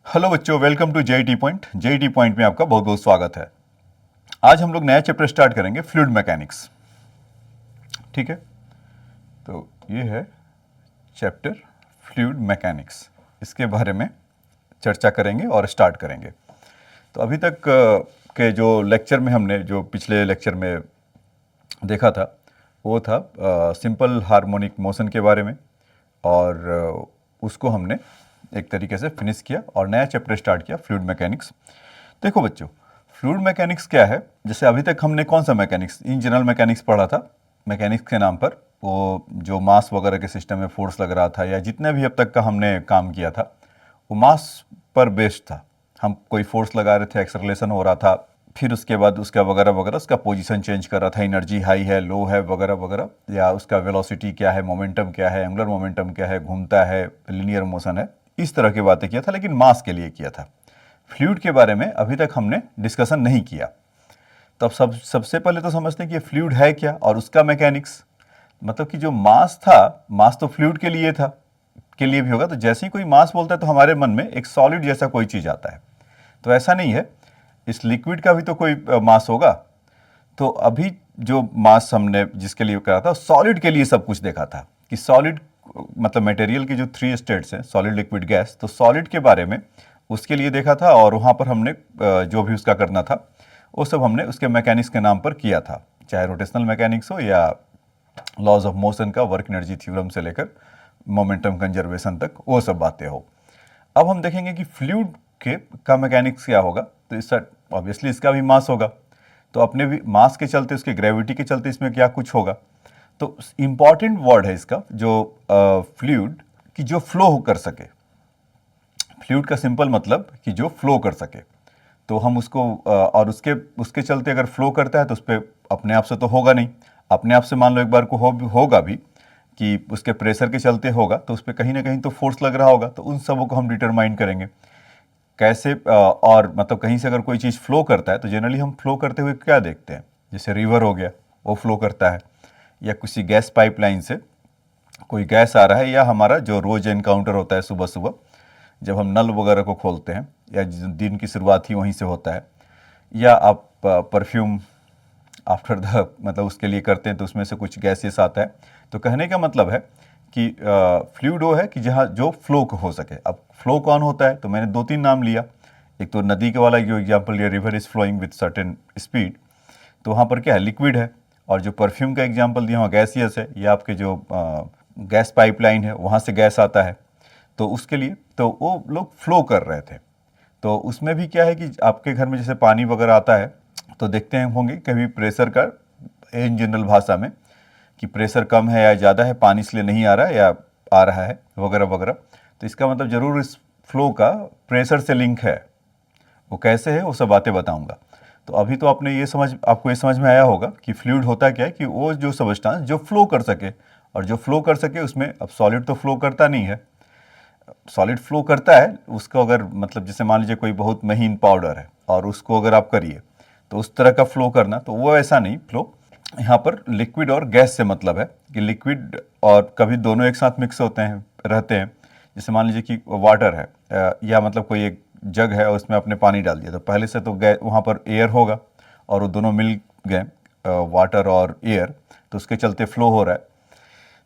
Hello बच्चों, welcome to JET point. JET point में आपका बहुत बहुत स्वागत है। आज हम लोग नया चैप्टर स्टार्ट करेंगे, फ्लूइड मैकेनिक्स। ठीक है, तो ये है चैप्टर फ्लूइड मैकेनिक्स। इसके बारे में चर्चा करेंगे और स्टार्ट करेंगे। तो अभी तक के जो लेक्चर में हमने जो पिछले लेक्चर में देखा था वो था सिंपल हार्मोनिक मोशन के बारे में, और उसको हमने एक तरीके से फिनिश किया और नया चैप्टर स्टार्ट किया, फ्लूइड मैकेनिक्स। देखो बच्चों, फ्लूइड मैकेनिक्स क्या है? जैसे अभी तक हमने कौन सा मैकेनिक्स, इन जनरल मैकेनिक्स पढ़ा था। मैकेनिक्स के नाम पर वो जो मास वगैरह के सिस्टम में फोर्स लग रहा था, या जितने भी अब तक का हमने काम किया था वो मास पर बेस्ड था। हम कोई फोर्स लगा रहे थे, एक्सेलरेशन हो रहा था, फिर उसके बाद उसका वगैरह वगैरह उसका पोजीशन चेंज कर रहा था, एनर्जी हाई है, लो है, वगैरह वगैरह, या उसका वेलोसिटी क्या है, मोमेंटम क्या है, एंगुलर मोमेंटम क्या है, घूमता है, लीनियर मोशन है, इस तरह की बातें किया था, लेकिन मास के लिए किया था। फ्लूइड के बारे में अभी तक हमने डिस्कशन नहीं किया। तो अब सबसे पहले तो समझते हैं कि फ्लूइड है क्या और उसका मैकेनिक्स। मतलब कि जो मास था, मास तो फ्लूइड के लिए था, के लिए भी होगा। तो जैसे ही कोई मास बोलता है तो हमारे मन में एक सॉलिड जैसा कोई चीज़ आता है। तो ऐसा नहीं है, इस लिक्विड का भी तो कोई मास होगा। तो अभी जो मास हमने जिसके लिए करा था, सॉलिड के लिए सब कुछ देखा था कि सॉलिड मतलब मटेरियल की जो 3 स्टेट्स हैं, सॉलिड, लिक्विड, गैस, तो सॉलिड के बारे में उसके लिए देखा था। और वहाँ पर हमने जो भी उसका करना था वो सब हमने उसके मैकेनिक्स के नाम पर किया था, चाहे रोटेशनल मैकेनिक्स हो या लॉज ऑफ मोशन का वर्क एनर्जी थ्योरम से लेकर मोमेंटम कंजर्वेशन तक, वो सब बातें हो। अब हम देखेंगे कि फ्लूइड के का मैकेनिक्स क्या होगा। तो इसका ऑब्वियसली इसका भी मास होगा, तो अपने भी मास के चलते, उसके ग्रेविटी के चलते इसमें क्या कुछ होगा। तो इंपॉर्टेंट वर्ड है इसका जो फ्लूइड की जो फ्लो कर सके। फ्लूइड का सिंपल मतलब कि जो फ्लो कर सके। तो हम उसको और उसके उसके चलते अगर फ्लो करता है तो उस पर अपने आप से तो होगा नहीं। अपने आप से मान लो एक बार को होगा भी कि उसके प्रेशर के चलते होगा, तो उस पर कहीं ना कहीं तो फोर्स लग रहा होगा। तो उन सबों को हम डिटरमाइन करेंगे कैसे। और मतलब कहीं से अगर कोई चीज़ फ्लो करता है तो जनरली हम फ्लो करते हुए क्या देखते हैं, जैसे रिवर हो गया, वो फ्लो करता है, या किसी गैस पाइपलाइन से कोई गैस आ रहा है, या हमारा जो रोज एनकाउंटर होता है सुबह सुबह जब हम नल वगैरह को खोलते हैं, या दिन की शुरुआत ही वहीं से होता है, या आप परफ्यूम आफ्टर द मतलब उसके लिए करते हैं तो उसमें से कुछ गैसेस आता है। तो कहने का मतलब है कि फ्लूइड वो है कि जहाँ जो फ्लो हो सके। अब फ्लो कौन होता है, तो मैंने 2-3 नाम लिया। एक तो नदी के वाला जो एग्जाम्पल लिया, river is flowing with certain speed, तो वहाँ पर क्या है, लिक्विड है। और जो परफ्यूम का एग्जाम्पल दिया वहाँ गैसियस है, या आपके जो गैस पाइपलाइन है वहाँ से गैस आता है, तो उसके लिए तो वो लोग फ्लो कर रहे थे। तो उसमें भी क्या है कि आपके घर में जैसे पानी वगैरह आता है तो देखते हैं होंगे कभी प्रेशर का, इन जनरल भाषा में, कि प्रेशर कम है या ज़्यादा है, पानी इसलिए नहीं आ रहा है या आ रहा है, वगैरह वगैरह। तो इसका मतलब ज़रूर इस फ्लो का प्रेशर से लिंक है। वो कैसे है वो सब बातें बताऊंगा। तो अभी तो आपको ये समझ में आया होगा कि फ्लूइड होता क्या है, कि वो जो सबस्टांस जो फ्लो कर सके, और जो फ्लो कर सके उसमें, अब सॉलिड तो फ्लो करता नहीं है। सॉलिड फ्लो करता है उसको अगर मतलब जैसे मान लीजिए कोई बहुत महीन पाउडर है और उसको अगर आप करिए तो उस तरह का फ्लो करना, तो वो ऐसा नहीं फ्लो। यहाँ पर लिक्विड और गैस से मतलब है कि लिक्विड और कभी दोनों एक साथ मिक्स होते हैं, रहते हैं। जैसे मान लीजिए कि वाटर है, या मतलब कोई एक जग है और उसमें आपने पानी डाल दिया, तो पहले से तो वहाँ पर एयर होगा और वो दोनों मिल गए, वाटर और एयर, तो उसके चलते फ्लो हो रहा है।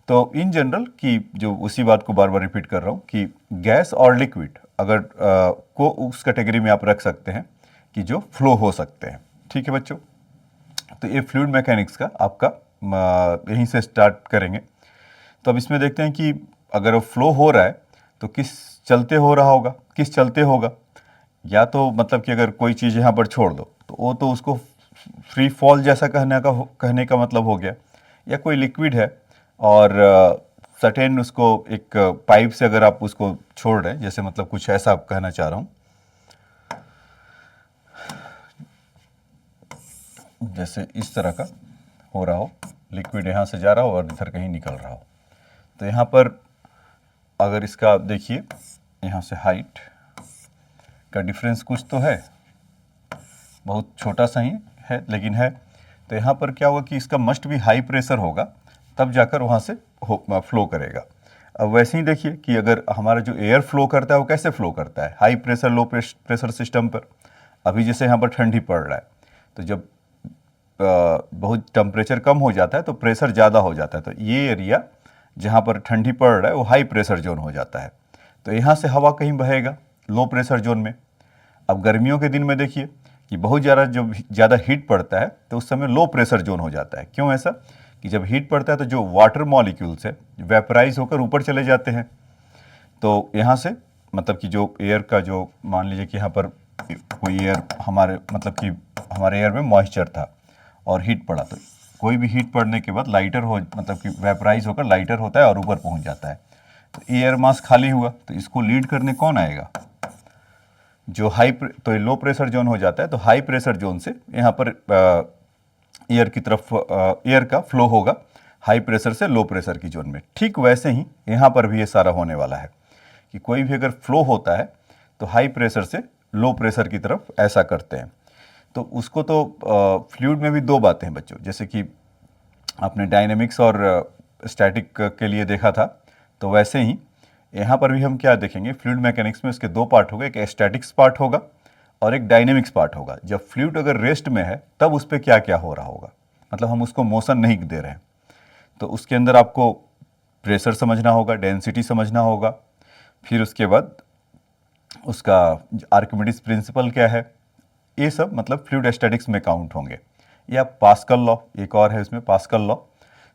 तो इन जनरल कि जो उसी बात को बार बार रिपीट कर रहा हूँ कि गैस और लिक्विड अगर को उस कैटेगरी में आप रख सकते हैं कि जो फ्लो हो सकते हैं। ठीक है बच्चों, तो ये फ्लूइड मैकेनिक्स का आपका यहीं से स्टार्ट करेंगे। तो अब इसमें देखते हैं कि अगर वो फ्लो हो रहा है तो किस चलते हो रहा होगा, किस चलते होगा। या तो मतलब कि अगर कोई चीज़ यहाँ पर छोड़ दो तो वो तो उसको फ्री फॉल जैसा कहने का मतलब हो गया। या कोई लिक्विड है और सर्टेन उसको एक पाइप से अगर आप उसको छोड़ रहे हैं, जैसे मतलब कुछ ऐसा आप कहना चाह रहा हूँ, जैसे इस तरह का हो रहा हो, लिक्विड यहाँ से जा रहा हो और इधर कहीं निकल रहा हो। तो यहाँ पर अगर इसका देखिए, यहाँ से हाइट का डिफरेंस कुछ तो है, बहुत छोटा सा ही है लेकिन है। तो यहाँ पर क्या होगा कि इसका मस्ट भी हाई प्रेशर होगा, तब जाकर वहाँ से फ्लो करेगा। अब वैसे ही देखिए कि अगर हमारा जो एयर फ्लो करता है वो कैसे फ्लो करता है, high pressure low pressure system पर। अभी जैसे यहाँ पर ठंडी पड़ रहा है, तो जब बहुत टेम्परेचर कम हो जाता है तो प्रेशर ज़्यादा हो जाता है, तो ये एरिया जहाँ पर ठंडी पड़ रहा है वो हाई प्रेशर जोन हो जाता है। तो यहाँ से हवा कहीं बहेगा लो प्रेशर जोन में। अब गर्मियों के दिन में देखिए कि बहुत जब ज़्यादा हीट पड़ता है तो उस समय लो प्रेशर जोन हो जाता है। क्यों ऐसा? कि जब हीट पड़ता है तो जो वाटर मॉलिक्यूल्स है वेपराइज होकर ऊपर चले जाते हैं। तो यहाँ से मतलब कि जो एयर का जो मान लीजिए कि यहाँ पर कोई एयर हमारे मतलब कि हमारे एयर में मॉइस्चर था और हीट पड़ा, तो कोई भी हीट पड़ने के बाद लाइटर हो मतलब कि वेपराइज होकर लाइटर होता है और ऊपर पहुँच जाता है। तो एयर मास खाली हुआ, तो इसको लीड करने कौन आएगा? जो तो लो प्रेशर जोन हो जाता है, तो हाई प्रेशर जोन से यहाँ पर एयर की तरफ एयर का फ्लो होगा हाई प्रेशर से लो प्रेशर की जोन में। ठीक वैसे ही यहाँ पर भी ये सारा होने वाला है कि कोई भी अगर फ्लो होता है तो हाई प्रेशर से लो प्रेशर की तरफ ऐसा करते हैं। तो उसको तो फ्लूइड में भी दो बातें हैं बच्चों, जैसे कि आपने डायनेमिक्स और स्टैटिक के लिए देखा था, तो वैसे ही यहाँ पर भी हम क्या देखेंगे, फ्लूइड मैकेनिक्स में इसके दो पार्ट होगा, एक स्टैटिक्स पार्ट होगा और एक डायनेमिक्स पार्ट होगा। जब फ्लूइड अगर रेस्ट में है तब उस पर क्या क्या हो रहा होगा, मतलब हम उसको मोशन नहीं दे रहे हैं, तो उसके अंदर आपको प्रेशर समझना होगा, डेंसिटी समझना होगा, फिर उसके बाद उसका आर्किमिडीज प्रिंसिपल क्या है, ये सब मतलब फ्लूइड स्टैटिक्स में काउंट होंगे। या पास्कल लॉ एक और है इसमें, पास्कल लॉ,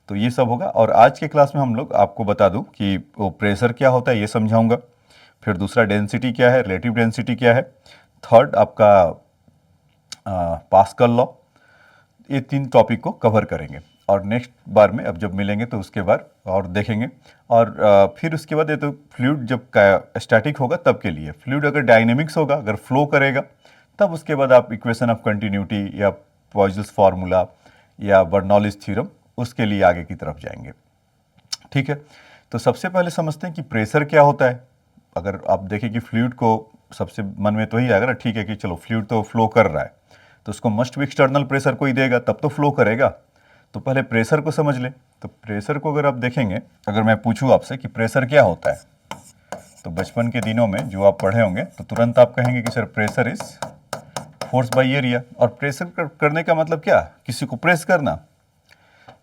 तो ये सब होगा। और आज के क्लास में हम लोग आपको बता दूं कि वो प्रेशर क्या होता है ये समझाऊंगा, फिर दूसरा डेंसिटी क्या है, रिलेटिव डेंसिटी क्या है, थर्ड आपका पास्कल लॉ, ये तीन टॉपिक को कवर करेंगे। और नेक्स्ट बार में अब जब मिलेंगे तो उसके बाद और देखेंगे। और फिर उसके बाद ये तो फ्लूइड जब स्टैटिक होगा तब के लिए, फ्लूइड अगर डायनेमिक्स होगा, अगर फ्लो करेगा, तब उसके बाद आप इक्वेशन ऑफ कंटिन्यूटी या पॉइजन्स फार्मूला या बर्नौलीज थ्योरम, उसके लिए आगे की तरफ जाएंगे। ठीक है, तो सबसे पहले समझते हैं कि प्रेशर क्या होता है। अगर आप देखें कि फ्लूइड को, सबसे मन में तो ही आएगा ना, ठीक है कि चलो फ्लूइड तो फ्लो कर रहा है तो उसको मस्ट भी एक्सटर्नल प्रेशर कोई देगा तब तो फ्लो करेगा। तो पहले प्रेशर को समझ लें। तो प्रेशर को अगर आप देखेंगे, अगर मैं पूछूं आपसे कि प्रेशर क्या होता है, तो बचपन के दिनों में जो आप पढ़े होंगे तो तुरंत आप कहेंगे कि sir pressure is force by area. और प्रेशर करने का मतलब क्या, किसी को प्रेस करना,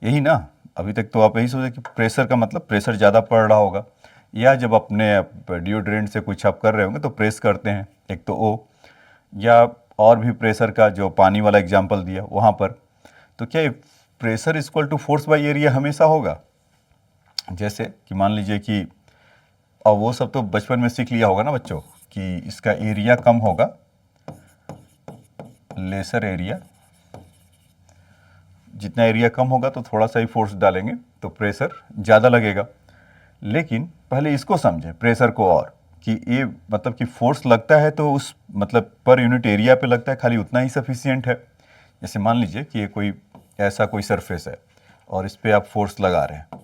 यही ना। अभी तक तो आप यही सोचे कि प्रेशर का मतलब प्रेशर ज़्यादा पड़ रहा होगा, या जब अपने डिओड्रेंट से कुछ आप कर रहे होंगे तो प्रेस करते हैं, एक तो ओ, या और भी प्रेशर का जो पानी वाला एग्जांपल दिया वहाँ पर। तो क्या pressure equal to force by area हमेशा होगा? जैसे कि मान लीजिए कि, और वो सब तो बचपन में सीख लिया होगा ना बच्चों, कि इसका एरिया कम होगा, लेसर एरिया, जितना एरिया कम होगा तो थोड़ा सा ही फोर्स डालेंगे तो प्रेशर ज़्यादा लगेगा। लेकिन पहले इसको समझें प्रेशर को, और कि ये मतलब कि फोर्स लगता है तो उस मतलब पर यूनिट एरिया पे लगता है, खाली उतना ही सफिशिएंट है। जैसे मान लीजिए कि ये कोई ऐसा कोई सरफेस है और इस पर आप फोर्स लगा रहे हैं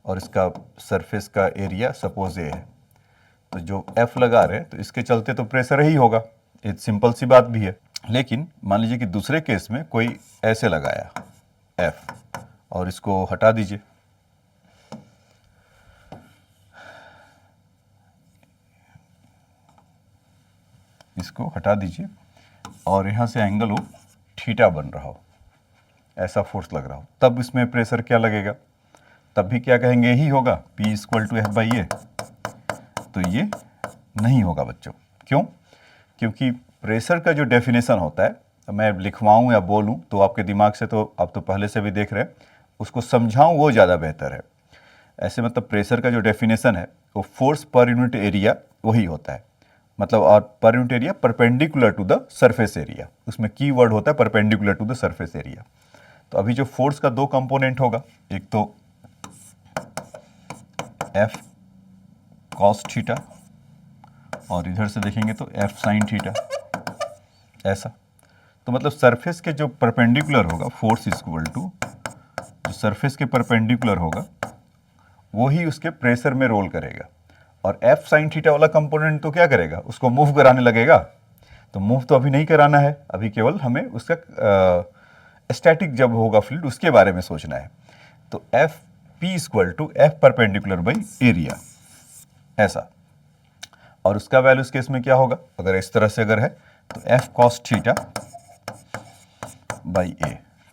और इसका सरफेस का एरिया सपोज ये है, तो जो F लगा रहे हैं तो इसके चलते तो प्रेशर ही होगा, एक सिंपल सी बात भी है। लेकिन मान लीजिए कि दूसरे केस में कोई ऐसे लगाया F और इसको हटा दीजिए, इसको हटा दीजिए और यहाँ से एंगल हो थीटा बन रहा हो, ऐसा फोर्स लग रहा हो, तब इसमें प्रेशर क्या लगेगा? तब भी क्या कहेंगे, यही होगा P equal to F by A. तो ये नहीं होगा बच्चों। क्यों? क्योंकि प्रेशर का जो डेफिनेशन होता है, मैं लिखवाऊँ या बोलूँ तो आपके दिमाग से तो आप तो पहले से भी देख रहे हैं, उसको समझाऊँ वो ज़्यादा बेहतर है। ऐसे मतलब प्रेशर का जो डेफिनेशन है वो फोर्स पर यूनिट एरिया वही होता है, मतलब और पर unit area perpendicular to the surface area, उसमें की वर्ड होता है perpendicular to the surface area. तो अभी जो फोर्स का दो कंपोनेंट होगा, एक तो F कॉस थीटा और इधर से देखेंगे तो F साइन थीटा, ऐसा। तो मतलब सरफेस के जो परपेंडिकुलर होगा फोर्स इक्वल टू जो सरफेस के परपेंडिकुलर होगा वो ही उसके प्रेशर में रोल करेगा। और F साइन थीटा वाला कंपोनेंट तो क्या करेगा, उसको मूव कराने लगेगा। तो मूव तो अभी नहीं कराना है, अभी केवल हमें उसका स्टैटिक जब होगा फ्लूइड उसके बारे में सोचना है। तो F P equal to F perpendicular by area, ऐसा। और उसका वैल्यू इस केस में क्या होगा, अगर इस तरह से अगर है तो F cos theta by A.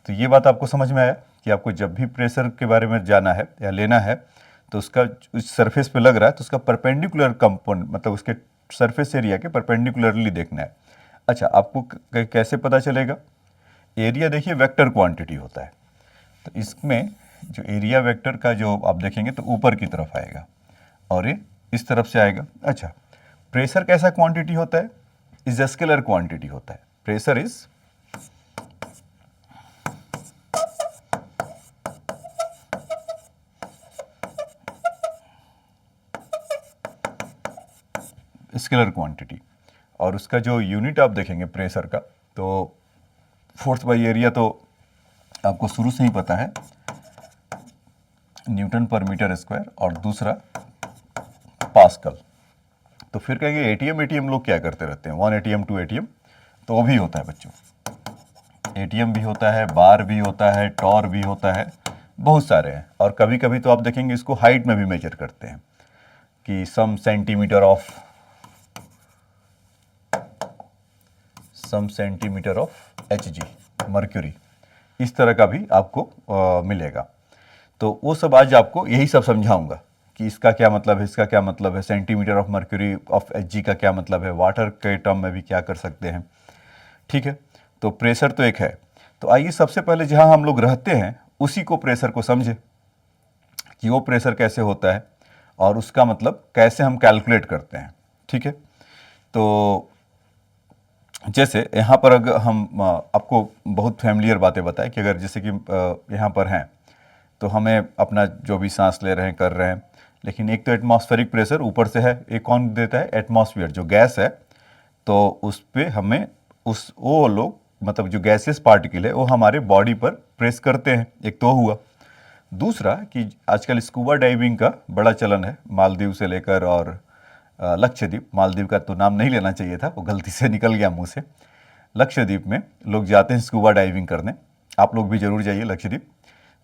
तो ये बात आपको समझ में आया कि आपको जब भी प्रेशर के बारे में जाना है या लेना है तो उसका उस सरफेस पे लग रहा है तो उसका परपेंडिकुलर कंपोनेंट, मतलब उसके सरफेस एरिया के परपेंडिकुलरली देखना है। अच्छा, आपको कैसे पता चलेगा? एरिया देखिए वेक्टर क्वांटिटी होता है, तो इसमें जो एरिया वेक्टर का जो आप देखेंगे तो ऊपर की तरफ आएगा और ये इस तरफ से आएगा। अच्छा, प्रेशर कैसा क्वांटिटी होता है? इज स्केलर क्वांटिटी होता है। प्रेशर इज स्केलर क्वांटिटी, और उसका जो यूनिट आप देखेंगे प्रेशर का, तो फोर्स बाई एरिया तो आपको शुरू से ही पता है, न्यूटन पर मीटर स्क्वायर, और दूसरा पास्कल। तो फिर कहेंगे एटीएम लोग क्या करते रहते हैं, 1 एटीएम 2 एटीएम, तो वो भी होता है बच्चों, एटीएम भी होता है, बार भी होता है, टॉर भी होता है, बहुत सारे हैं। और कभी कभी तो आप देखेंगे इसको हाइट में भी मेजर करते हैं कि सम सेंटीमीटर ऑफ Hg मर्क्यूरी, इस तरह का भी आपको मिलेगा। तो वो सब आज आपको यही सब समझाऊंगा कि इसका क्या मतलब है, इसका क्या मतलब है, centimetre of mercury of Hg का क्या मतलब है, वाटर के टर्म में भी क्या कर सकते हैं। ठीक है, तो प्रेशर तो एक है। तो आइए सबसे पहले जहां हम लोग रहते हैं उसी को प्रेशर को समझे कि वो प्रेशर कैसे होता है और उसका मतलब कैसे हम कैलकुलेट करते हैं। ठीक है, तो जैसे यहाँ पर अगर हम आपको बहुत फैमिलियर बातें बताएं कि अगर जैसे कि यहाँ पर हैं तो हमें अपना जो भी सांस ले रहे हैं कर रहे हैं, लेकिन एक तो एटमॉस्फेरिक प्रेशर ऊपर से है, एक कौन देता है, एटमॉस्फेयर जो गैस है, तो उस पर हमें वो लोग मतलब जो गैसियस पार्टिकल है वो हमारे बॉडी पर प्रेस करते हैं, एक तो हुआ। दूसरा कि आजकल स्कूबा डाइविंग का बड़ा चलन है, मालदीव से लेकर और लक्षद्वीप, मालदीव का तो नाम नहीं लेना चाहिए था, वो गलती से निकल गया मुंह से। लक्षद्वीप में लोग जाते हैं स्कूबा डाइविंग करने, आप लोग भी जरूर जाइए लक्षद्वीप।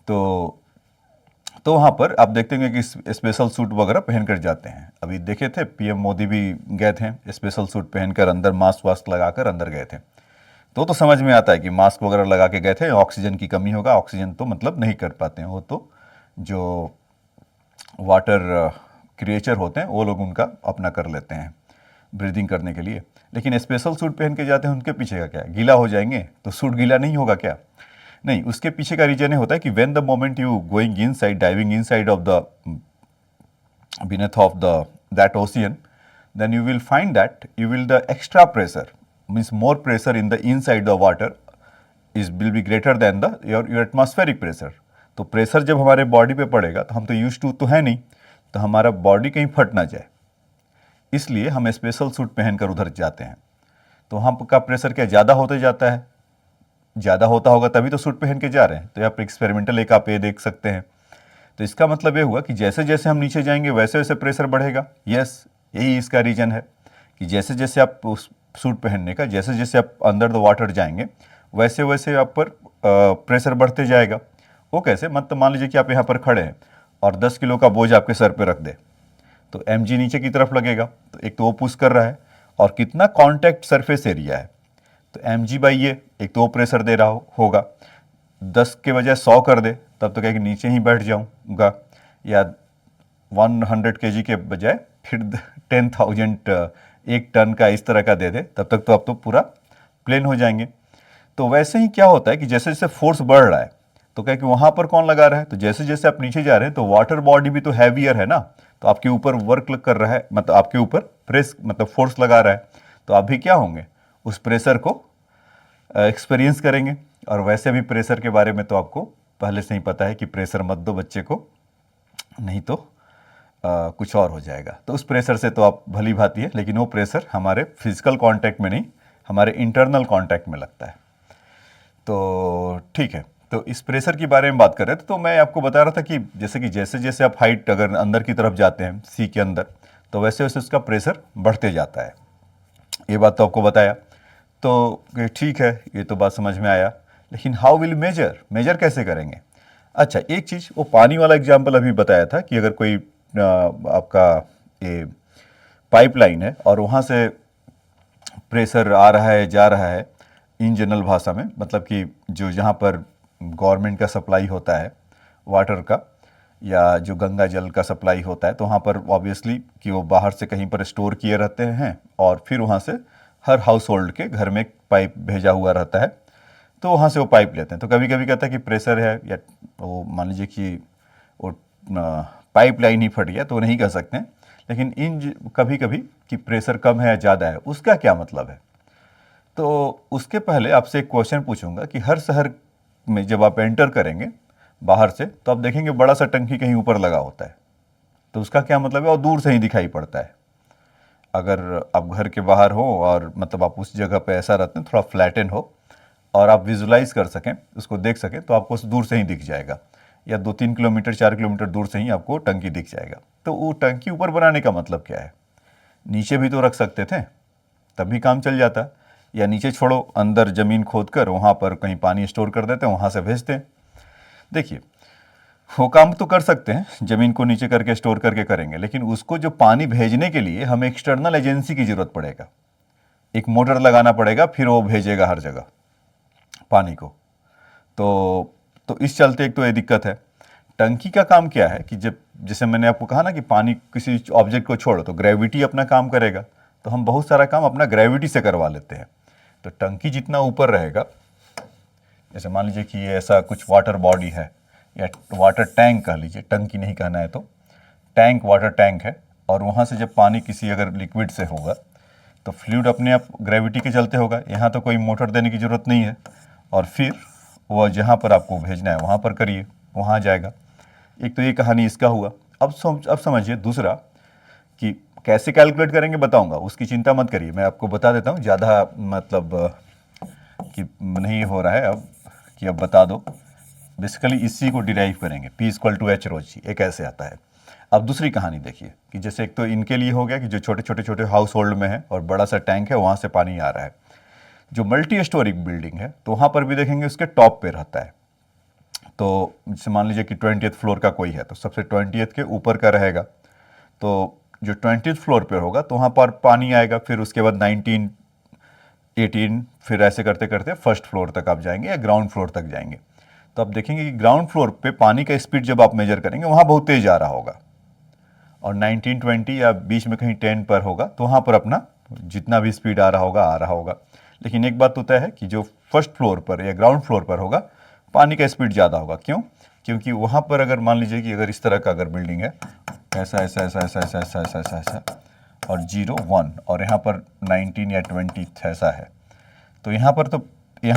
तो वहाँ पर आप देखते हैं कि स्पेशल सूट वगैरह पहन कर जाते हैं। अभी देखे थे पीएम मोदी भी गए थे स्पेशल सूट पहनकर, अंदर मास्क वास्क लगाकर अंदर गए थे। तो समझ में आता है कि मास्क वगैरह लगा के गए थे, ऑक्सीजन की कमी होगा, ऑक्सीजन तो मतलब नहीं कर पाते हैं वो, तो जो वाटर क्रिएचर होते हैं वो लोग उनका अपना कर लेते हैं ब्रीदिंग करने के लिए। लेकिन स्पेशल सूट पहन के जाते हैं, उनके पीछे का क्या है, गीला हो जाएंगे तो सूट गीला नहीं होगा क्या? नहीं, उसके पीछे का रीजन ये होता है कि when the moment you going inside, diving inside of the beneath of that ocean, then you will find that you will the extra pressure, means more pressure in the inside the water will be greater than the your atmospheric pressure. तो pressure जब हमारे body पे पड़ेगा तो हम तो use to तो है नहीं, तो हमारा बॉडी कहीं फट ना जाए, इसलिए हम स्पेशल सूट पहनकर उधर जाते हैं। तो वहाँ का प्रेशर क्या ज़्यादा होते जाता है, ज़्यादा होता होगा तभी तो सूट पहन के जा रहे हैं। तो आप एक्सपेरिमेंटल एक आप ये देख सकते हैं। तो इसका मतलब ये हुआ कि जैसे जैसे हम नीचे जाएंगे वैसे वैसे प्रेशर बढ़ेगा। यस, यही इसका रीजन है कि जैसे जैसे आप उस सूट पहनने का, जैसे जैसे आप अंडर द वाटर जाएंगे वैसे वैसे आप पर प्रेशर बढ़ते जाएगा। वो कैसे? मतलब मान लीजिए कि आप यहाँ पर खड़े हैं और 10 किलो का बोझ आपके सर पे रख दे, तो mg नीचे की तरफ लगेगा, तो एक तो वो पुश कर रहा है, और कितना कांटेक्ट सरफेस एरिया है, तो mg बाई ये, एक तो वो प्रेशर दे रहा होगा। 10 के बजाय 100 कर दे तब तो क्या कि नीचे ही बैठ जाऊंगा, या 100 kg के बजाय फिर 10,000 1 टन का इस तरह का दे दे, तब तक तो आप तो पूरा प्लेन हो जाएंगे। तो वैसे ही क्या होता है कि जैसे जैसे फोर्स बढ़ रहा है तो क्या कि वहाँ पर कौन लगा रहा है, तो जैसे जैसे आप नीचे जा रहे हैं तो वाटर बॉडी भी तो हैवियर है ना, तो आपके ऊपर वर्क कर रहा है, मतलब आपके ऊपर प्रेस मतलब फोर्स लगा रहा है, तो आप भी क्या होंगे, उस प्रेशर को एक्सपीरियंस करेंगे। और वैसे भी प्रेशर के बारे में तो आपको पहले से ही पता है कि प्रेशर मत दो बच्चे को, नहीं तो कुछ और हो जाएगा। तो उस प्रेशर से तो आप भली भांति है, लेकिन वो प्रेशर हमारे फिजिकल कांटेक्ट में नहीं, हमारे इंटरनल कांटेक्ट में लगता है। तो ठीक है, तो इस प्रेशर के बारे में बात कर रहे थे। तो मैं आपको बता रहा था कि जैसे जैसे आप हाइट अगर अंदर की तरफ जाते हैं सी के अंदर, तो वैसे वैसे उसका प्रेशर बढ़ते जाता है। ये बात तो आपको बताया, तो ठीक है, ये तो बात समझ में आया। लेकिन हाउ विल मेजर कैसे करेंगे? अच्छा, एक चीज़ वो पानी वाला एग्जाम्पल अभी बताया था कि अगर कोई आपका ये पाइपलाइन है और वहाँ से प्रेशर आ रहा है जा रहा है, इन जनरल भाषा में मतलब कि जो जहाँ पर गवर्नमेंट का सप्लाई होता है वाटर का या जो गंगा जल का सप्लाई होता है, तो वहाँ पर ऑब्वियसली कि वो बाहर से कहीं पर स्टोर किए रहते हैं और फिर वहाँ से हर हाउस होल्ड के घर में पाइप भेजा हुआ रहता है, तो वहाँ से वो पाइप लेते हैं। तो कभी कभी कहता है कि प्रेशर है या वो मान लीजिए कि वो पाइप लाइन ही फट गया, तो नहीं कह सकते हैं, लेकिन कभी कभी कि प्रेशर कम है या ज़्यादा है, उसका क्या मतलब है। तो उसके पहले आपसे एक क्वेश्चन पूछूंगा कि हर शहर में जब आप एंटर करेंगे बाहर से, तो आप देखेंगे बड़ा सा टंकी कहीं ऊपर लगा होता है, तो उसका क्या मतलब है, और दूर से ही दिखाई पड़ता है। अगर आप घर के बाहर हो और मतलब आप उस जगह पे ऐसा रहते हैं थोड़ा फ्लैटन हो और आप विजुलाइज कर सकें, उसको देख सकें, तो आपको दूर से ही दिख जाएगा, या 2-3 किलोमीटर 4 किलोमीटर दूर से ही आपको टंकी दिख जाएगा। तो वो टंकी ऊपर बनाने का मतलब क्या है, नीचे भी तो रख सकते थे, तब भी काम चल जाता। या नीचे छोड़ो, अंदर ज़मीन खोद कर वहाँ पर कहीं पानी स्टोर कर देते हैं, वहाँ से भेजते हैं। देखिए, वो काम तो कर सकते हैं, ज़मीन को नीचे करके स्टोर करके करेंगे, लेकिन उसको जो पानी भेजने के लिए हमें एक्सटर्नल एजेंसी की ज़रूरत पड़ेगा, एक मोटर लगाना पड़ेगा, फिर वो भेजेगा हर जगह पानी को। तो इस चलते एक तो ये दिक्कत है। टंकी का काम क्या है कि जब जैसे मैंने आपको कहा ना कि पानी किसी ऑब्जेक्ट को छोड़ो तो ग्रेविटी अपना काम करेगा, तो हम बहुत सारा काम अपना ग्रेविटी से करवा लेते हैं। तो टंकी जितना ऊपर रहेगा, जैसे मान लीजिए कि ये ऐसा कुछ वाटर बॉडी है या वाटर टैंक कह लीजिए, टंकी नहीं कहना है तो टैंक, वाटर टैंक है, और वहाँ से जब पानी किसी अगर लिक्विड से होगा तो फ्लूइड अपने आप ग्रेविटी के चलते होगा, यहाँ तो कोई मोटर देने की ज़रूरत नहीं है, और फिर वह जहाँ पर आपको भेजना है वहाँ पर करिए, वहाँ जाएगा। एक तो ये कहानी इसका हुआ। अब समझिए दूसरा कि कैसे कैलकुलेट करेंगे बताऊंगा, उसकी चिंता मत करिए, मैं आपको बता देता हूँ, ज़्यादा मतलब कि नहीं हो रहा है अब कि अब बता दो। बेसिकली इसी को डिराइव करेंगे, P = H ρ g, एक ऐसे आता है। अब दूसरी कहानी देखिए कि जैसे एक तो इनके लिए हो गया कि जो छोटे छोटे छोटे हाउस होल्ड में है और बड़ा सा टैंक है, वहाँ से पानी आ रहा है। जो मल्टी स्टोरिक बिल्डिंग है तो वहाँ पर भी देखेंगे उसके टॉप पे रहता है। तो जैसे मान लीजिए कि 20th फ्लोर का कोई है, तो सबसे 20th के ऊपर का रहेगा, तो जो 20th फ्लोर पर होगा तो वहाँ पर पानी आएगा, फिर उसके बाद 19, 18, फिर ऐसे करते करते फर्स्ट फ्लोर तक आप जाएंगे या ग्राउंड फ्लोर तक जाएंगे। तो आप देखेंगे कि ग्राउंड फ्लोर पे पानी का स्पीड जब आप मेजर करेंगे वहाँ बहुत तेज आ रहा होगा, और 19, 20 या बीच में कहीं 10 पर होगा तो वहाँ पर अपना जितना भी स्पीड आ रहा होगा। लेकिन एक बात तो तय है कि जो फर्स्ट फ्लोर पर या ग्राउंड फ्लोर पर होगा पानी का स्पीड ज़्यादा होगा। क्यों? क्योंकि वहाँ पर अगर मान लीजिए कि अगर इस तरह का अगर बिल्डिंग है, ऐसा ऐसा ऐसा ऐसा ऐसा ऐसा ऐसा ऐसा ऐसा और 0, 1, और यहाँ पर 19 या 20 ऐसा है, तो यहाँ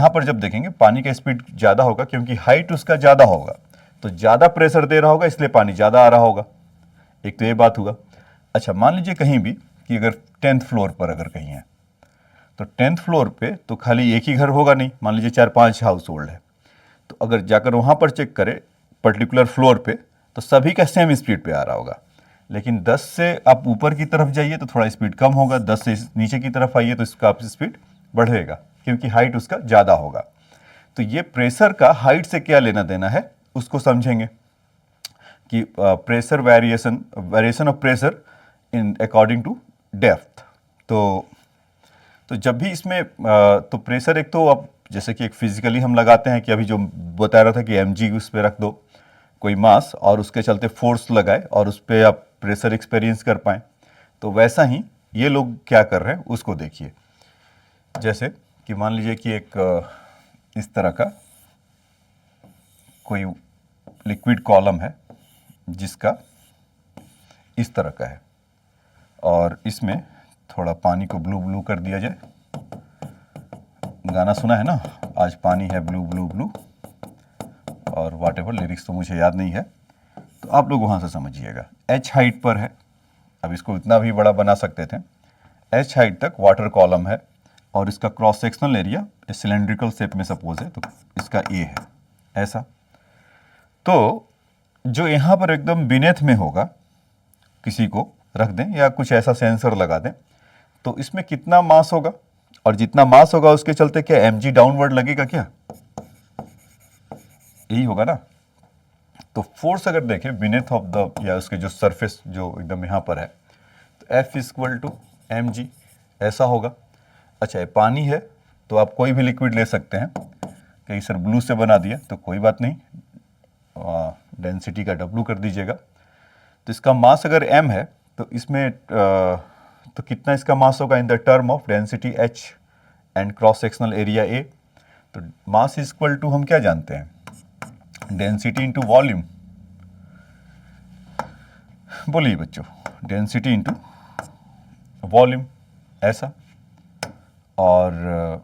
पर जब देखेंगे पानी का स्पीड ज़्यादा होगा, क्योंकि हाइट उसका ज़्यादा होगा, तो ज़्यादा प्रेशर दे रहा होगा, इसलिए पानी ज़्यादा आ रहा होगा। एक तो ये बात हुआ। अच्छा, मान लीजिए कहीं भी कि अगर 10th फ्लोर पर अगर कहीं है, तो 10th फ्लोर पे तो खाली एक ही घर होगा नहीं, मान लीजिए 4-5 हाउस होल्ड है, तो अगर जाकर वहाँ पर चेक करें पर्टिकुलर फ्लोर पे, तो सभी का सेम स्पीड पे आ रहा होगा। लेकिन 10 से आप ऊपर की तरफ जाइए तो थोड़ा स्पीड कम होगा, 10 से नीचे की तरफ आइए तो इसका आप स्पीड बढ़ेगा, क्योंकि हाइट उसका ज़्यादा होगा। तो ये प्रेशर का हाइट से क्या लेना देना है उसको समझेंगे कि pressure variation of pressure in according to depth. तो जब भी इसमें तो प्रेशर एक तो अब जैसे कि एक फिजिकली हम लगाते हैं कि अभी जो बता रहा था कि mg उस पर रख दो कोई मास और उसके चलते फोर्स लगाए और उस पर आप प्रेशर एक्सपीरियंस कर पाएँ, तो वैसा ही ये लोग क्या कर रहे हैं उसको देखिए। जैसे कि मान लीजिए कि एक इस तरह का कोई लिक्विड कॉलम है जिसका इस तरह का है, और इसमें थोड़ा पानी को ब्लू ब्लू कर दिया जाए। गाना सुना है ना, आज पानी है ब्लू ब्लू ब्लू, और वाट एवर लिरिक्स तो मुझे याद नहीं है, तो आप लोग वहाँ से समझिएगा। h हाइट पर है, अब इसको इतना भी बड़ा बना सकते थे, h हाइट तक वाटर कॉलम है, और इसका cross sectional area cylindrical shape में सपोज है, तो इसका A है ऐसा। तो जो यहाँ पर एकदम बीनेथ में होगा, किसी को रख दें या कुछ ऐसा सेंसर लगा दें, तो इसमें कितना मास होगा, और जितना मास होगा उसके चलते क्या mg डाउनवर्ड लगेगा क्या, यही होगा ना। तो फोर्स अगर देखें बीनेथ ऑफ द, या उसके जो सरफेस जो एकदम यहाँ पर है, तो F इक्वल टू mg ऐसा होगा। अच्छा, ये पानी है तो आप कोई भी लिक्विड ले सकते हैं। कहीं सर ब्लू से बना दिया तो कोई बात नहीं, डेंसिटी का W कर दीजिएगा। तो इसका मास अगर m है तो इसमें तो कितना इसका मास होगा in the term of density h and cross sectional area a। तो मास इक्वल टू हम क्या जानते हैं, डेंसिटी इंटू वॉल्यूम। बोलिए बच्चों, डेंसिटी इंटू वॉल्यूम ऐसा, और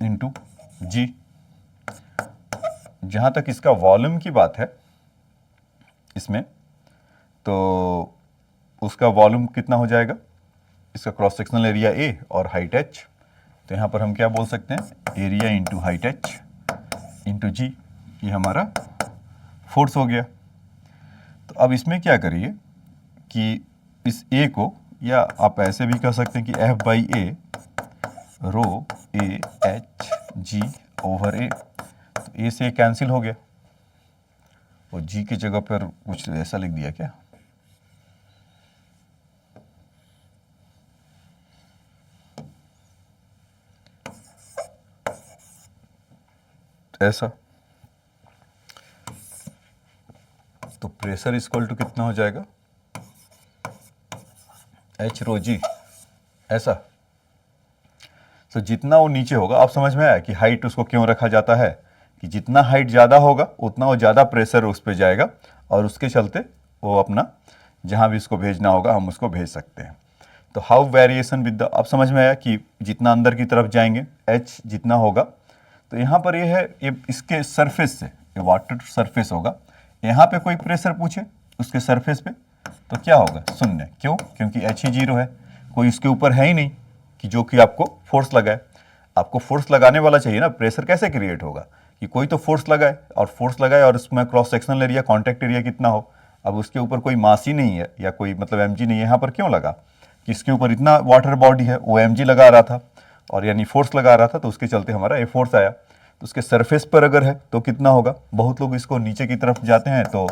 इंटू जी। जहाँ तक इसका वॉल्यूम की बात है इसमें, तो उसका वॉल्यूम कितना हो जाएगा, इसका क्रॉस सेक्शनल एरिया a और हाइट h। तो यहाँ पर हम क्या बोल सकते हैं, area into height h into G. ये हमारा फोर्स हो गया। तो अब इसमें क्या करिए कि इस a को, या आप ऐसे भी कह सकते हैं कि F by A rho A H G over A. तो ए से कैंसिल हो गया, और जी की जगह पर कुछ ऐसा लिख दिया क्या, ऐसा। तो प्रेशर इक्वल टू कितना हो जाएगा, एच रो जी ऐसा। तो जितना वो नीचे होगा, आप समझ में आया कि हाइट उसको क्यों रखा जाता है, कि जितना हाइट ज़्यादा होगा उतना वो ज़्यादा प्रेशर उस पर जाएगा, और उसके चलते वो अपना जहाँ भी उसको भेजना होगा हम उसको भेज सकते हैं। तो हाउ वेरिएशन विद द, अब समझ में आया कि जितना अंदर की तरफ जाएंगे एच जितना होगा। तो यहाँ पर ये है, ये इसके सरफेस से, ये वाटर सरफेस होगा, यहाँ पे कोई प्रेशर पूछे उसके सरफेस पे तो क्या होगा, शून्य। क्यों, क्योंकि एच ही जीरो है, कोई इसके ऊपर है ही नहीं कि जो कि आपको फोर्स लगाए। आपको फोर्स लगाने वाला चाहिए ना, प्रेशर कैसे क्रिएट होगा, कि कोई तो फोर्स लगाए, और फोर्स लगाए और उसमें cross sectional area, contact area कितना हो। अब उसके ऊपर कोई मास ही नहीं है, या कोई मतलब एम नहीं है, यहाँ पर क्यों लगा, कि इसके ऊपर इतना वाटर बॉडी है, वो एम लगा रहा था, और यानी फोर्स लगा रहा था, तो उसके चलते हमारा ए फोर्स आया। तो उसके सरफेस पर अगर है तो कितना होगा। बहुत लोग इसको नीचे की तरफ जाते हैं तो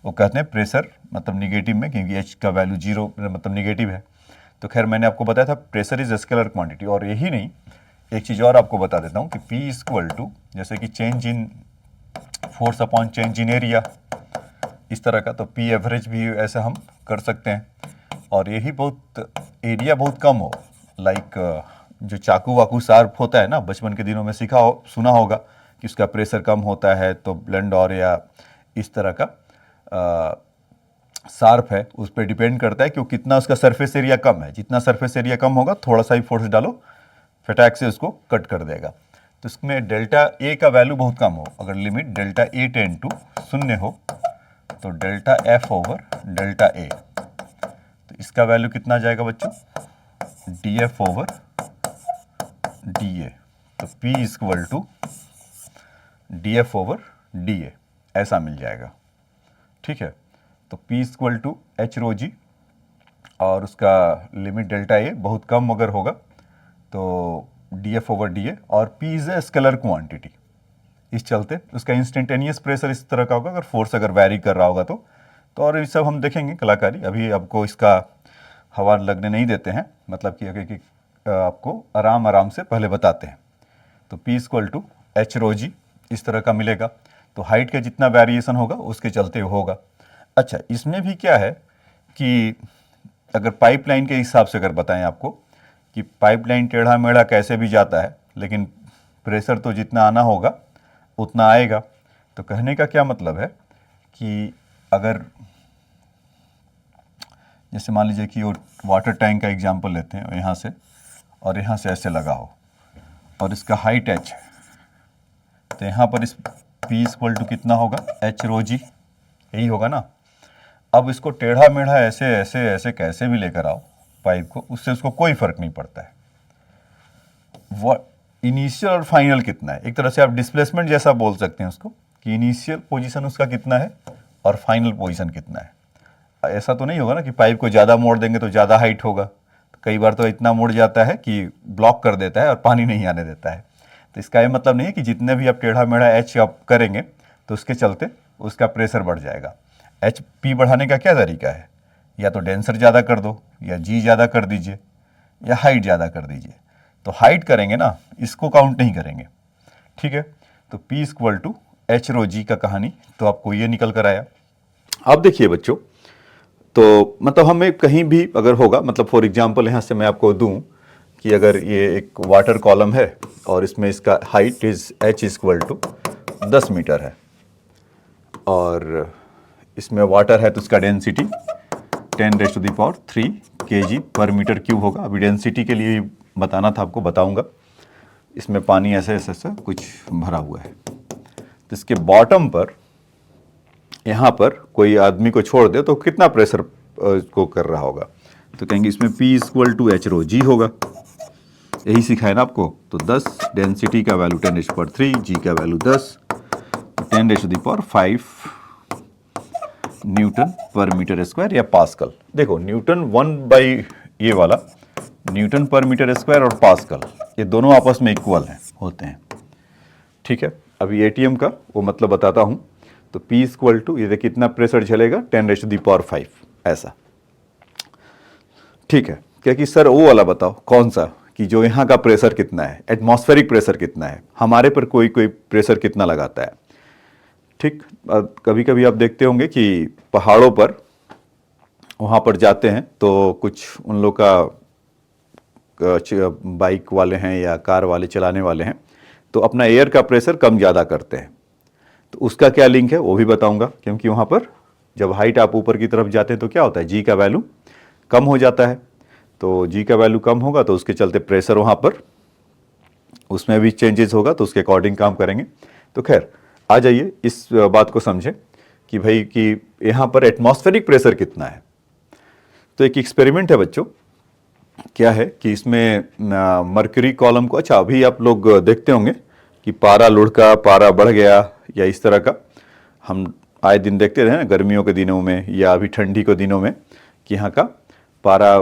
वो कहते हैं प्रेशर मतलब निगेटिव में, क्योंकि एच का वैल्यू जीरो मतलब निगेटिव है। तो खैर मैंने आपको बताया था प्रेशर इज स्केलर क्वांटिटी। और यही नहीं, एक चीज़ और आपको बता देता हूँ कि P इक्वल टू, जैसे कि change in force upon change in area, इस तरह का। तो P एवरेज भी ऐसा हम कर सकते हैं। और यही बहुत एरिया बहुत कम हो, लाइक जो चाकू वाकू शार्प होता है ना, बचपन के दिनों में सीखा हो, सुना होगा कि उसका प्रेशर कम होता है तो ब्लेंड, और या इस तरह का शार्प है, उस पर डिपेंड करता है कि वो कितना उसका सरफेस एरिया कम है। जितना सरफेस एरिया कम होगा, थोड़ा सा ही फोर्स डालो, फटाक से उसको कट कर देगा। तो इसमें डेल्टा ए का वैल्यू बहुत कम हो, अगर limit delta A tend to शून्य हो, तो delta F over delta A, तो इसका वैल्यू कितना जाएगा बच्चों, D F over D A. तो P equal to D F over D A ऐसा मिल जाएगा। ठीक है, तो P equal to H rho G, और उसका लिमिट डेल्टा ए बहुत कम अगर होगा तो डी एफ ओवर डी ए, और P is a scalar quantity, इस चलते उसका इंस्टेंटेनियस प्रेशर इस तरह का होगा अगर फोर्स अगर वैरी कर रहा होगा तो और ये सब हम देखेंगे कलाकारी। अभी आपको इसका हवा लगने नहीं देते हैं, मतलब कि आपको आराम आराम से पहले बताते हैं। तो P equal to H rho जी इस तरह का मिलेगा। तो हाइट का जितना वेरिएशन होगा उसके चलते होगा। अच्छा, इसमें भी क्या है कि अगर पाइपलाइन के हिसाब से अगर बताएं आपको कि पाइपलाइन टेढ़ा मेढ़ा कैसे भी जाता है, लेकिन प्रेशर तो जितना आना होगा उतना आएगा। तो कहने का क्या मतलब है कि अगर जैसे मान लीजिए कि वो वाटर टैंक का एग्जांपल लेते हैं, यहाँ से और यहाँ से ऐसे लगा हो, और इसका हाइट h है, तो यहाँ पर इस P इक्वल टू कितना होगा, एच रो जी, यही होगा ना। अब इसको टेढ़ा मेढ़ा ऐसे ऐसे ऐसे कैसे भी लेकर आओ पाइप को, उससे उसको कोई फर्क नहीं पड़ता है। वो इनिशियल और फाइनल कितना है, एक तरह से आप डिस्प्लेसमेंट जैसा बोल सकते हैं उसको, कि इनिशियल पोजीशन उसका कितना है और फाइनल पोजीशन कितना है। ऐसा तो नहीं होगा ना कि पाइप को ज़्यादा मोड़ देंगे तो ज़्यादा हाइट होगा। तो कई बार तो इतना मुड़ जाता है कि ब्लॉक कर देता है और पानी नहीं आने देता है। तो इसका ये मतलब नहीं है कि जितने भी आप टेढ़ा मेढ़ा एच आप करेंगे तो उसके चलते उसका प्रेशर बढ़ जाएगा। एच पी बढ़ाने का क्या तरीका है, या तो डेंसर ज़्यादा कर दो, या जी ज़्यादा कर दीजिए, या हाइट ज़्यादा कर दीजिए। तो हाइट करेंगे ना, इसको काउंट नहीं करेंगे, ठीक है। तो P equal to H rho जी का कहानी तो आपको ये निकल कर आया। अब देखिए बच्चों, तो मतलब हमें कहीं भी अगर होगा, मतलब फॉर एग्जांपल यहाँ से मैं आपको दूं कि अगर ये एक वाटर कॉलम है और इसमें इसका height is H equal to 10 metre है, और इसमें वाटर है तो इसका density 10⁻³ kg per metre cube होगा। अभी डेंसिटी के लिए बताना था आपको, बताऊंगा। इसमें पानी ऐसे ऐसे ऐसे कुछ भरा हुआ है, तो इसके बॉटम पर यहाँ पर कोई आदमी को छोड़ दे तो कितना प्रेशर को कर रहा होगा, तो कहेंगे इसमें P equal to H rho जी होगा। यही सिखाया ना आपको। तो 10, डेंसिटी का वैल्यू 10⁻³, जी का वैल्यू 10, 10⁵ न्यूटन पर मीटर स्क्वायर या पास्कल। देखो न्यूटन 1 ये वाला न्यूटन पर मीटर स्क्वायर और पास्कल, ये दोनों आपस में इक्वल हैं, होते हैं, ठीक है। अभी एटीएम का वो मतलब बताता हूँ। तो P इक्वल टू ये देखिए कितना प्रेशर झेलेगा, 10⁵ ऐसा, ठीक है। क्या कि सर वो वाला बताओ कौन सा, कि जो यहाँ का प्रेशर कितना है, एटमॉस्फेरिक प्रेशर कितना है, हमारे पर कोई कोई प्रेशर कितना लगाता है, ठीक। कभी कभी आप देखते होंगे कि पहाड़ों पर वहाँ पर जाते हैं तो कुछ उन लोग का बाइक वाले हैं या कार वाले चलाने वाले हैं, तो अपना एयर का प्रेशर कम ज़्यादा करते हैं। तो उसका क्या लिंक है वो भी बताऊंगा, क्योंकि वहाँ पर जब हाइट आप ऊपर की तरफ जाते हैं तो क्या होता है, जी का वैल्यू कम हो जाता है। तो जी का वैल्यू कम होगा तो उसके चलते प्रेशर वहाँ पर उसमें भी चेंजेस होगा, तो उसके अकॉर्डिंग काम करेंगे। तो खैर आ जाइए इस बात को समझें कि भाई कि यहाँ पर एटमॉस्फेरिक प्रेशर कितना है। तो एक एक्सपेरिमेंट है बच्चों, क्या है कि इसमें मर्क्यूरी कॉलम को, अच्छा अभी आप लोग देखते होंगे कि पारा लुढ़का, पारा बढ़ गया या इस तरह का, हम आए दिन देखते रहे ना गर्मियों के दिनों में या अभी ठंडी के दिनों में कि यहाँ का पारा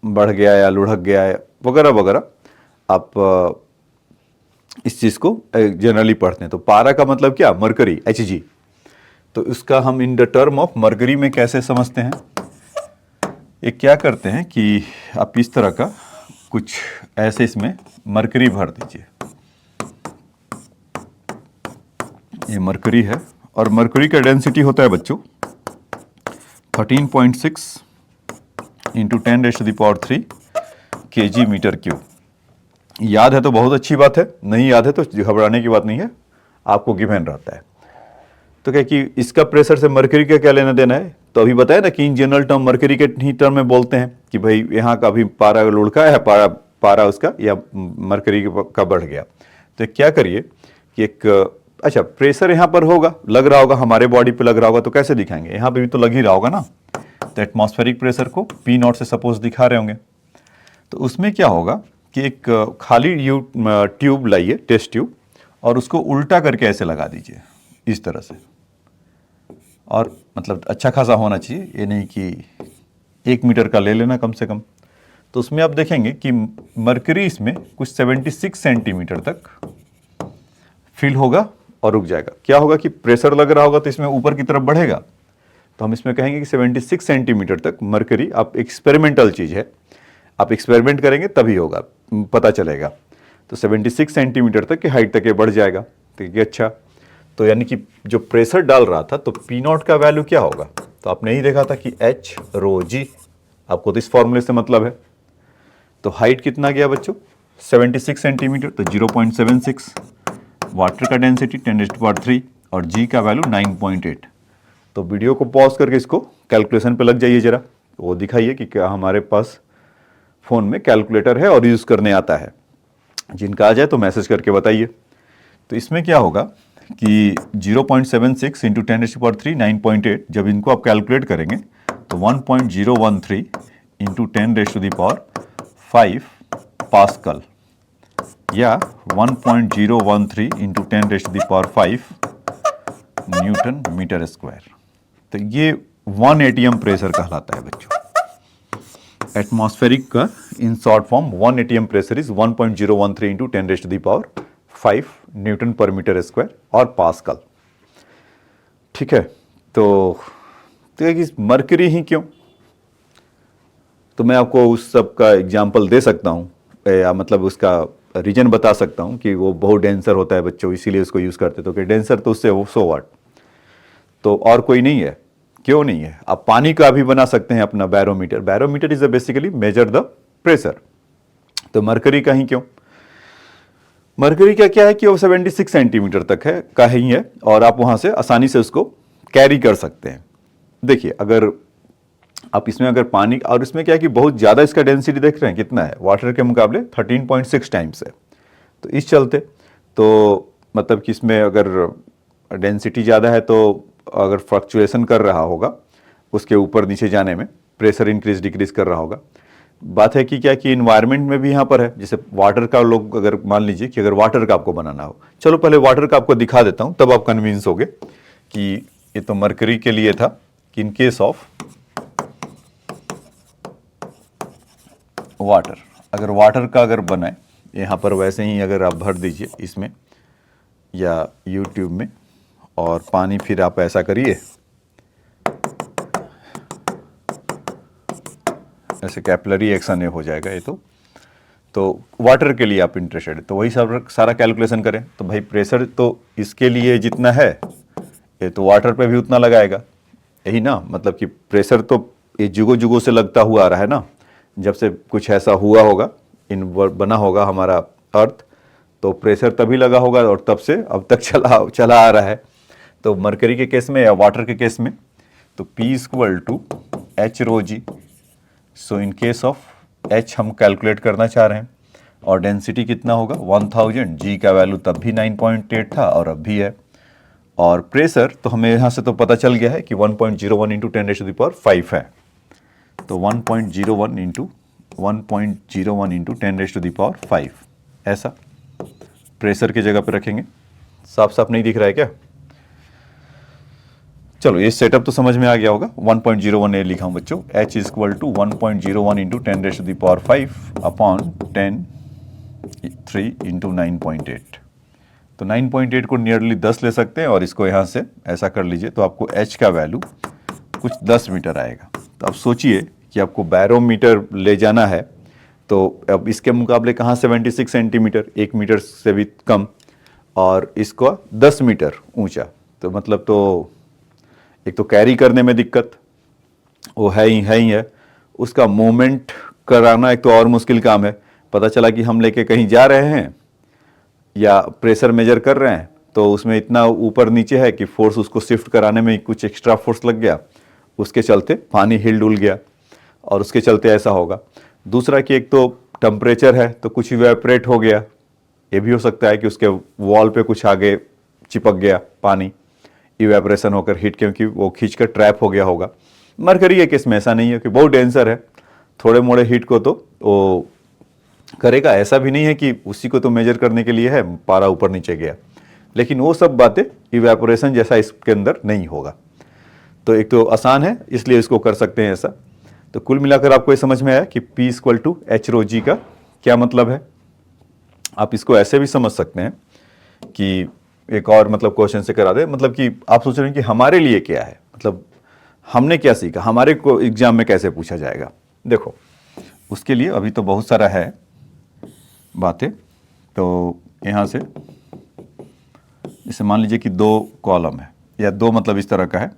बढ़ गया या लुढ़क गया है वगैरह वगैरह। आप इस चीज़ को जनरली पढ़ते हैं। तो पारा का मतलब क्या, मरकरी, Hg। तो इसका हम in the term of mercury में कैसे समझते हैं, ये क्या करते हैं कि आप इस तरह का कुछ ऐसे इसमें मरकरी भर दीजिए। ये मरकरी है और मरकरी का डेंसिटी होता है बच्चों 13.6 इंटू 10⁻³ kg मीटर क्यूब। याद है तो बहुत अच्छी बात है, नहीं याद है तो घबराने की बात नहीं है, आपको गिवन रहता है। तो क्या कि इसका प्रेशर से मरकरी का क्या लेना देना है, तो अभी बताया ना कि इन जनरल टर्म मरकरी के ही टर्म में बोलते हैं कि भाई यहाँ का अभी पारा लुढ़का है, पारा उसका या मरकरी का बढ़ गया। तो क्या करिए कि एक अच्छा प्रेशर यहाँ पर होगा, लग रहा होगा, हमारे बॉडी पे लग रहा होगा, तो कैसे दिखाएंगे, यहाँ पे भी तो लग ही रहा होगा ना। तो एटमॉस्फेरिक प्रेशर को P0 से सपोज दिखा रहे होंगे। तो उसमें क्या होगा कि एक खाली ट्यूब लाइए, टेस्ट ट्यूब, और उसको उल्टा करके ऐसे लगा दीजिए इस तरह से, और मतलब अच्छा खासा होना चाहिए, ये नहीं कि 1 मीटर का ले लेना कम से कम। तो उसमें आप देखेंगे कि मरकरी इसमें कुछ 76 सेंटीमीटर तक फिल होगा और रुक जाएगा। क्या होगा कि प्रेशर लग रहा होगा तो इसमें ऊपर की तरफ बढ़ेगा, तो हम इसमें कहेंगे कि 76 सेंटीमीटर तक मरकरी, आप एक्सपेरिमेंटल चीज़ है, आप एक्सपेरिमेंट करेंगे तभी होगा, पता चलेगा। तो 76 सेंटीमीटर तक की हाइट तक ये बढ़ जाएगा। तो ये अच्छा, तो यानी कि जो प्रेशर डाल रहा था तो P0 का वैल्यू क्या होगा, तो आपने ही देखा था कि H⁻g, आपको तो इस फॉर्मूले से मतलब है। तो हाइट कितना गया बच्चों, 76 सेंटीमीटर, तो 0.76, वाटर का डेंसिटी 10⁻³ और जी का वैल्यू 9.8। तो वीडियो को पॉज करके इसको कैलकुलेशन पे लग जाइए जरा, वो दिखाइए कि क्या हमारे पास फ़ोन में कैलकुलेटर है और यूज़ करने आता है। जिनका आ जाए तो मैसेज करके बताइए। तो इसमें क्या होगा कि 0.76 इंटू 10⁻³ 9.8, जब इनको आप कैलकुलेट करेंगे तो 1.013 इंटू 10⁻5 पास्कल या 1.013 इंटू 10⁻5 न्यूटन मीटर स्क्वायर। तो ये 1 ATM प्रेशर कहलाता है बच्चों। एटमॉस्फेरिक का in short form 1 ATM pressure is 1.013 into 10⁻5 Newton पर मीटर स्क्वायर और पास्कल, ठीक है। तो कि मरकरी ही क्यों, तो मैं आपको उस सब का एग्जाम्पल दे सकता हूँ, या मतलब उसका रीजन बता सकता हूँ कि वो बहुत डेंसर होता है बच्चों, इसीलिए उसको यूज़ करते, तो कि डेंसर तो उससे वो 100 वाट, तो और कोई नहीं है। क्यों नहीं है? आप पानी का भी बना सकते हैं अपना barometer. Barometer is basically measure the pressure. तो मरकरी का ही क्यों? मरकरी का क्या है कि वो 76 सेंटीमीटर तक है का ही है, और आप वहाँ से आसानी से उसको कैरी कर सकते हैं। देखिए, अगर आप इसमें अगर पानी, और इसमें क्या है कि बहुत ज़्यादा इसका डेंसिटी देख रहे हैं कितना है, वाटर के मुकाबले 13.6 टाइम्स है। तो इस चलते तो मतलब कि इसमें अगर डेंसिटी ज़्यादा है तो अगर फ्लक्चुएशन कर रहा होगा उसके ऊपर नीचे जाने में, प्रेशर इंक्रीज डिक्रीज कर रहा होगा। बात है कि क्या कि इन्वायरमेंट में भी यहाँ पर है, जैसे वाटर का लोग अगर मान लीजिए कि अगर वाटर का आपको बनाना हो, चलो पहले वाटर का आपको दिखा देता हूँ, तब आप कन्विंस होगे कि ये तो मरकरी के लिए था कि इन केस ऑफ वाटर, अगर वाटर का अगर बनाए यहाँ पर वैसे ही अगर आप भर दीजिए इसमें या यूट्यूब में, और पानी फिर आप ऐसा करिए, ऐसे कैपिलरी एक्शन हो जाएगा ये तो वाटर के लिए आप इंटरेस्टेड है तो वही सारा कैलकुलेशन करें। तो भाई प्रेशर तो इसके लिए जितना है ये तो वाटर पे भी उतना लगाएगा, यही ना, मतलब कि प्रेशर तो ये जुगों जुगों से लगता हुआ आ रहा है ना, जब से कुछ ऐसा हुआ होगा, बना होगा हमारा अर्थ, तो प्रेशर तभी लगा होगा और तब से अब तक चला आ रहा है। तो मरकरी के केस में या वाटर के केस में तो P = H rho G। So in case of H हम कैलकुलेट करना चाह रहे हैं और डेंसिटी कितना होगा 1000, G का वैल्यू तब भी 9.8 था और अब भी है, और प्रेशर तो हमें यहाँ से तो पता चल गया है कि 1.01 इंटू 10⁵ है। तो 1.01 इंटू 10⁵ ऐसा प्रेशर की जगह पे रखेंगे। साफ साफ नहीं दिख रहा है क्या? चलो ये सेटअप तो समझ में आ गया होगा। 1.01 ए लिखा हूं बच्चों, H = 1.01 इंटू 10⁵ अपॉन 3 इंटू 9.8। तो 9.8 को नियरली 10 ले सकते हैं और इसको यहाँ से ऐसा कर लीजिए तो आपको H का वैल्यू कुछ 10 मीटर आएगा। तो अब सोचिए कि आपको बैरोमीटर ले जाना है, तो अब इसके मुकाबले कहाँ 76 सेंटीमीटर, 1 मीटर से भी कम, और इसको 10 मीटर ऊंचा, तो मतलब तो एक तो कैरी करने में दिक्कत वो है ही है, उसका मूवमेंट कराना एक तो और मुश्किल काम है। पता चला कि हम लेके कहीं जा रहे हैं या प्रेशर मेजर कर रहे हैं तो उसमें इतना ऊपर नीचे है कि फोर्स उसको शिफ्ट कराने में कुछ एक्स्ट्रा फोर्स लग गया, उसके चलते पानी हिल डुल गया और उसके चलते ऐसा होगा। दूसरा कि एक तो टेम्परेचर है तो कुछ इवेपोरेट हो गया, ये भी हो सकता है कि उसके वॉल पे कुछ आगे चिपक गया पानी, इवेपोरेशन होकर हीट, क्योंकि वो खींचकर ट्रैप हो गया होगा। मरकरी के केस में ऐसा नहीं है कि बहुत डेंसर है, थोड़े मोड़े हीट को तो वो करेगा, ऐसा भी नहीं है कि उसी को तो मेजर करने के लिए है पारा ऊपर नीचे गया, लेकिन वो सब बातें इवेपोरेशन जैसा इसके अंदर नहीं होगा। तो एक तो आसान है इसलिए इसको कर सकते हैं ऐसा। तो कुल मिलाकर आपको ये समझ में आया कि P = H rho G का क्या मतलब है। आप इसको ऐसे भी समझ सकते हैं कि एक और मतलब क्वेश्चन से करा दे, मतलब कि आप सोच रहे हैं कि हमारे लिए क्या है, मतलब हमने क्या सीखा, हमारे को एग्जाम में कैसे पूछा जाएगा। देखो उसके लिए अभी तो बहुत सारा है बातें। तो यहाँ से जैसे मान लीजिए कि 2 कॉलम है या 2 मतलब इस तरह का है।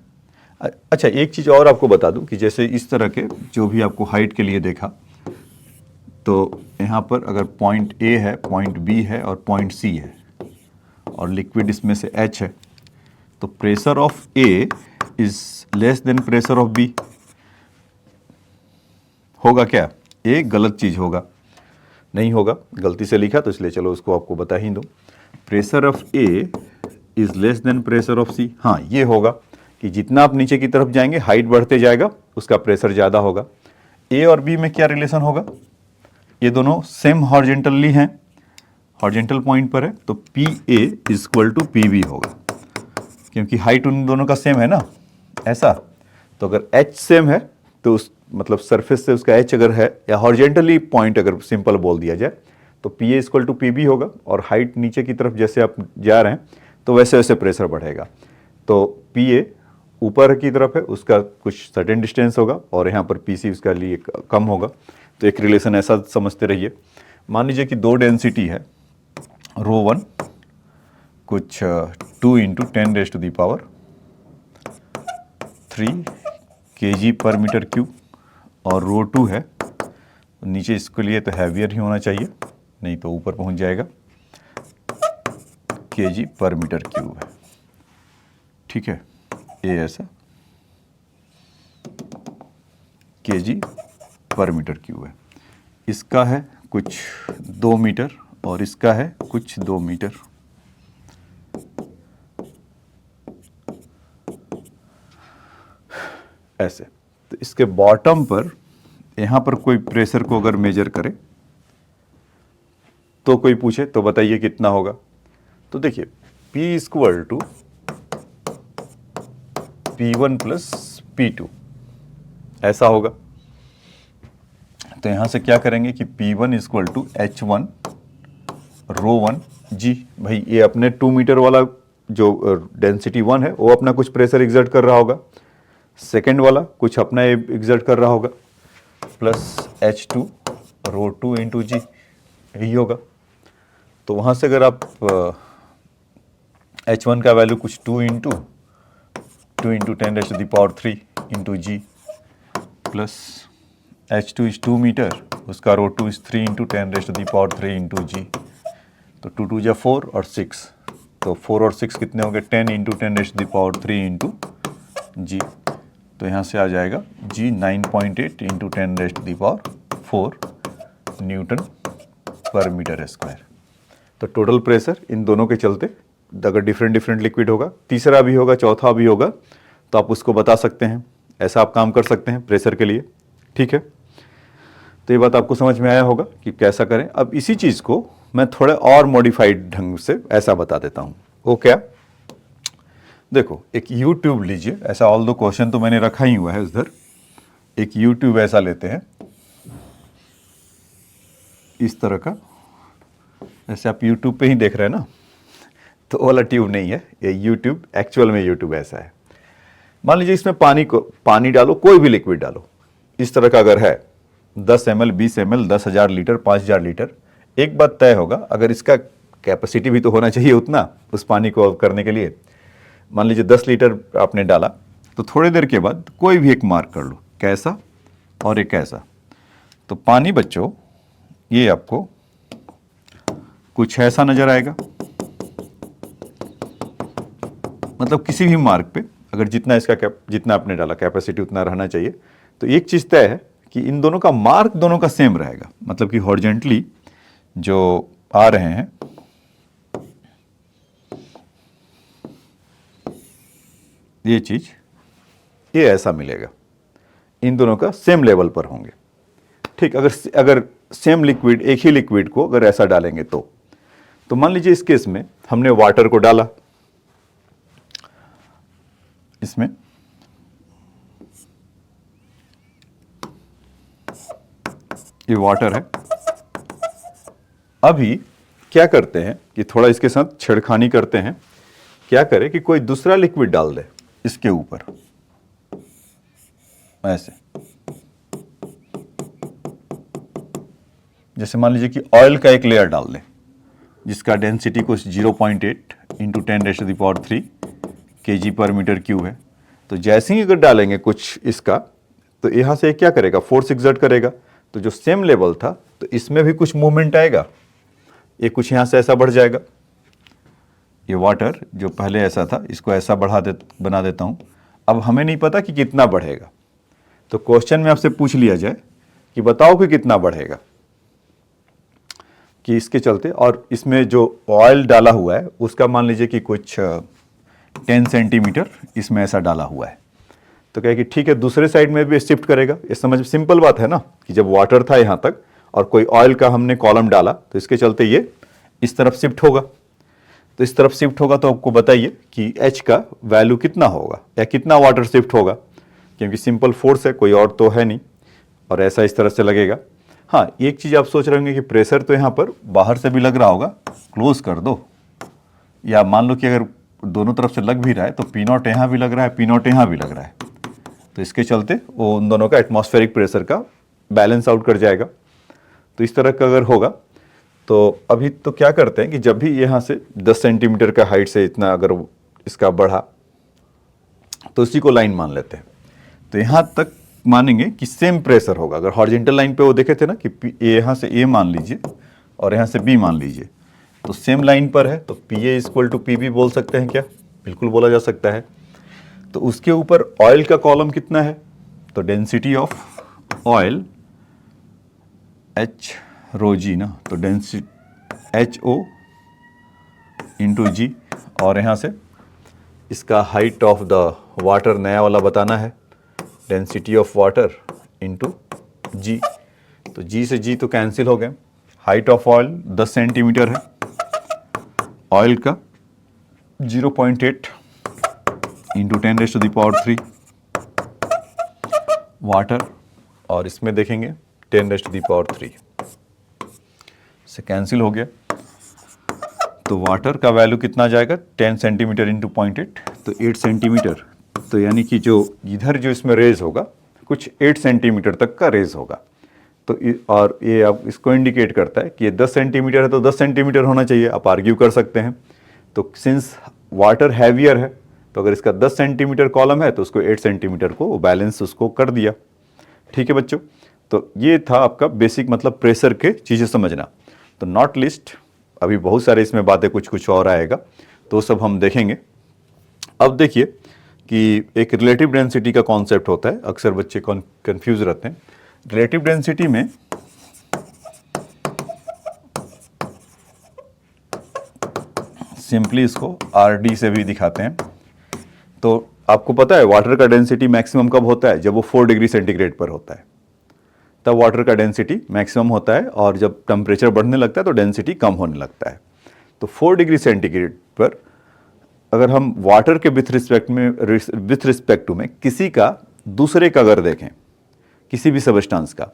अच्छा एक चीज़ और आपको बता दूं कि जैसे इस तरह के जो भी आपको हाइट के लिए देखा, तो यहाँ पर अगर पॉइंट A है, पॉइंट B है और पॉइंट C है और लिक्विड इसमें से H है, तो pressure of A is less than pressure of B होगा क्या? ये गलत चीज़ होगा, नहीं होगा, गलती से लिखा तो इसलिए चलो उसको आपको बता ही दो। Pressure of A is less than pressure of C, हाँ ये होगा कि जितना आप नीचे की तरफ जाएंगे हाइट बढ़ते जाएगा उसका प्रेशर ज़्यादा होगा। A और B में क्या रिलेशन होगा? ये दोनों सेम हॉरिजेंटली हैं, हॉरिजेंटल पॉइंट पर है, तो PA = PB होगा क्योंकि हाइट उन दोनों का सेम है ना, ऐसा। तो अगर H सेम है तो उस मतलब सरफेस से उसका H अगर है या हॉरिजेंटली पॉइंट अगर सिंपल बोल दिया जाए तो PA = PB होगा, और हाइट नीचे की तरफ जैसे आप जा रहे हैं तो वैसे वैसे प्रेशर बढ़ेगा। तो P पी ए ऊपर की तरफ है, उसका कुछ सर्टेन डिस्टेंस होगा, और यहाँ पर पी सी उसका लिए कम होगा। तो एक रिलेशन ऐसा समझते रहिए। मान लीजिए कि दो डेंसिटी है, रो 1 कुछ 2 into 10⁻³ kg per metre cube, और रो 2 है, नीचे इसके लिए तो हैवियर ही होना चाहिए, नहीं तो ऊपर पहुंच जाएगा, kg पर मीटर क्यूब है। ठीक है, ये ऐसा kg पर मीटर क्यूब है। इसका है कुछ 2 मीटर और इसका है कुछ 2 मीटर। ऐसे तो इसके बॉटम पर यहाँ पर कोई प्रेशर को अगर मेजर करे तो कोई पूछे तो बताइए कितना होगा। तो देखिए P equal to P1 plus P2 ऐसा होगा। तो यहाँ से क्या करेंगे कि P1 equal to H1 row 1 G। भाई ये अपने 2 मीटर वाला जो डेंसिटी 1 है वो अपना कुछ प्रेशर एग्जर्ट कर रहा होगा, सेकेंड वाला कुछ अपना एग्जर्ट कर रहा होगा, प्लस H2 रो 2 इंटू जी, यही होगा। तो वहाँ से अगर आप H1 का वैल्यू कुछ 2 into 10⁻³ into G, plus H2 is 2 metre, उसका rho 2 is 3 into 10⁻³ into G. तो 2 2 जा 4 और 6, तो 4 और 6 कितने हो गए, 10 इंटू 10⁻³ इंटू जी। तो यहाँ से आ जाएगा जी 9.8 इंटू 10⁻⁴ न्यूटन पर मीटर स्क्वायर। तो टोटल प्रेशर इन दोनों के चलते अगर डिफरेंट लिक्विड होगा, तीसरा भी होगा, चौथा भी होगा, तो आप उसको बता सकते हैं। ऐसा आप काम कर सकते हैं प्रेशर के लिए। ठीक है, तो ये बात आपको समझ में आया होगा कि कैसा करें। अब इसी चीज़ को मैं थोड़ा और मॉडिफाइड ढंग से ऐसा बता देता हूँ। वो क्या, देखो एक YouTube लीजिए, ऐसा ऑल दो क्वेश्चन तो मैंने रखा ही हुआ है उधर। एक YouTube ऐसा लेते हैं, इस तरह का, जैसे आप YouTube पे ही देख रहे हैं ना, तो वाला ट्यूब नहीं है ये YouTube, एक्चुअल में YouTube ऐसा है। मान लीजिए इसमें पानी डालो, कोई भी लिक्विड डालो, इस तरह का अगर है 10 ml 20 ml 10,000 लीटर 5,000 लीटर, एक बात तय होगा, अगर इसका कैपेसिटी भी तो होना चाहिए उतना उस पानी को करने के लिए। मान लीजिए 10 लीटर आपने डाला, तो थोड़ी देर के बाद कोई भी एक मार्क कर लो, कैसा और एक कैसा। तो पानी बच्चों ये आपको कुछ ऐसा नजर आएगा, मतलब किसी भी मार्क पे अगर जितना इसका जितना आपने डाला कैपेसिटी उतना रहना चाहिए। तो एक चीज तय है कि इन दोनों का मार्क दोनों का सेम रहेगा, मतलब कि हॉरिजॉन्टली जो आ रहे हैं ये चीज, ये ऐसा मिलेगा, इन दोनों का सेम लेवल पर होंगे। ठीक, अगर सेम लिक्विड, एक ही लिक्विड को अगर ऐसा डालेंगे तो मान लीजिए इस केस में हमने वाटर को डाला, इसमें ये वाटर है। अभी क्या करते हैं कि थोड़ा इसके साथ छेड़खानी करते हैं। क्या करें कि कोई दूसरा लिक्विड डाल दे इसके ऊपर, ऐसे, जैसे मान लीजिए कि ऑयल का एक लेयर डाल दें जिसका डेंसिटी कुछ 0.8 into 10⁻³ kg per metre cube है। तो जैसे ही अगर डालेंगे कुछ इसका, तो यहाँ से क्या करेगा, फोर्स एक्सर्ट करेगा। तो जो सेम लेवल था तो इसमें भी कुछ मूवमेंट आएगा, ये कुछ यहाँ से ऐसा बढ़ जाएगा। ये वाटर जो पहले ऐसा था इसको ऐसा बना देता हूँ। अब हमें नहीं पता कि कितना बढ़ेगा, तो क्वेश्चन में आपसे पूछ लिया जाए कि बताओ कि कितना बढ़ेगा, कि इसके चलते, और इसमें जो ऑयल डाला हुआ है उसका मान लीजिए कि कुछ 10 सेंटीमीटर इसमें ऐसा डाला हुआ है। तो कहे कि ठीक है दूसरे साइड में भी शिफ्ट करेगा। ये समझ सिंपल बात है ना, कि जब वाटर था यहाँ तक और कोई ऑयल का हमने कॉलम डाला तो इसके चलते ये इस तरफ शिफ्ट होगा। तो इस तरफ शिफ्ट होगा तो आपको बताइए कि H का वैल्यू कितना होगा या कितना वाटर शिफ्ट होगा, क्योंकि सिंपल फोर्स है, कोई और तो है नहीं, और ऐसा इस तरह से लगेगा। हाँ, एक चीज़ आप सोच रहे होंगे कि प्रेशर तो यहाँ पर बाहर से भी लग रहा होगा, क्लोज कर दो, या मान लो कि अगर दोनों तरफ से लग भी रहा है तो पी नॉट यहाँ भी लग रहा है, पी नॉट यहाँ भी लग रहा है, तो इसके चलते वो उन दोनों का एटमॉस्फेरिक प्रेशर का बैलेंस आउट कर जाएगा। तो इस तरह का अगर होगा तो अभी तो क्या करते हैं कि जब भी यहाँ से 10 सेंटीमीटर का हाइट से इतना अगर इसका बढ़ा तो इसी को लाइन मान लेते हैं। तो यहाँ तक मानेंगे कि सेम प्रेशर होगा। अगर हॉरिजॉन्टल लाइन पे वो देखे थे ना कि यहाँ से ए मान लीजिए और यहाँ से बी मान लीजिए, तो सेम लाइन पर है तो P A equal to P B बोल सकते हैं क्या? बिल्कुल बोला जा सकता है। तो उसके ऊपर ऑयल का कॉलम कितना है? तो density of oil H rho जी ना, तो डेंसिटी एच ओ इंटू जी, और यहाँ से इसका हाइट ऑफ द वाटर नया वाला बताना है, density of water into G. तो जी से जी तो कैंसिल हो गए। हाइट ऑफ ऑयल 10 सेंटीमीटर है, ऑयल का 0.8 इंटू 10⁻³ वाटर, और इसमें देखेंगे 10⁻³ से कैंसिल हो गया। तो वाटर का वैल्यू कितना जाएगा? 10 सेंटीमीटर इंटू 0.8 तो 8 सेंटीमीटर। तो यानी कि जो इधर जो इसमें रेज होगा कुछ 8 सेंटीमीटर तक का रेज होगा। तो और ये अब इसको इंडिकेट करता है कि ये 10 सेंटीमीटर है तो 10 सेंटीमीटर होना चाहिए। आप आर्ग्यू कर सकते हैं। तो सिंस वाटर हैवियर है तो अगर इसका 10 सेंटीमीटर कॉलम है तो उसको 8 सेंटीमीटर को बैलेंस उसको कर दिया। ठीक है बच्चों, तो ये था आपका बेसिक मतलब प्रेशर के चीज़ें समझना। तो नॉट लिस्ट अभी बहुत सारे इसमें बातें कुछ और आएगा तो सब हम देखेंगे। अब देखिए कि एक रिलेटिव डेंसिटी का कॉन्सेप्ट होता है, अक्सर बच्चे कंफ्यूज रहते हैं। रिलेटिव डेंसिटी में सिंपली इसको आरडी से भी दिखाते हैं। तो आपको पता है वाटर का डेंसिटी मैक्सिमम कब होता है? जब वो 4 डिग्री सेंटीग्रेड पर होता है, तब वाटर का डेंसिटी मैक्सिमम होता है, और जब टेम्परेचर बढ़ने लगता है तो डेंसिटी कम होने लगता है। तो 4 डिग्री सेंटीग्रेड पर अगर हम वाटर के विथ रिस्पेक्ट टू में किसी का दूसरे का अगर देखें, किसी भी सबस्टांस का,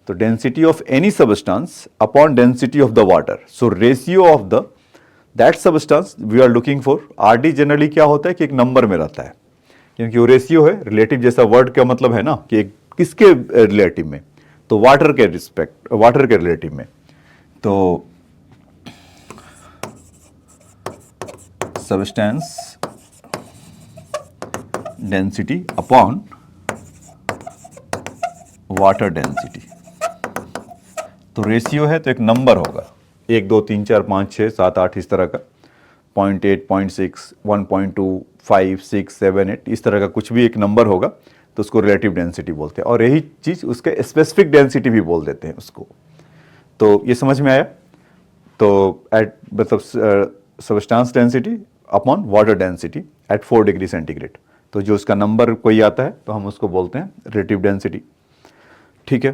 तो density of any substance upon density of the water, so ratio of the that substance we are looking for. RD generally क्या होता है कि एक नंबर में रहता है, क्योंकि वो रेशियो है। रिलेटिव जैसा वर्ड का मतलब है ना कि एक किसके रिलेटिव में, तो वाटर के रिलेटिव में। तो substance density upon water density, तो रेशियो है तो एक नंबर होगा, 1 2 3 4 5 6 7 8 इस तरह का, 0.8 0.6 1.2 5 6 7 8 इस तरह का कुछ भी एक नंबर होगा तो उसको रिलेटिव डेंसिटी बोलते हैं। और यही चीज़ उसके स्पेसिफिक डेंसिटी भी बोल देते हैं उसको। तो ये समझ में आया? तो एट मतलब substance density upon water density at 4 degree centigrade, तो जो उसका नंबर कोई आता है तो हम उसको बोलते हैं रिलेटिव डेंसिटी। ठीक है,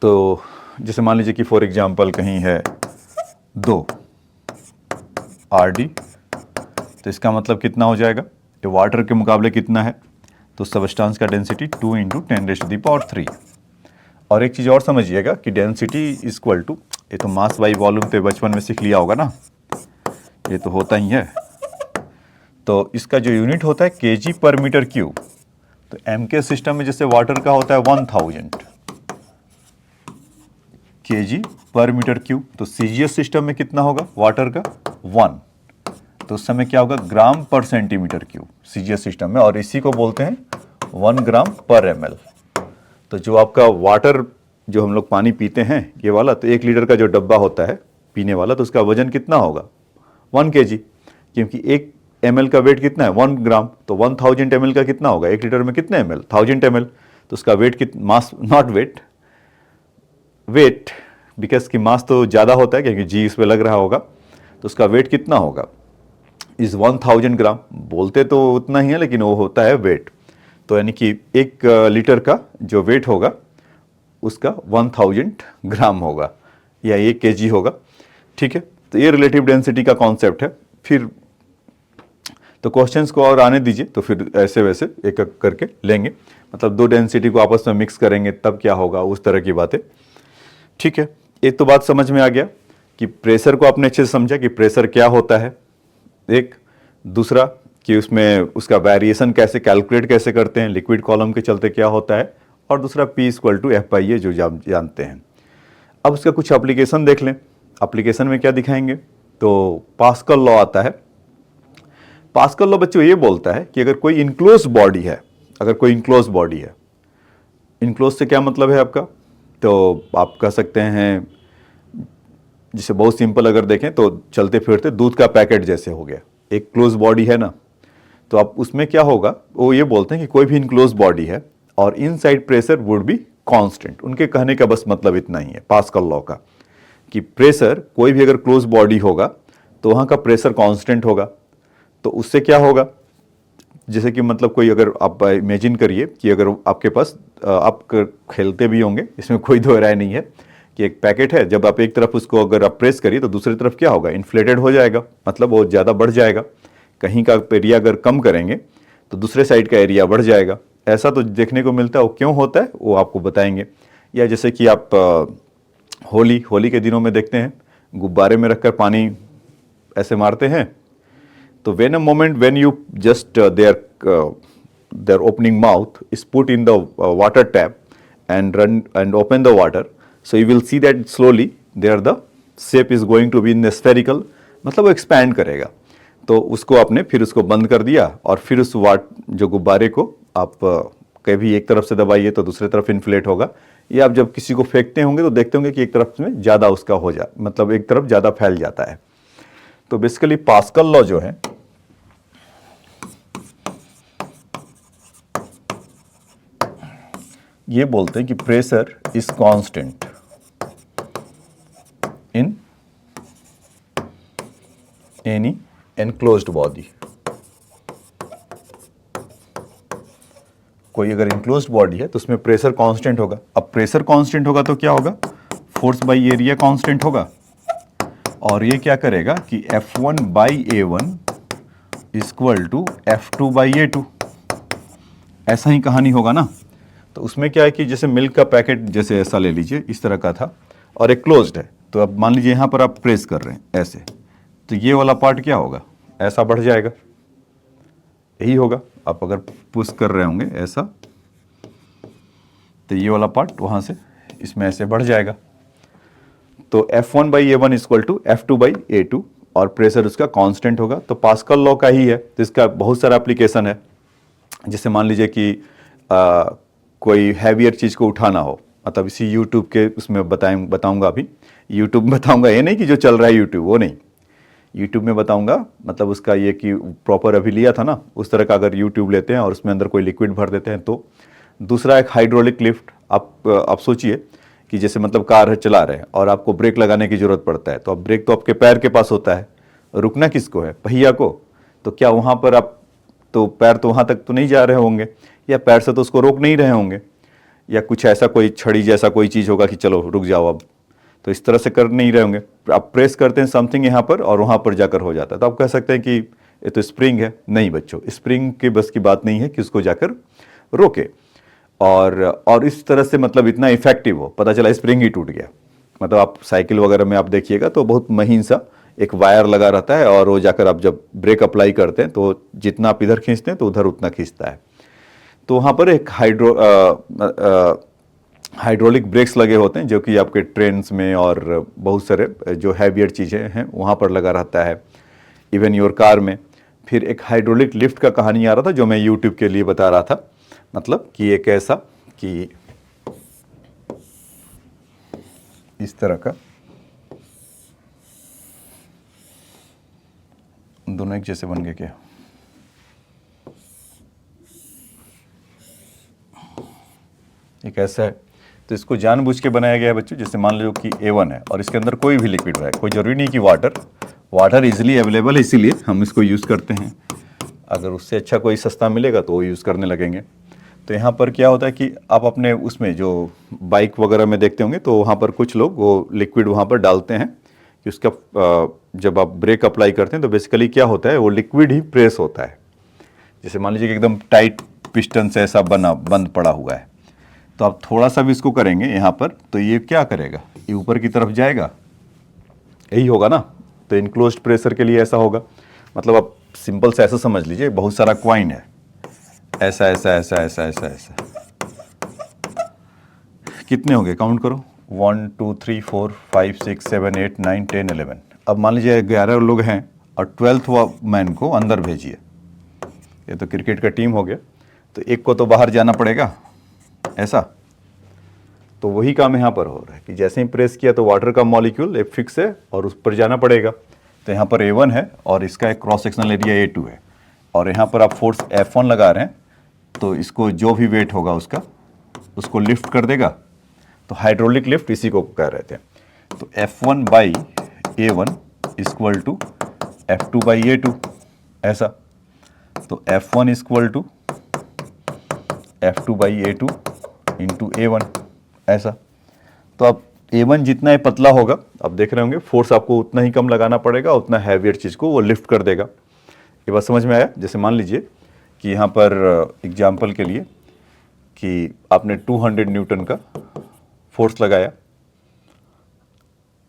तो जैसे मान लीजिए कि फॉर एग्जांपल कहीं है 2 RD, तो इसका मतलब कितना हो जाएगा? तो वाटर के मुकाबले कितना है? तो सबस्टेंस का डेंसिटी 2 इंटू 10⁻³। और एक चीज़ और समझिएगा कि डेंसिटी इक्वल टू, ये तो मास बाई वॉल्यूम तो बचपन में सीख लिया होगा ना, ये तो होता ही है। तो इसका जो यूनिट होता है kg पर मीटर क्यूब। तो एम के सिस्टम में जैसे वाटर का होता है 1000 kg पर मीटर क्यूब, तो सीजीएस सिस्टम में कितना होगा वाटर का? 1। तो उस समय क्या होगा? ग्राम पर सेंटीमीटर क्यूब सीजीएस सिस्टम में, और इसी को बोलते हैं 1 ग्राम पर ml। तो जो आपका वाटर जो हम लोग पानी पीते हैं ये वाला, तो 1 लीटर का जो डब्बा होता है पीने वाला, तो उसका वजन कितना होगा? 1 kg, क्योंकि 1 ml का वेट कितना है? 1 ग्राम। तो 1000 ml का कितना होगा? 1 लीटर में कितने ml? 1000 ml। तो उसका वेट कितना? मास नॉट वेट बिकॉज की मास तो ज़्यादा होता है क्योंकि जी इस पर लग रहा होगा, तो उसका वेट कितना होगा? इस 1000 ग्राम। बोलते तो उतना ही है लेकिन वो होता है वेट। तो यानी कि 1 लीटर का जो वेट होगा उसका 1000 ग्राम होगा या 1 kg होगा। ठीक है, तो ये रिलेटिव डेंसिटी का कॉन्सेप्ट है। फिर तो क्वेश्चंस को और आने दीजिए, तो फिर ऐसे वैसे एक एक करके लेंगे, मतलब 2 डेंसिटी को आपस में मिक्स करेंगे तब क्या होगा, उस तरह की बातें। ठीक है, एक तो बात समझ में आ गया कि प्रेशर को आपने अच्छे से समझा कि प्रेशर क्या होता है। एक दूसरा कि उसमें उसका वेरिएशन कैसे कैलकुलेट कैसे करते हैं, लिक्विड कॉलम के चलते क्या होता है, और दूसरा P = F/A जो जानते हैं। अब उसका कुछ एप्लीकेशन देख लें। एप्लीकेशन में क्या दिखाएंगे, तो पास्कल लॉ आता है। पास्कल लॉ बच्चों ये बोलता है कि अगर कोई इनक्लोज बॉडी है, इनक्लोज से क्या मतलब है आपका, तो आप कह सकते हैं, जिसे बहुत सिंपल अगर देखें तो चलते फिरते दूध का पैकेट जैसे हो गया, एक क्लोज बॉडी है ना। तो आप उसमें क्या होगा, वो ये बोलते हैं कि कोई भी इनक्लोज बॉडी है और inside pressure would be constant. उनके कहने का बस मतलब इतना ही है पास्कल लॉ का, कि प्रेशर कोई भी अगर क्लोज बॉडी होगा तो वहाँ का प्रेशर कांस्टेंट होगा। तो उससे क्या होगा, जैसे कि मतलब कोई अगर आप इमेजिन करिए कि अगर आपके पास आप खेलते भी होंगे, इसमें कोई दो राय नहीं है, कि एक पैकेट है, जब आप एक तरफ उसको अगर आप प्रेस करिए तो दूसरी तरफ क्या होगा, इन्फ्लेटेड हो जाएगा, मतलब वो ज़्यादा बढ़ जाएगा। कहीं का एरिया अगर कम करेंगे तो दूसरे साइड का एरिया बढ़ जाएगा। ऐसा तो देखने को मिलता है। वो क्यों होता है वो आपको बताएंगे। या जैसे कि आप होली के दिनों में देखते हैं, गुब्बारे में रखकर पानी ऐसे मारते हैं, तो when a moment when you just their opening mouth is put in the water tap and run and open the water, so you will see that slowly there the shape is going to be in the spherical, मतलब वो expand करेगा। तो उसको आपने फिर उसको बंद कर दिया और फिर उस जो गुब्बारे को आप कभी एक तरफ से दबाइए तो दूसरी तरफ इन्फ्लेट होगा। ये आप जब किसी को फेंकते होंगे तो देखते होंगे कि एक तरफ में ज़्यादा उसका हो जा, मतलब एक तरफ ज़्यादा फैल जाता है। तो बेसिकली पास्कल लॉ जो है ये बोलते हैं कि pressure is constant in any enclosed body. कोई अगर इनक्लोज्ड बॉडी है तो उसमें प्रेशर कांस्टेंट होगा। अब प्रेशर कांस्टेंट होगा तो क्या होगा, फोर्स बाई एरिया कांस्टेंट होगा, और ये क्या करेगा कि F1/A1 = F2/A2, ऐसा ही कहानी होगा ना। तो उसमें क्या है कि जैसे मिल्क का पैकेट जैसे ऐसा ले लीजिए, इस तरह का था और एक क्लोज्ड है, तो अब मान लीजिए यहाँ पर आप प्रेस कर रहे हैं ऐसे, तो ये वाला पार्ट क्या होगा, ऐसा बढ़ जाएगा, यही होगा। आप अगर पुश कर रहे होंगे ऐसा, तो ये वाला पार्ट वहाँ से इसमें ऐसे बढ़ जाएगा। तो F1/A1 = F2/A2 और प्रेशर उसका कांस्टेंट होगा। तो पास्कल लॉ का ही है, तो इसका बहुत सारा एप्लीकेशन है। जैसे मान लीजिए कि कोई हैवियर चीज़ को उठाना हो, मतलब इसी यूट्यूब के उसमें बताऊंगा अभी, यूट्यूब में बताऊंगा, ये नहीं कि जो चल रहा है यूट्यूब, वो नहीं, यूट्यूब में बताऊंगा, मतलब उसका ये कि प्रॉपर अभी लिया था ना, उस तरह का अगर यूट्यूब लेते हैं और उसमें अंदर कोई लिक्विड भर देते हैं। तो दूसरा एक हाइड्रोलिक लिफ्ट। आप सोचिए कि जैसे मतलब कार चला रहे हैं और आपको ब्रेक लगाने की ज़रूरत पड़ता है, तो अब ब्रेक तो आपके पैर के पास होता है, रुकना किसको है, पहिया को। तो क्या वहाँ पर आप तो पैर तो वहाँ तक तो नहीं जा रहे होंगे, या पैर से तो उसको रोक नहीं रहे होंगे, या कुछ ऐसा कोई छड़ी जैसा कोई चीज़ होगा कि चलो रुक जाओ अब, तो इस तरह से कर नहीं रहे होंगे। आप प्रेस करते हैं समथिंग यहाँ पर और वहाँ पर जाकर हो जाता है। तो आप कह सकते हैं कि ये तो स्प्रिंग है। नहीं बच्चों, स्प्रिंग के बस की बात नहीं है कि उसको जाकर रोके, और इस तरह से मतलब इतना इफेक्टिव हो, पता चला स्प्रिंग ही टूट गया। मतलब आप साइकिल वगैरह में आप देखिएगा तो बहुत महीन सा एक वायर लगा रहता है, और वो जाकर आप जब ब्रेक अप्लाई करते हैं तो जितना आप इधर खींचते हैं तो उधर उतना खींचता है। तो वहाँ पर एक हाइड्रोलिक ब्रेक्स लगे होते हैं, जो कि आपके ट्रेन्स में और बहुत सारे जो हैवियर चीज़ें हैं वहाँ पर लगा रहता है, इवन योर कार में। फिर एक हाइड्रोलिक लिफ्ट का कहानी आ रहा था जो मैं यूट्यूब के लिए बता रहा था, मतलब कि एक ऐसा कि इस तरह का दोनों एक जैसे बन गए क्या, एक ऐसा है। तो इसको जानबूझ के बनाया गया है बच्चों। जैसे मान लो कि A1 है और इसके अंदर कोई भी लिक्विड है, कोई ज़रूरी नहीं कि वाटर इजीली अवेलेबल है, इसीलिए हम इसको यूज़ करते हैं। अगर उससे अच्छा कोई सस्ता मिलेगा तो वो यूज़ करने लगेंगे। तो यहाँ पर क्या होता है कि आप अपने उसमें जो बाइक वगैरह में देखते होंगे तो वहाँ पर कुछ लोग वो लिक्विड वहाँ पर डालते हैं कि उसका जब आप ब्रेक अप्लाई करते हैं तो बेसिकली क्या होता है, वो लिक्विड ही प्रेस होता है। जैसे मान लीजिए कि एकदम टाइट पिस्टन से ऐसा बंद पड़ा हुआ है, तो आप थोड़ा सा भी इसको करेंगे यहाँ पर, तो ये क्या करेगा, ये ऊपर की तरफ जाएगा, यही होगा ना। तो इनक्लोज्ड प्रेशर के लिए ऐसा होगा। मतलब आप सिंपल से ऐसा समझ लीजिए, बहुत सारा क्वाइन है, ऐसा ऐसा ऐसा ऐसा ऐसा ऐसा, कितने होंगे काउंट करो, 1 2 3 4 5 6 7 8 9 10 11। अब मान लीजिए 11 लोग हैं और 12वां मैन को अंदर भेजिए। ये तो क्रिकेट का टीम हो गया, तो एक को तो बाहर जाना पड़ेगा ऐसा। तो वही काम यहाँ पर हो रहा है कि जैसे ही प्रेस किया तो वाटर का मॉलिक्यूल एक फिक्स है और उस पर जाना पड़ेगा। तो यहाँ पर A1 है और इसका एक क्रॉस सेक्शनल एरिया A2 है, और यहाँ पर आप फोर्स F1 लगा रहे हैं, तो इसको जो भी वेट होगा उसका उसको लिफ्ट कर देगा। तो हाइड्रोलिक लिफ्ट इसी को कह रहे थे। तो F1 by A1 equal to F2 by A2 ऐसा। तो F1 equal to F2 by A2 into A1 ऐसा। तो अब A1 जितना ही पतला होगा, अब देख रहे होंगे फोर्स आपको उतना ही कम लगाना पड़ेगा, उतना हैवियर चीज़ को वो लिफ्ट कर देगा। ये बात समझ में आया? जैसे मान लीजिए कि यहाँ पर एग्जाम्पल के लिए कि आपने 200 न्यूटन का फोर्स लगाया,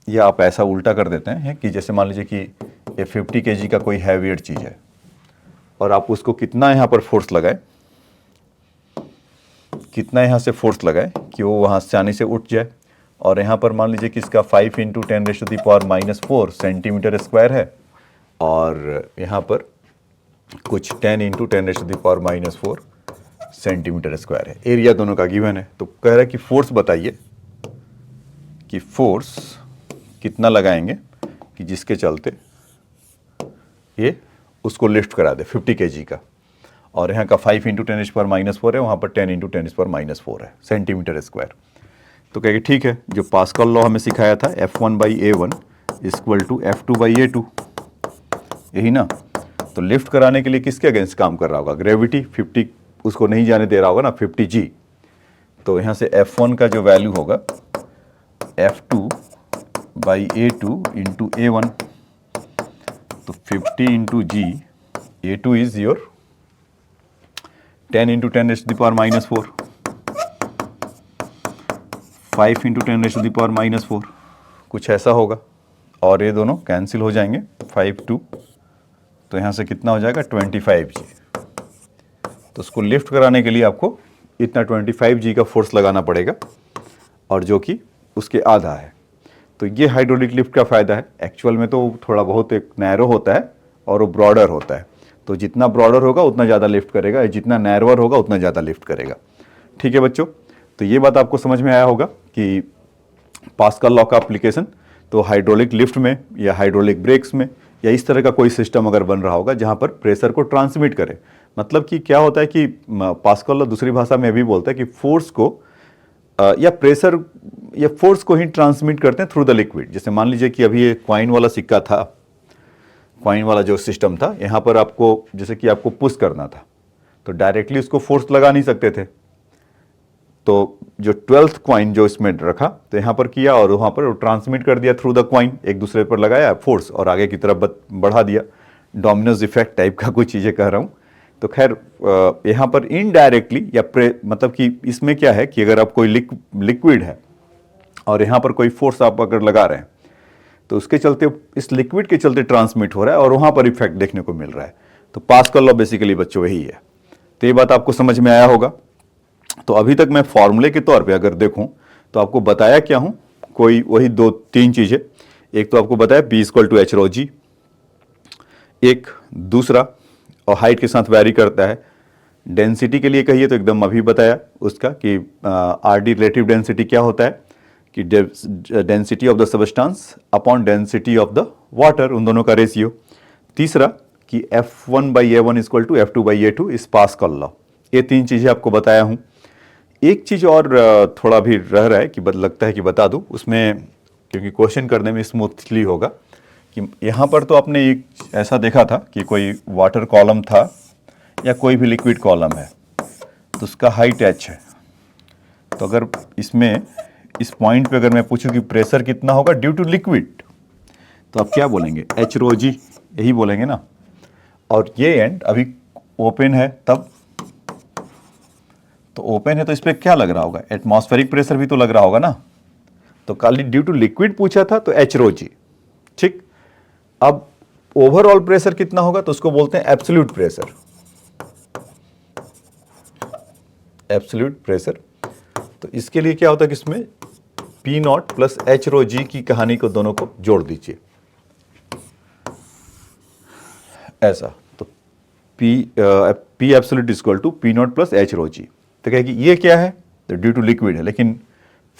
या आप ऐसा उल्टा कर देते हैं कि जैसे मान लीजिए कि ये 50 kg का कोई हैवियर चीज़ है और आप उसको कितना यहाँ पर फोर्स लगाए, कितना यहाँ से फोर्स लगाए कि वो वहाँ से आने से उठ जाए। और यहाँ पर मान लीजिए कि इसका 5 × 10⁻⁻⁴ सेंटीमीटर स्क्वायर है, और यहाँ पर कुछ 10 × 10⁻⁻⁴ सेंटीमीटर स्क्वायर है। एरिया दोनों का गिवन है। तो कह रहा है कि फोर्स बताइए कि फोर्स कितना लगाएंगे कि जिसके चलते ये उसको लिफ्ट करा दे 50 kg का। और यहाँ का 5 × 10⁻⁻⁴ है, वहाँ पर 10 × 10⁻⁴ है सेंटीमीटर स्क्वायर। तो कहेंगे ठीक है, जो पास्कल लॉ हमें सिखाया था F1 by A1 equal to F2 by A2, यही ना। तो लिफ्ट कराने के लिए किसके अगेंस्ट काम कर रहा होगा? ग्रेविटी 50 उसको नहीं जाने दे रहा होगा ना, 50G। तो यहाँ से F1 का जो वैल्यू होगा F2 by A2 into A1। तो 50 into G, A2 is your 10 × 10⁻⁻⁴, 5 × 10⁻⁻⁴, कुछ ऐसा होगा। और ये दोनों कैंसिल हो जाएंगे, 5 2, तो यहाँ से कितना हो जाएगा 25G। तो उसको लिफ्ट कराने के लिए आपको इतना 25G का फोर्स लगाना पड़ेगा, और जो कि उसके आधा है। तो ये हाइड्रोलिक लिफ्ट का फ़ायदा है। एक्चुअल में तो थोड़ा बहुत एक नैरो होता है और वो ब्रॉडर होता है। तो जितना ब्रॉडर होगा उतना ज़्यादा लिफ्ट करेगा, जितना नैरोअर होगा उतना ज़्यादा लिफ्ट करेगा। ठीक है बच्चों, तो ये बात आपको समझ में आया होगा कि पास्कल लॉ का एप्लीकेशन तो हाइड्रोलिक लिफ्ट में या हाइड्रोलिक ब्रेक्स में या इस तरह का कोई सिस्टम अगर बन रहा होगा जहाँ पर प्रेशर को ट्रांसमिट करे। मतलब कि क्या होता है कि पास्कल लॉ दूसरी भाषा में भी बोलता है कि फोर्स को या प्रेशर या फोर्स को ही ट्रांसमिट करते हैं थ्रू द लिक्विड। जैसे मान लीजिए कि अभी ये क्वाइन वाला सिक्का था, क्वाइन वाला जो सिस्टम था, यहाँ पर आपको जैसे कि आपको पुश करना था तो डायरेक्टली उसको फोर्स लगा नहीं सकते थे। तो जो 12th क्वाइन जो इसमें रखा तो यहाँ पर किया और वहाँ पर ट्रांसमिट कर दिया थ्रू द क्वाइन, एक दूसरे पर लगाया फोर्स और आगे की तरफ बढ़ा दिया। डोमिनोज इफेक्ट टाइप का कुछ चीज़ें कह रहा हूँ। तो खैर यहाँ पर इनडायरेक्टली या मतलब कि इसमें क्या है कि अगर आप कोई लिक्विड है और यहाँ पर कोई फोर्स आप अगर लगा रहे हैं तो उसके चलते इस लिक्विड के चलते ट्रांसमिट हो रहा है और वहाँ पर इफेक्ट देखने को मिल रहा है। तो पास्कल लॉ बेसिकली बच्चों यही है। तो ये बात आपको समझ में आया होगा। तो अभी तक मैं फॉर्मूले के तौर पे अगर देखूं तो आपको बताया क्या हूं, कोई वही 2-3 चीज़ें। एक तो आपको बताया P = h/g, एक दूसरा और हाइट के साथ वैरी करता है। डेंसिटी के लिए कहिए तो एकदम अभी बताया उसका कि RD रिलेटिव डेंसिटी क्या होता है कि density of the substance upon density of the water, उन दोनों का रेशियो। तीसरा कि F1/A1 = F2/A2 इस पास्कल लॉ। ये 3 चीज़ें आपको बताया हूँ। एक चीज़ और थोड़ा भी रह रहा है कि लगता है कि बता दूँ उसमें, क्योंकि क्वेश्चन करने में स्मूथली होगा कि यहाँ पर तो आपने एक ऐसा देखा था कि कोई वाटर कॉलम था या कोई भी लिक्विड कॉलम है तो उसका हाइट h है। तो अगर इसमें इस पॉइंट पे अगर मैं पूछूं कि प्रेशर कितना होगा ड्यू टू लिक्विड, तो आप क्या बोलेंगे? h/g, यही बोलेंगे ना। और ये एंड अभी ओपन है, तब तो ओपन है तो इस पर क्या लग रहा होगा? एटमॉस्फेरिक प्रेशर भी तो लग रहा होगा ना। तो खाली ड्यू टू लिक्विड पूछा था तो h/g। ठीक, अब ओवरऑल प्रेशर कितना होगा, तो उसको बोलते हैं एब्सोल्यूट प्रेशर। Absolute pressure. तो इसके लिए क्या होता है कि इसमें P nought plus H rho G की कहानी को दोनों को जोड़ दीजिए ऐसा। तो P absolute equal to P nought plus H rho G. तो कहेगी ये क्या है, तो ड्यू टू लिक्विड है, लेकिन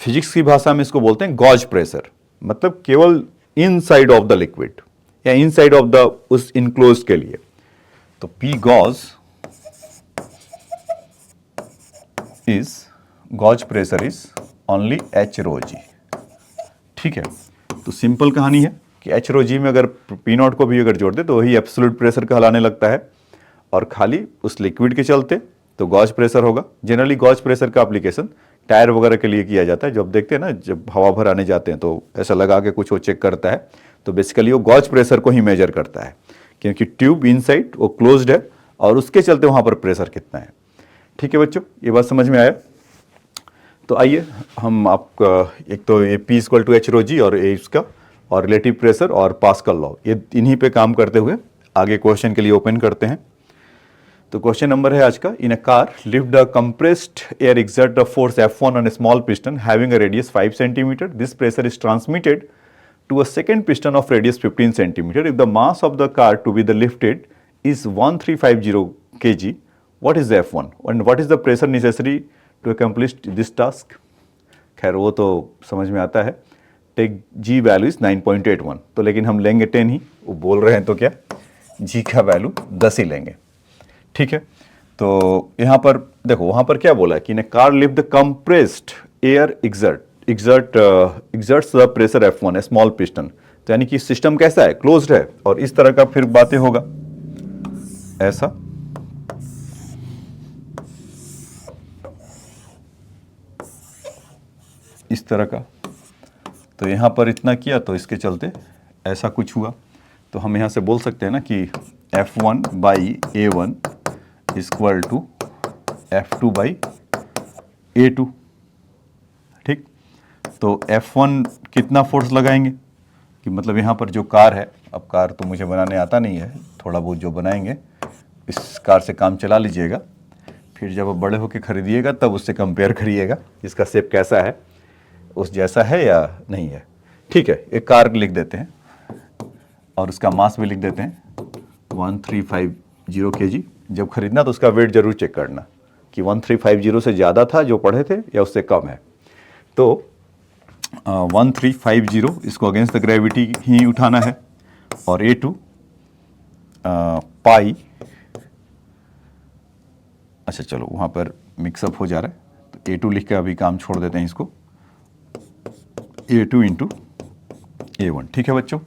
फिजिक्स की भाषा में इसको बोलते हैं गॉज प्रेशर, मतलब केवल इनसाइड ऑफ द लिक्विड या इनसाइड ऑफ द उस इनक्लोज के लिए। तो P gauge gauge pressure is only H rho G. ठीक है, तो सिंपल कहानी है कि एच रो जी में अगर पी नॉट को भी अगर जोड़ दे तो वही एब्सोल्यूट प्रेशर कहलाने लगता है, और खाली उस लिक्विड के चलते तो गॉज प्रेशर होगा। जनरली गॉज प्रेशर का एप्लीकेशन टायर वगैरह के लिए किया जाता है। जब देखते हैं ना, जब हवा भर आने जाते हैं तो ऐसा लगा के कुछ वो चेक करता है, तो बेसिकली वो गॉज प्रेशर को ही मेजर करता है, क्योंकि ट्यूब इनसाइड वो क्लोज्ड है और उसके चलते वहाँ पर प्रेशर कितना है। ठीक है बच्चों, ये बात समझ में आया। तो आइए हम आपका एक तो ये P equal to H rho G और ए इसका और रिलेटिव प्रेशर और पास्कल लॉ, ये इन्हीं पे काम करते हुए आगे क्वेश्चन के लिए ओपन करते हैं। तो क्वेश्चन नंबर है आज का, in a car lift the compressed air exert the force F1 on a small piston having a radius 5 centimetre, this pressure is transmitted to a second piston of radius 15 centimetre, if the mass of the car to be the lifted is 1350 kg, what is the F1 and what is the pressure necessary to accomplish this task? खैर वो तो समझ में आता है। Take G value is 9.81, तो लेकिन हम लेंगे 10 ही, वो बोल रहे हैं तो क्या G का वैल्यू 10 ही लेंगे। ठीक है, तो यहाँ पर देखो वहाँ पर क्या बोला है कि car lift the compressed air exerts the pressure F1 A small piston. तो यानी कि सिस्टम कैसा है, क्लोज्ड है, और इस तरह का फिर बातें होगा ऐसा। इस तरह का, तो यहाँ पर इतना किया तो इसके चलते ऐसा कुछ हुआ। तो हम यहाँ से बोल सकते हैं ना कि F1 by A1 equal to F2 by A2। ठीक, तो F1 कितना फोर्स लगाएंगे कि मतलब यहाँ पर जो कार है, अब कार तो मुझे बनाने आता नहीं है, थोड़ा बहुत जो बनाएंगे इस कार से काम चला लीजिएगा, फिर जब आप बड़े होकर खरीदिएगा तब उससे कंपेयर करिएगा इसका शेप कैसा है, उस जैसा है या नहीं है। ठीक है, एक कार लिख देते हैं और उसका मास भी लिख देते हैं 1350 kg। जब खरीदना तो उसका वेट जरूर चेक करना कि 1350 से ज़्यादा था जो पढ़े थे या उससे कम है। तो 1350 इसको अगेंस्ट द ग्रेविटी ही उठाना है, और A2 पाई, अच्छा चलो वहाँ पर मिक्सअप हो जा रहा है, तो A2 लिख के अभी काम छोड़ देते हैं इसको, A2 इंटू A1। ठीक है बच्चों,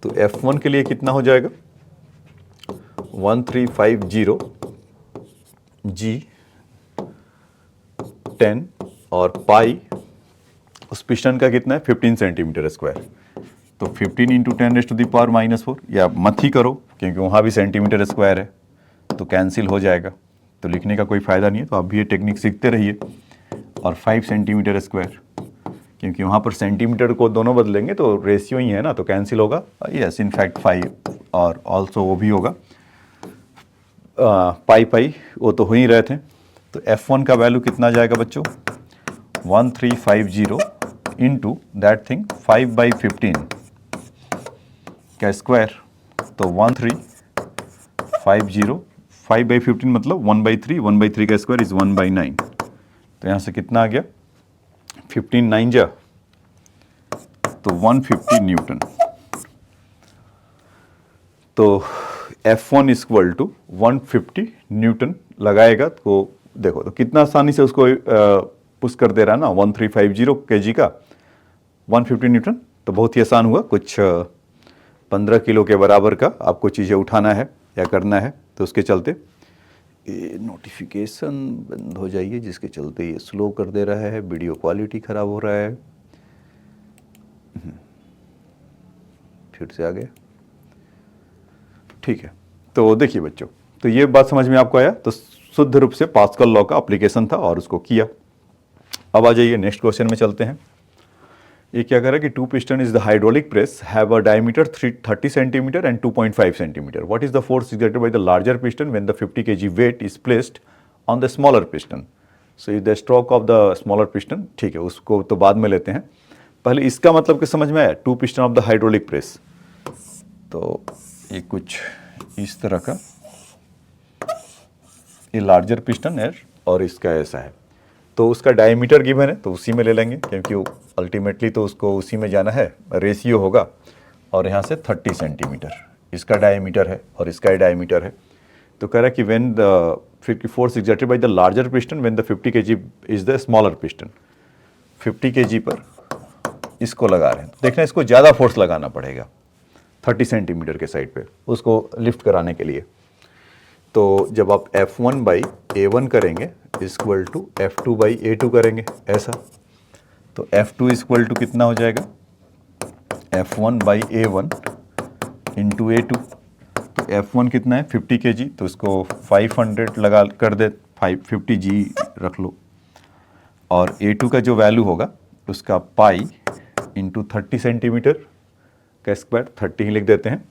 तो F1 के लिए कितना हो जाएगा 1350 G 10 और पाई उस पिस्टन का कितना है 15 सेंटीमीटर स्क्वायर। तो 15 इंटू 10⁻⁻⁴, या मत ही करो क्योंकि वहाँ भी सेंटीमीटर स्क्वायर है तो कैंसिल हो जाएगा, तो लिखने का कोई फ़ायदा नहीं है। तो आप भी ये टेक्निक सीखते रहिए। और 5 सेंटीमीटर स्क्वायर, क्योंकि वहाँ पर सेंटीमीटर को दोनों बदलेंगे तो रेशियो ही है ना, तो कैंसिल होगा। यस इनफैक्ट 5 और ऑल्सो वो भी होगा, पाई वो तो हो ही रहे थे। तो F1 का वैल्यू कितना जाएगा बच्चों 1350 इंटू दैट थिंग 5/15 का स्क्वायर, तो 1350 5/15 मतलब 1/3, 1/3 का स्क्वायर इज 1/9। तो यहाँ से कितना आ गया 15 9 जा तो 150 न्यूटन। तो F1 इक्वल टू 150 न्यूटन लगाएगा, तो देखो तो कितना आसानी से उसको पुश कर दे रहा है ना 1350 kg का 150 न्यूटन। तो बहुत ही आसान हुआ, कुछ 15 किलो के बराबर का आपको चीज़ें उठाना है या करना है। तो उसके चलते ये नोटिफिकेशन बंद हो जाइए, जिसके चलते ये स्लो कर दे रहा है, वीडियो क्वालिटी ख़राब हो रहा है। फिर से आ गया, ठीक है। तो देखिए बच्चों, तो ये बात समझ में आपको आया, तो शुद्ध रूप से पास्कल लॉ का एप्लीकेशन था और उसको किया। अब आ जाइए नेक्स्ट क्वेश्चन में चलते हैं। ये क्या कर रहा है कि to piston is the hydraulic press have a diameter 30 centimetre and 2.5 centimetre. What is the force exerted by the larger piston when the 50 kg weight is placed on the smaller piston? So is the stroke of the smaller piston. ठीक है, उसको तो बाद में लेते हैं, पहले इसका मतलब क्या समझ में आया? To piston of the hydraulic press. तो ये कुछ इस तरह का, ये लार्जर पिस्टन है और इसका ऐसा है. तो उसका डायमीटर गिवन है तो उसी में ले लेंगे, क्योंकि अल्टीमेटली तो उसको उसी में जाना है, रेशियो होगा. और यहाँ से 30 सेंटीमीटर इसका डायमीटर है और इसका डायमीटर है. तो कह रहा है कि व्हेन द फिर की force exerted by the larger piston when the 50 kg is the smaller piston. 50 kg पर इसको लगा रहे हैं, तो देखना इसको ज़्यादा फोर्स लगाना पड़ेगा 30 सेंटीमीटर के साइड पे उसको लिफ्ट कराने के लिए. तो जब आप F1 बाई A1 करेंगे equal to F2 by A2 करेंगे ऐसा, तो F2 इक्वल टू कितना हो जाएगा? F1 by A1 into A2. तो F1 कितना है? 50 kg, तो इसको 500 लगा कर दे, 50 G रख लो. और A2 का जो वैल्यू होगा उसका पाई इंटू 30 सेंटीमीटर का स्क्वायर, 30 ही लिख देते हैं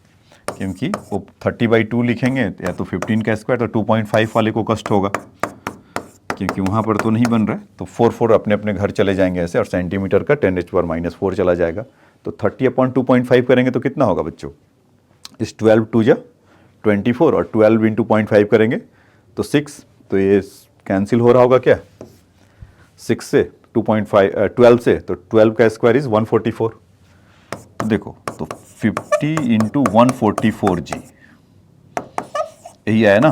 क्योंकि वो 30/2 लिखेंगे या तो 15 का स्क्वायर, तो 2.5 वाले को कष्ट होगा क्योंकि वहाँ पर तो नहीं बन रहा है. तो 4 अपने अपने घर चले जाएंगे ऐसे, और सेंटीमीटर का 10⁻⁴ चला जाएगा. तो 30/2.5 करेंगे तो कितना होगा बच्चों? इस 12 2 जा 24 और 12 इंटू 0.5 करेंगे तो 6. तो ये कैंसिल हो रहा होगा क्या 6 से 2.5 12 से, तो 12 का स्क्वायर इज 144. तो देखो, तो 50 इंटू 144 G यही आया ना.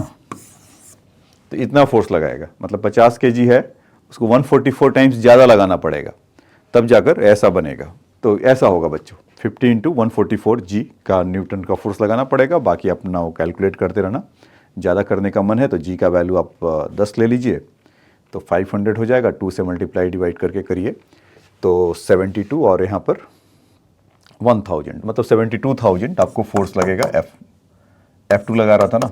तो इतना फोर्स लगाएगा, मतलब 50 kg है उसको 144 टाइम्स ज़्यादा लगाना पड़ेगा तब जाकर ऐसा बनेगा. तो ऐसा होगा बच्चों, 50 इंटू 144 G का न्यूटन का फोर्स लगाना पड़ेगा. बाकी अपना वो कैलकुलेट करते रहना. ज़्यादा करने का मन है तो G का वैल्यू आप 10 ले लीजिए तो 500 हो जाएगा. 2 से मल्टीप्लाई डिवाइड करके करिए तो 72, और यहाँ पर 1000, मतलब 72,000 आपको फोर्स लगेगा. F2 लगा रहा था ना,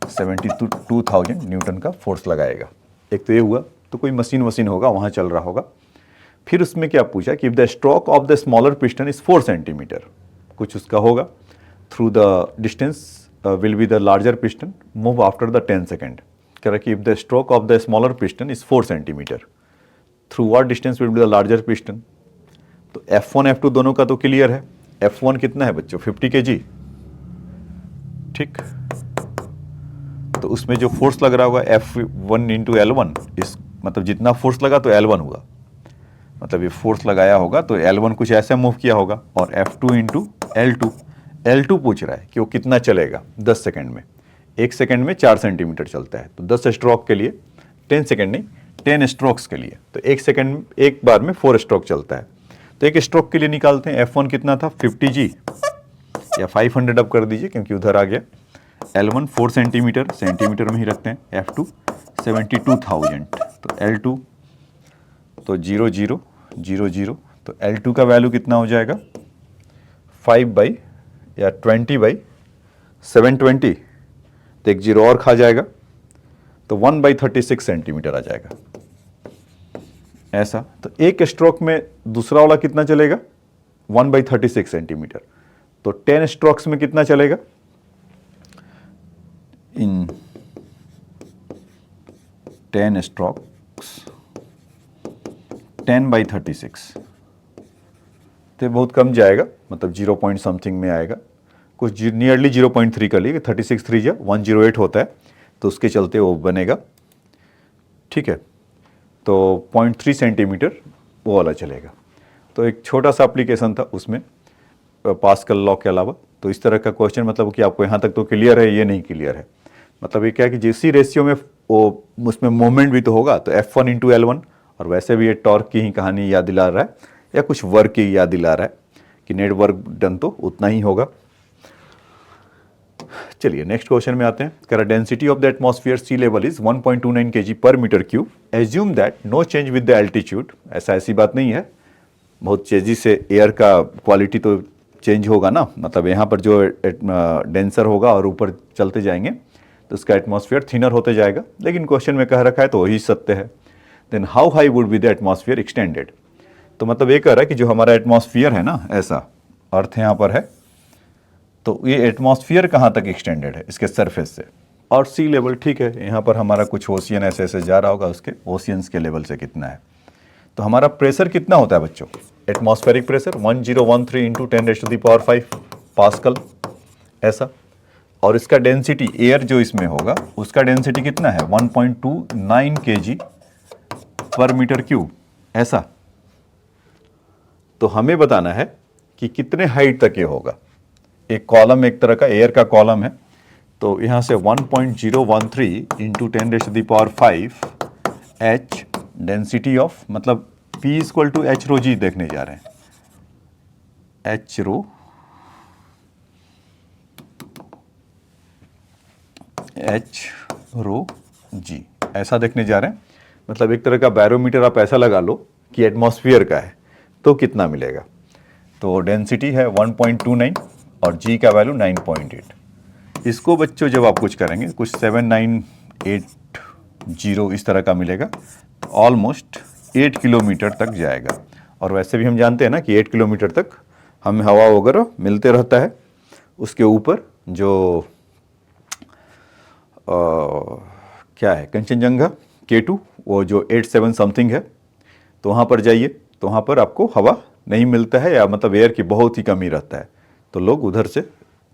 72,000 न्यूटन का फोर्स लगाएगा. एक तो ये हुआ. तो कोई मशीन होगा वहाँ चल रहा होगा. फिर उसमें क्या पूछा कि if the stroke of the smaller piston is 4 centimetre, कुछ उसका होगा. Through the distance will be the larger piston move after the 10 second. कह रहा कि if the stroke of the smaller piston is 4 centimetre, through what distance will be the larger piston. तो F1 F2 दोनों का तो clear है. F1 कितना है बच्चों? 50 kg. ठीक, तो उसमें जो फोर्स लग रहा होगा F1 इंटू L1, इस मतलब जितना फोर्स लगा तो L1 हुआ, मतलब ये फोर्स लगाया होगा तो L1 कुछ ऐसे मूव किया होगा. और F2 इंटू L2 पूछ रहा है कि वो कितना चलेगा 10 सेकेंड में. 1 सेकेंड में 4 सेंटीमीटर चलता है, तो 10 स्ट्रोक के लिए 10 सेकेंड नहीं 10 स्ट्रोक्स के लिए तो 1 सेकेंड एक बार में 4 स्ट्रोक चलता है. तो एक स्ट्रोक के लिए निकालते हैं. F1 कितना था? 50 G या 500 अब कर दीजिए क्योंकि उधर आ गया. L1 4 सेंटीमीटर में ही रखते हैं. F2 72,000, तो L2 तो 0 0 0 0, तो L2 का वैल्यू कितना हो जाएगा? 20/720, तो एक 0 और खा जाएगा तो 1/36 सेंटीमीटर आ जाएगा ऐसा. तो एक स्ट्रोक में दूसरा वाला कितना चलेगा? 1/36 सेंटीमीटर. तो 10 स्ट्रोक्स में कितना चलेगा? इन 10 स्ट्रोक्स 10/36, तो बहुत कम जाएगा, मतलब 0 पॉइंट समथिंग में आएगा. कुछ नियरली 0.3 कर लिए, 36 3 जा 108 होता है, तो उसके चलते वो बनेगा. ठीक है, तो 0.3 सेंटीमीटर वो वाला चलेगा. तो एक छोटा सा एप्लीकेशन था उसमें पास्कल लॉ के अलावा. तो इस तरह का क्वेश्चन, मतलब कि आपको यहाँ तक तो क्लियर है, ये नहीं क्लियर है. मतलब ये क्या है कि जिस रेशियो में वो उसमें मोमेंट भी तो होगा, तो F1 इंटू L1, और वैसे भी ये टॉर्क की ही कहानी याद दिला रहा है या कुछ वर्क की याद दिला रहा है कि नेट वर्क डन तो उतना ही होगा. चलिए नेक्स्ट क्वेश्चन में आते हैं. कह रहा density of the atmosphere sea level is 1.29 kg per metre cube. Assume that no change with the altitude. ऐसी बात नहीं है, बहुत तेजी से एयर का क्वालिटी तो चेंज होगा ना, मतलब यहाँ पर जो डेंसर होगा और ऊपर चलते जाएंगे तो उसका एटमॉस्फेयर थिनर होते जाएगा. लेकिन क्वेश्चन में कह रखा है तो वही सत्य है. Then how high would be the atmosphere extended. तो मतलब ये कह रहा है कि जो हमारा एटमॉस्फेयर है ना, ऐसा अर्थ यहाँ पर है, तो ये एटमॉस्फेयर कहाँ तक एक्सटेंडेड है इसके सरफेस से, और सी लेवल ठीक है, यहाँ पर हमारा कुछ ओशियन ऐसे ऐसे जा रहा होगा, उसके ओशियंस के लेवल से कितना है। तो हमारा प्रेशर कितना होता है बच्चों, एटमॉस्फेरिक प्रेशर 1013 इंटू 10⁵ पास्कल, ऐसा। और इसका डेंसिटी एयर जो इसमें होगा उसका डेंसिटी कितना है 1.29 kg पर मीटर क्यूब, ऐसा। तो हमें बताना है कि कितने हाइट तक ये होगा। एक कॉलम एक तरह का एयर का कॉलम है, तो यहाँ से 1.013 इंटू 10⁵ h डेंसिटी ऑफ, मतलब P equal to H rho जी देखने जा रहे हैं, एच रो जी ऐसा देखने जा रहे हैं। मतलब एक तरह का बैरोमीटर आप ऐसा लगा लो कि एटमॉस्फेयर का है तो कितना मिलेगा। तो डेंसिटी है 1.29 और जी का वैल्यू 9.8। इसको बच्चों जब आप कुछ करेंगे कुछ 7980 इस तरह का मिलेगा, तो ऑलमोस्ट 8 किलोमीटर तक जाएगा। और वैसे भी हम जानते हैं ना कि 8 किलोमीटर तक हमें हवा वगैरह मिलते रहता है। उसके ऊपर जो क्या है कंचनजंगा K2, वो जो 87 समथिंग है, तो वहाँ पर जाइए तो वहाँ पर आपको हवा नहीं मिलता है, या मतलब एयर की बहुत ही कमी रहता है, तो लोग उधर से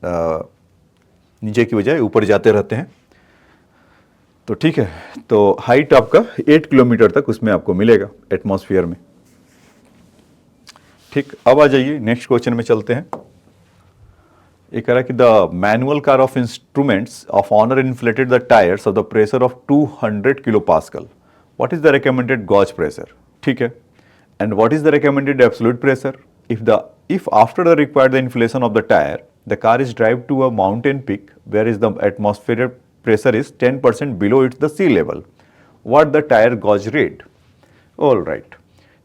नीचे की बजाय ऊपर जाते रहते हैं। तो ठीक है, तो हाइट आपका 8 किलोमीटर तक उसमें आपको मिलेगा एटमॉस्फेयर में। ठीक, अब आ जाइए नेक्स्ट क्वेश्चन में चलते हैं। ये कह रहा है कि the manual car of instruments of honour inflated the tyres of the pressure of 200 kilo pascal, what is the recommended gauge pressure, ठीक है, and what is the recommended absolute pressure if after the required the inflation of the tire the car is drive to a mountain peak where is the atmospheric pressure is 10% below its the sea level, what the tire gauge rate. All right,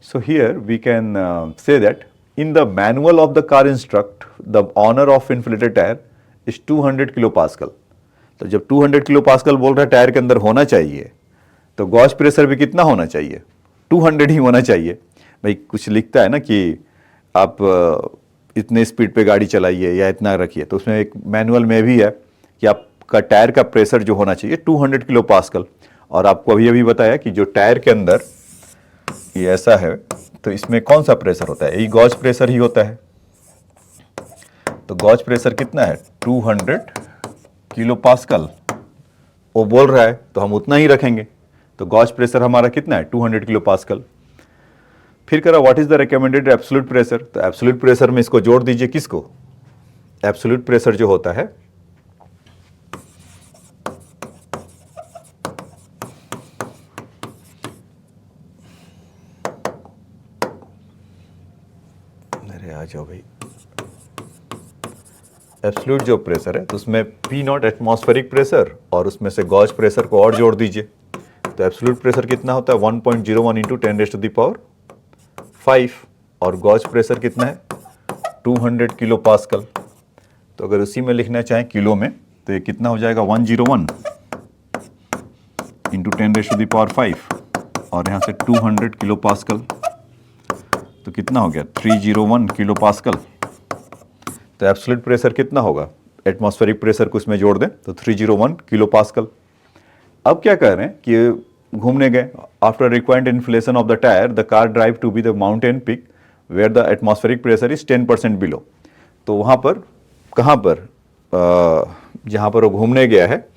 so here we can say that in the manual of the car instruct the honor of inflated tire is 200 kilo pascal. तो जब 200 kilo pascal बोल रहा है tyre के अंदर होना चाहिए, तो गॉज प्रेशर भी कितना होना चाहिए, 200 ही होना चाहिए। भाई कुछ लिखता है ना कि आप इतने स्पीड पे गाड़ी चलाइए या इतना रखिए, तो उसमें एक मैनुअल में भी है कि आपका टायर का प्रेशर जो होना चाहिए 200 किलो पास्कल। और आपको अभी अभी बताया कि जो टायर के अंदर ये ऐसा है, तो इसमें कौन सा प्रेशर होता है, यही गॉज प्रेशर ही होता है। तो गॉज प्रेशर कितना है 200 किलो पास्कल, वो बोल रहा है तो हम उतना ही रखेंगे। तो गॉज प्रेशर हमारा कितना है 200 किलो पास्कल। फिर कह रहा what is the recommended absolute pressure, तो एब्सोल्यूट प्रेशर में इसको जोड़ दीजिए, किसको, एब्सोल्यूट प्रेशर जो होता है अरे आ जाओ भाई, एब्सोल्यूट जो प्रेशर है तो उसमें P नॉट एटमॉस्फेरिक प्रेशर और उसमें से गॉज प्रेशर को और जोड़ दीजिए। तो एब्सोल्यूट प्रेशर कितना होता है 1.01 इंटू 10⁵ और गॉज प्रेशर कितना है 200 किलो पास्कल। तो अगर उसी में लिखना चाहें किलो में तो ये कितना हो जाएगा 101 इंटू 10⁵ और यहाँ से 200 किलो पास्कल, तो कितना हो गया 301 किलो पास्कल। तो एब्सोल्यूट प्रेशर कितना होगा, एटमॉस्फेरिक प्रेशर को उसमें जोड़ दें तो 301 किलो पास्कल। अब क्या कह रहे हैं कि घूमने गए, after required inflation of the tyre the car drive to be the mountain peak where the atmospheric pressure is 10% below. तो वहाँ पर कहाँ पर जहाँ पर वो घूमने गया है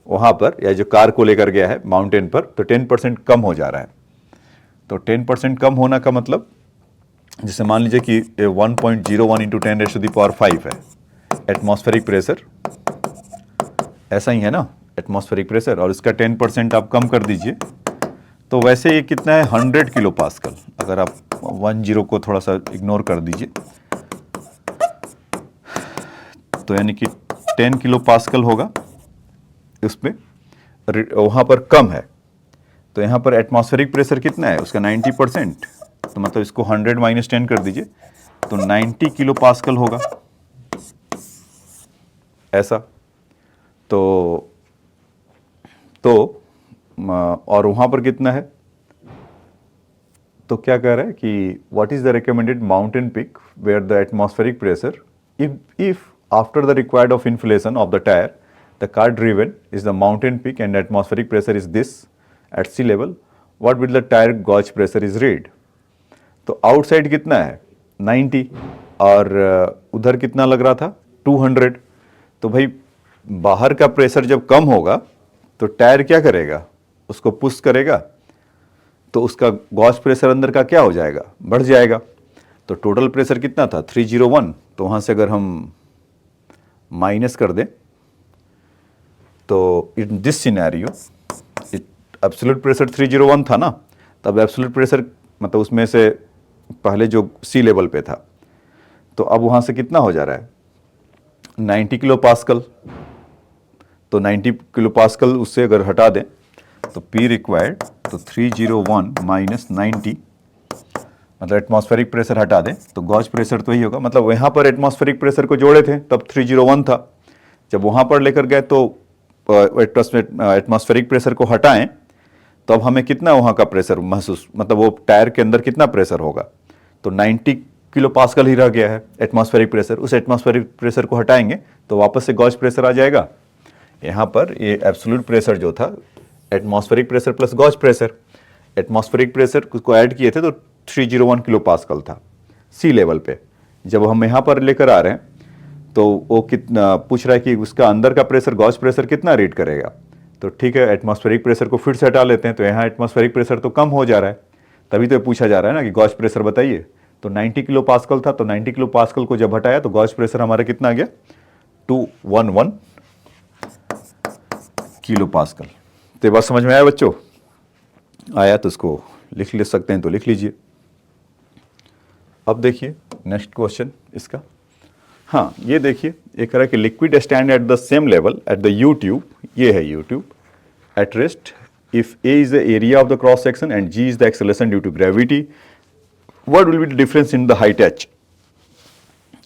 वहाँ पर, या जो कार को लेकर गया है माउंटेन पर, तो 10% कम हो जा रहा है। तो 10% कम होना का मतलब, जैसे मान लीजिए कि 1.01 इंटू 10⁵ है एटमॉस्फेरिक प्रेशर, ऐसा ही है ना एटमॉस्फेरिक प्रेशर, और इसका 10% आप कम कर दीजिए तो वैसे ये कितना है 100 किलो पास्कल। अगर आप 10 को थोड़ा सा इग्नोर कर दीजिए तो यानी कि 10 किलो पास्कल होगा, उसमें वहाँ पर कम है। तो यहाँ पर एटमॉस्फेरिक प्रेशर कितना है उसका 90%, तो मतलब इसको 100 माइनस 10 कर दीजिए तो 90 किलो पास्कल होगा, ऐसा। तो और वहाँ पर कितना है, तो क्या कह रहा है कि what is the recommended mountain peak where the atmospheric pressure if after the required of inflation of the tire the car driven is the mountain peak and atmospheric pressure is this at sea level, what will the tire gauge pressure is read? तो outside कितना है 90 और उधर कितना लग रहा था 200। तो भाई बाहर का प्रेशर जब कम होगा तो टायर क्या करेगा, उसको पुश करेगा, तो उसका गॉज प्रेशर अंदर का क्या हो जाएगा, बढ़ जाएगा। तो टोटल प्रेशर कितना था 301, तो वहाँ से अगर हम माइनस कर दें तो in this scenario absolute pressure 301 था ना, तब एब्सोल्यूट प्रेशर मतलब उसमें से पहले जो सी लेवल पे था, तो अब वहाँ से कितना हो जा रहा है 90 किलो पास्कल। तो 90 किलो पास्कल उससे अगर हटा दें तो P रिक्वायर्ड तो 301 माइनस 90 मतलब एटमॉस्फेरिक प्रेशर हटा दें तो गॉज प्रेशर तो ही होगा। मतलब यहाँ पर एटमॉस्फेरिक प्रेशर को जोड़े थे तब 301 था, जब वहाँ पर लेकर गए तो एटमॉस्फेरिक प्रेशर को हटाएं तो अब हमें कितना वहाँ का प्रेशर महसूस, मतलब वो टायर के अंदर कितना प्रेशर होगा, तो 90 किलो पास्कल ही रह गया है एटमॉस्फेरिक प्रेशर। उस एटमॉस्फेरिक प्रेशर को हटाएंगे तो वापस से गॉज प्रेशर आ जाएगा। यहाँ पर ये एब्सोल्यूट प्रेशर जो था atmospheric pressure plus gauge pressure, atmospheric pressure को ऐड किए थे तो 301 किलो पास्कल था सी लेवल पे। जब हम यहाँ पर लेकर आ रहे हैं तो वो कितना पूछ रहा है कि उसका अंदर का प्रेशर गॉज प्रेशर कितना रीड करेगा। तो ठीक है, एटमॉस्फेरिक प्रेशर को फिर से हटा लेते हैं, तो यहाँ एटमॉस्फेरिक प्रेशर तो कम हो जा रहा है, तभी तो पूछा जा रहा है ना कि गॉज प्रेशर बताइए। तो 90 किलो पास्कल था, तो 90 किलो पास्कल को जब हटाया तो गॉज प्रेशर हमारा कितना आ गया 211 किलो पास्कल। तो ये बात समझ में आया बच्चों? आया तो इसको लिख ले सकते हैं तो लिख लीजिए। अब देखिए नेक्स्ट क्वेश्चन इसका, हाँ ये देखिए एक तरह कि liquid stand at the same level at the U tube, ये है U tube at rest if A is the area of the cross section and g is the acceleration due to gravity, what will be the difference in the height h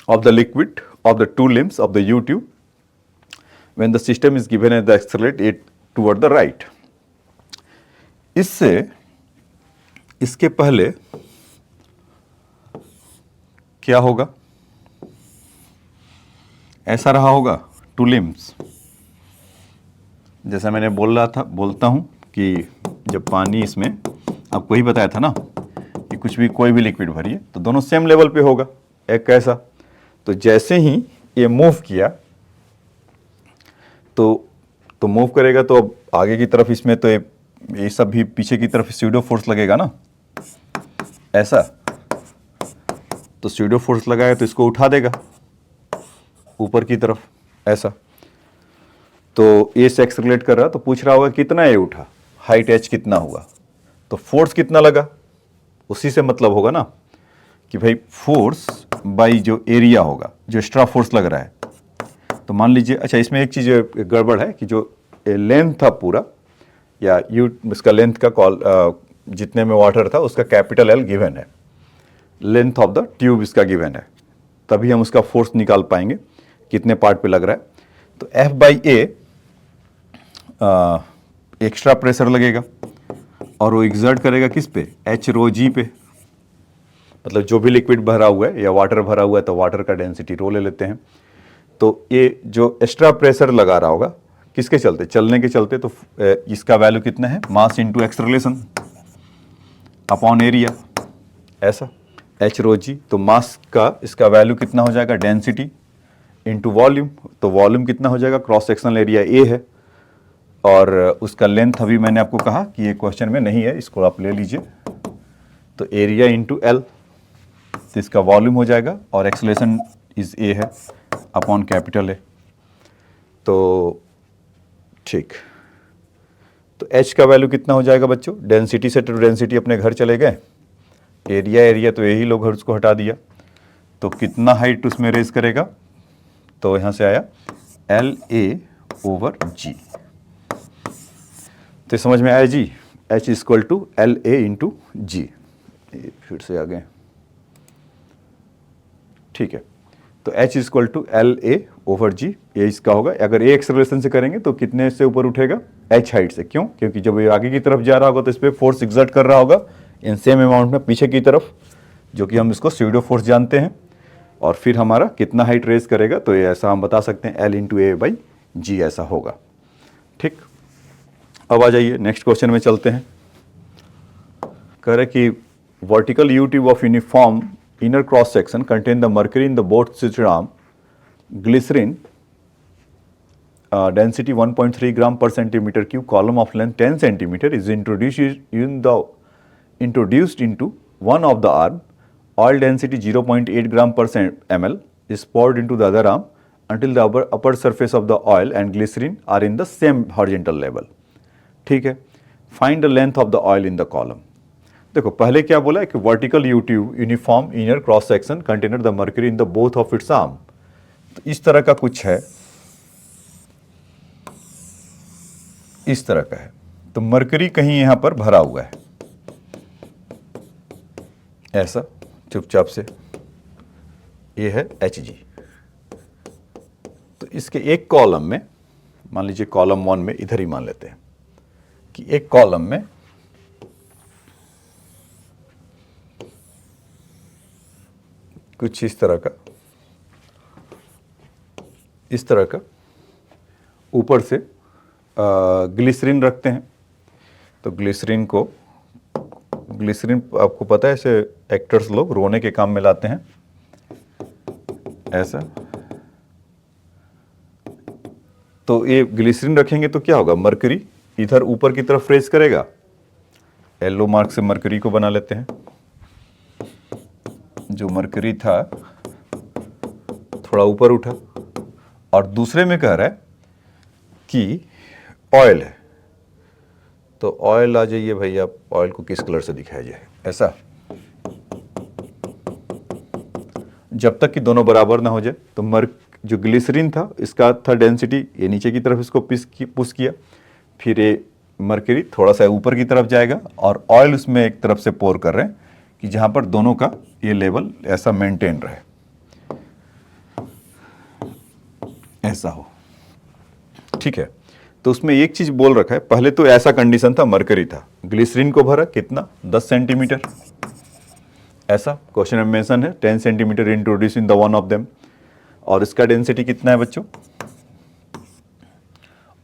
of the liquid of the two limbs of the U tube when the system is given at the accelerate it toward the right. इससे इसके पहले क्या होगा, ऐसा रहा होगा to limbs, जैसा मैंने बोलता हूं कि जब पानी इसमें आपको ही बताया था ना कि कुछ भी कोई भी लिक्विड भरिए तो दोनों सेम लेवल पे होगा, एक कैसा। तो जैसे ही ये मूव किया तो मूव करेगा तो अब आगे की तरफ इसमें तो ये सब भी पीछे की तरफ स्यूडो फोर्स लगेगा ना, ऐसा। तो स्यूडो फोर्स लगाएगा तो इसको उठा देगा ऊपर की तरफ, ऐसा। तो ए से एक्सेलरेट कर रहा तो पूछ रहा होगा कितना ए उठा, हाइट एच कितना हुआ, तो फोर्स कितना लगा, उसी से मतलब होगा ना कि भाई फोर्स बाई जो एरिया होगा, जो एक्स्ट्रा फोर्स लग रहा है। तो मान लीजिए, अच्छा इसमें एक चीज़ गड़बड़ है कि जो लेंथ था पूरा या इसका लेंथ का जितने में वाटर था उसका कैपिटल एल गिवन है, लेंथ ऑफ द ट्यूब इसका गिवन है, तभी हम उसका फोर्स निकाल पाएंगे कितने पार्ट पे लग रहा है। तो F by A extra pressure लगेगा और वो एग्जर्ट करेगा किस पे, एच रो जी पे। मतलब जो भी लिक्विड भरा हुआ है या वाटर भरा हुआ है तो वाटर का डेंसिटी रो ले लेते हैं। तो ये जो एक्स्ट्रा प्रेशर लगा रहा होगा किसके चलते, चलने के चलते, तो इसका वैल्यू कितना है, mass into acceleration upon area, ऐसा एच रो जी। तो मास का इसका वैल्यू कितना हो जाएगा, डेंसिटी इंटू वॉल्यूम। तो वॉल्यूम कितना हो जाएगा, क्रॉस सेक्शनल एरिया ए है और उसका लेंथ अभी मैंने आपको कहा कि ये क्वेश्चन में नहीं है, इसको आप ले लीजिए। तो एरिया इंटू एल, तो इसका वॉल्यूम हो जाएगा और एक्सेलरेशन इज ए है अपॉन कैपिटल ए। तो ठीक, तो एच का वैल्यू कितना हो जाएगा बच्चों, डेंसिटी से टू डेंसिटी अपने घर चले गए, एरिया तो यही लोग उसको हटा दिया, तो कितना हाइट उसमें रेज करेगा, तो यहाँ से आया एल ए ओवर जी। तो समझ में आया जी, H equal to L A into G. फिर से आ गए, ठीक है। तो H equal to L A over G, ये इसका होगा। अगर ए एक्सेलरेशन से करेंगे तो कितने से ऊपर उठेगा, एच हाइट से। क्यों, क्योंकि जब ये आगे की तरफ जा रहा होगा तो इस पर फोर्स एग्जर्ट कर रहा होगा इन सेम अमाउंट में पीछे की तरफ, जो कि हम इसको स्यूडो फोर्स जानते हैं, और फिर हमारा कितना हाइट रेज करेगा, तो ये ऐसा हम बता सकते हैं L/A/G ऐसा होगा। ठीक, अब आ जाइए नेक्स्ट क्वेश्चन में चलते हैं। कह रहे कि vertical U tube of uniform inner cross section contain the mercury in the both system, glycerine density 1.3 gram per centimeter cube, column of length 10 centimeter is introduced into one of the arm, oil density 0.8 gram per ml is poured into the other arm until the upper surface of the oil and glycerin are in the same horizontal level. ठीक है, find the length of the oil in the column. देखो पहले क्या बोला है कि vertical U tube uniform inner cross section container the mercury in the both of its arm. तो इस तरह का कुछ है, इस तरह का है। तो मरकरी कहीं यहां पर भरा हुआ है ऐसा चुपचाप से, ये है Hg। तो इसके एक कॉलम में, मान लीजिए कॉलम 1 में, इधर ही मान लेते हैं कि एक कॉलम में कुछ इस तरह का ऊपर से ग्लिसरीन रखते हैं। तो ग्लिसरीन आपको पता है ऐसे एक्टर्स लोग रोने के काम में लाते हैं ऐसा। तो ये ग्लिसरीन रखेंगे तो क्या होगा, मरकरी इधर ऊपर की तरफ रेज करेगा। येलो मार्क से मरकरी को बना लेते हैं। जो मरकरी था थोड़ा ऊपर उठा, और दूसरे में कह रहा है कि ऑयल है। तो ऑयल आ जाइए भाई, आप ऑयल को किस कलर से दिखाया जाए, ऐसा। जब तक कि दोनों बराबर ना हो जाए। तो जो ग्लिसरीन था इसका था डेंसिटी, ये नीचे की तरफ इसको पुश किया, फिर ये मरकरी थोड़ा सा ऊपर की तरफ जाएगा, और ऑयल उसमें एक तरफ से पोर कर रहे हैं कि जहां पर दोनों का ये लेवल ऐसा मेंटेन रहे, ऐसा हो। ठीक है, तो उसमें एक चीज बोल रखा है, पहले तो ऐसा कंडीशन था, मरकरी था, ग्लिसरीन को भरा कितना 10 सेंटीमीटर, ऐसा क्वेश्चन में मेंशन है 10 centimetre introduce in the one of them. और इसका डेंसिटी कितना है बच्चों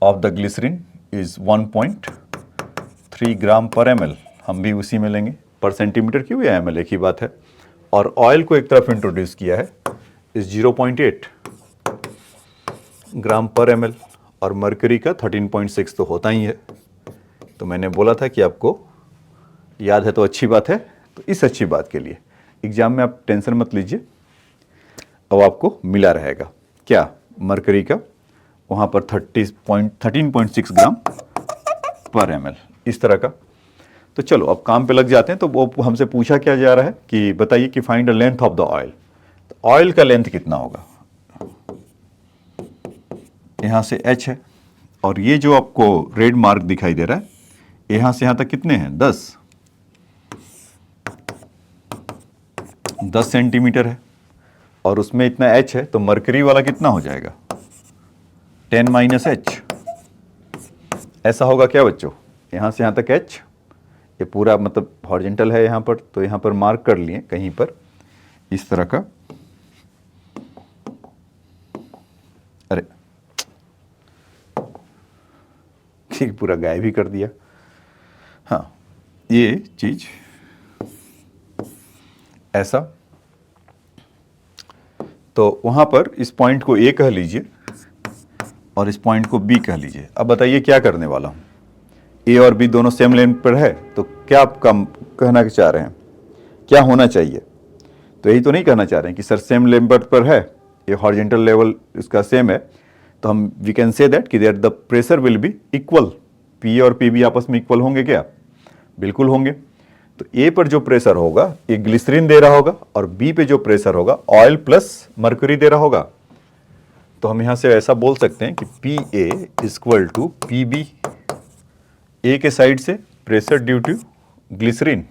ऑफ द ग्लिसरीन इज 1.3 ग्राम पर ml। हम भी उसी में लेंगे, पर सेंटीमीटर क्यों या ml एक ही बात है। और ऑयल को एक तरफ इंट्रोड्यूस किया है इज 0.8 ग्राम पर ml, और मरकरी का 13.6 तो होता ही है। तो मैंने बोला था कि आपको याद है तो अच्छी बात है। तो इस अच्छी बात के लिए एग्जाम में आप टेंशन मत लीजिए, अब आपको मिला रहेगा क्या, मरकरी का वहाँ पर 13.6 ग्राम पर ml, इस तरह का। तो चलो अब काम पे लग जाते हैं। तो वो हमसे पूछा क्या जा रहा है कि बताइए कि find the length of the oil. तो ऑयल का लेंथ कितना होगा, यहां से H है, और ये जो आपको रेड मार्क दिखाई दे रहा है, यहां से यहां तक कितने हैं 10 सेंटीमीटर है, और उसमें इतना H है। तो मरकरी वाला कितना हो जाएगा 10 - H, ऐसा होगा क्या बच्चों। यहां से यहां तक H, ये पूरा मतलब हॉरिजॉन्टल है यहां पर, तो यहां पर मार्क कर लिए कहीं पर इस तरह का। अरे ठीक, पूरा गायब ही कर दिया। हाँ, ये चीज ऐसा। तो वहां पर इस पॉइंट को A कह लीजिए और इस पॉइंट को B कह लीजिए। अब बताइए क्या करने वाला हूं, A और B दोनों सेम लेंथ पर है, तो क्या आप कम कहना चाह रहे हैं, क्या होना चाहिए। तो यही तो नहीं कहना चाह रहे हैं कि सर सेम लेंथ पर है, ये हॉरिजॉन्टल लेवल इसका सेम है, तो हम वी कैन से दैट कि there the pressure will be equal. P और PB आपस में इक्वल होंगे क्या, बिल्कुल होंगे। तो A पर जो प्रेशर होगा ये ग्लिसरीन दे रहा होगा, और B पे जो प्रेशर होगा ऑयल प्लस मरकरी दे रहा होगा। तो हम यहां से ऐसा बोल सकते हैं कि PA equal to PB, A के साइड से प्रेशर ड्यू टू ग्लिसरीन,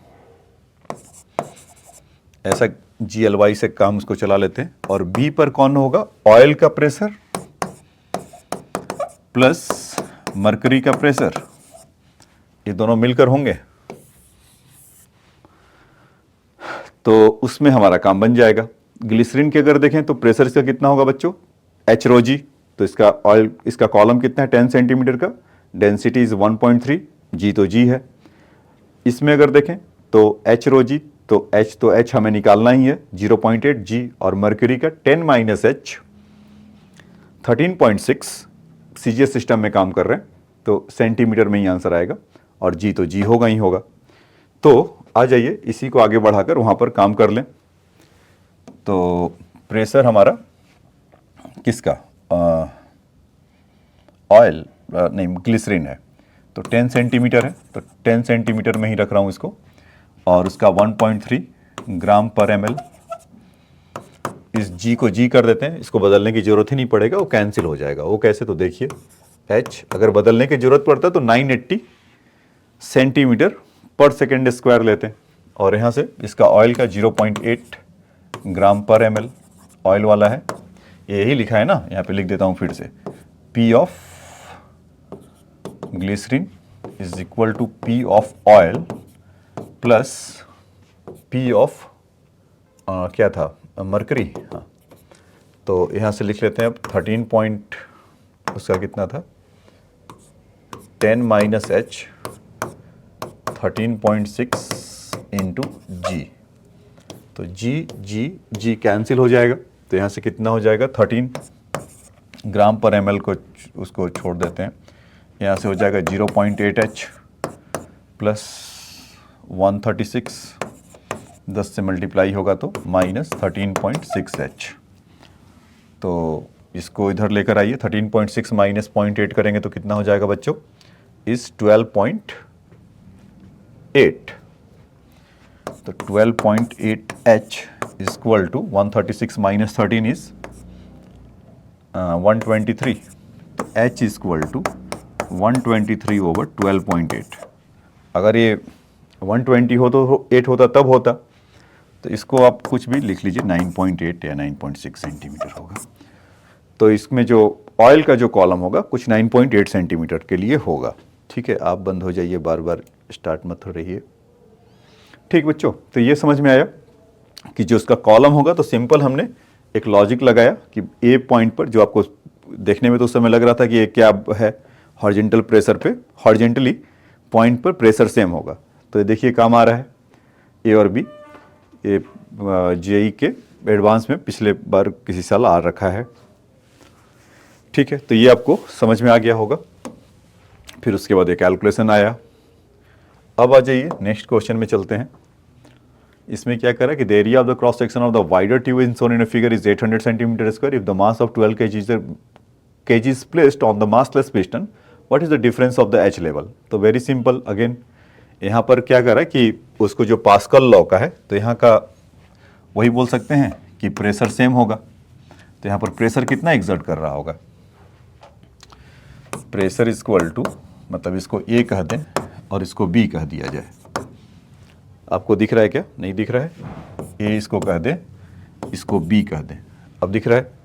ऐसा GLY से काम उसको चला लेते हैं। और B पर कौन होगा, ऑयल का प्रेशर प्लस मरकरी का प्रेशर, ये दोनों मिलकर होंगे। तो उसमें हमारा काम बन जाएगा। ग्लिसरीन की अगर देखें तो प्रेशर इसका कितना होगा बच्चों, एच रो जी, तो इसका ऑयल, इसका कॉलम कितना है 10 सेंटीमीटर का, डेंसिटी इज 1.3, जी तो जी है। इसमें अगर देखें तो एच रो जी, तो एच हमें निकालना ही है 0.8 जी, और मर्क्यूरी का 10 माइनस एच 13.6, सीजीएस सिस्टम में काम कर रहे हैं तो सेंटीमीटर में ही आंसर आएगा, और जी तो जी होगा ही होगा। तो आ जाइए इसी को आगे बढ़ाकर वहाँ पर काम कर लें। तो प्रेशर हमारा किसका, ऑयल नहीं ग्लिसरीन है, तो 10 सेंटीमीटर है, तो 10 सेंटीमीटर में ही रख रहा हूँ इसको, और उसका 1.3 ग्राम पर ml। इस जी को जी कर देते हैं, इसको बदलने की जरूरत ही नहीं पड़ेगा, वो कैंसिल हो जाएगा। वो कैसे, तो देखिए एच अगर बदलने की जरूरत पड़ता है तो 980 सेंटीमीटर पर सेकेंड स्क्वायर लेते हैं, और यहाँ से इसका ऑयल का 0.8 ग्राम पर ml ऑयल वाला है, यही लिखा है ना, यहाँ पे लिख देता हूँ फिर से, P of glycerine is equal to P of oil plus P of क्या था, मरकरी। हाँ, तो यहाँ से लिख लेते हैं अब 13 पॉइंट, उसका कितना था 10 माइनस एच 13.6 इंटू जी, तो जी जी जी कैंसिल हो जाएगा, तो यहाँ से कितना हो जाएगा 13 ग्राम पर एम एल को उसको छोड़ देते हैं, यहाँ से हो जाएगा 0.8 एच प्लस 136, 10 से मल्टीप्लाई होगा तो माइनस 13.6 एच। तो इसको इधर लेकर आइए, 13.6 माइनस 0.8 करेंगे तो कितना हो जाएगा बच्चों, इस 12.8, तो 12.8 h is equal to 136 minus 13 is 123, तो h is equal to 123 over 12.8। अगर ये 120 हो तो 8 होता तब होता, तो इसको आप कुछ भी लिख लीजिए, 9.8 या 9.6 सेंटीमीटर होगा। तो इसमें जो ऑयल का जो कॉलम होगा कुछ 9.8 सेंटीमीटर के लिए होगा। ठीक है, आप बंद हो जाइए, बार बार स्टार्ट मत हो रहिए। ठीक बच्चों, तो ये समझ में आया कि जो उसका कॉलम होगा, तो सिंपल हमने एक लॉजिक लगाया कि ए पॉइंट पर, जो आपको देखने में तो उस समय लग रहा था कि ये क्या है, हॉरिजेंटल प्रेशर पे, हॉरिजेंटली पॉइंट पर प्रेशर सेम होगा, तो ये देखिए काम आ रहा है ए और बी। ये जेई के एडवांस में पिछले बार किसी साल आ रखा है। ठीक है, तो ये आपको समझ में आ गया होगा। फिर उसके बाद ये कैलकुलेशन आया। अब आ जाइए नेक्स्ट क्वेश्चन में चलते हैं। इसमें क्या करा कि the area of the cross section of the wider tube in shown in a figure is 800 centimetre square if the mass of 12 kg is placed on the massless piston, what is the difference of the H level? तो very simple, again यहाँ पर क्या करा कि उसको जो pascal law का है, तो यहाँ का वही बोल सकते हैं कि प्रेशर सेम होगा। तो यहाँ पर प्रेशर कितना एग्जर्ट कर रहा होगा, प्रेशर इक्वल टू, मतलब इसको ए कह दें और इसको बी कह दिया जाए। आपको दिख रहा है क्या, नहीं दिख रहा है, ए इसको कह दें, इसको बी कह दें। अब दिख रहा है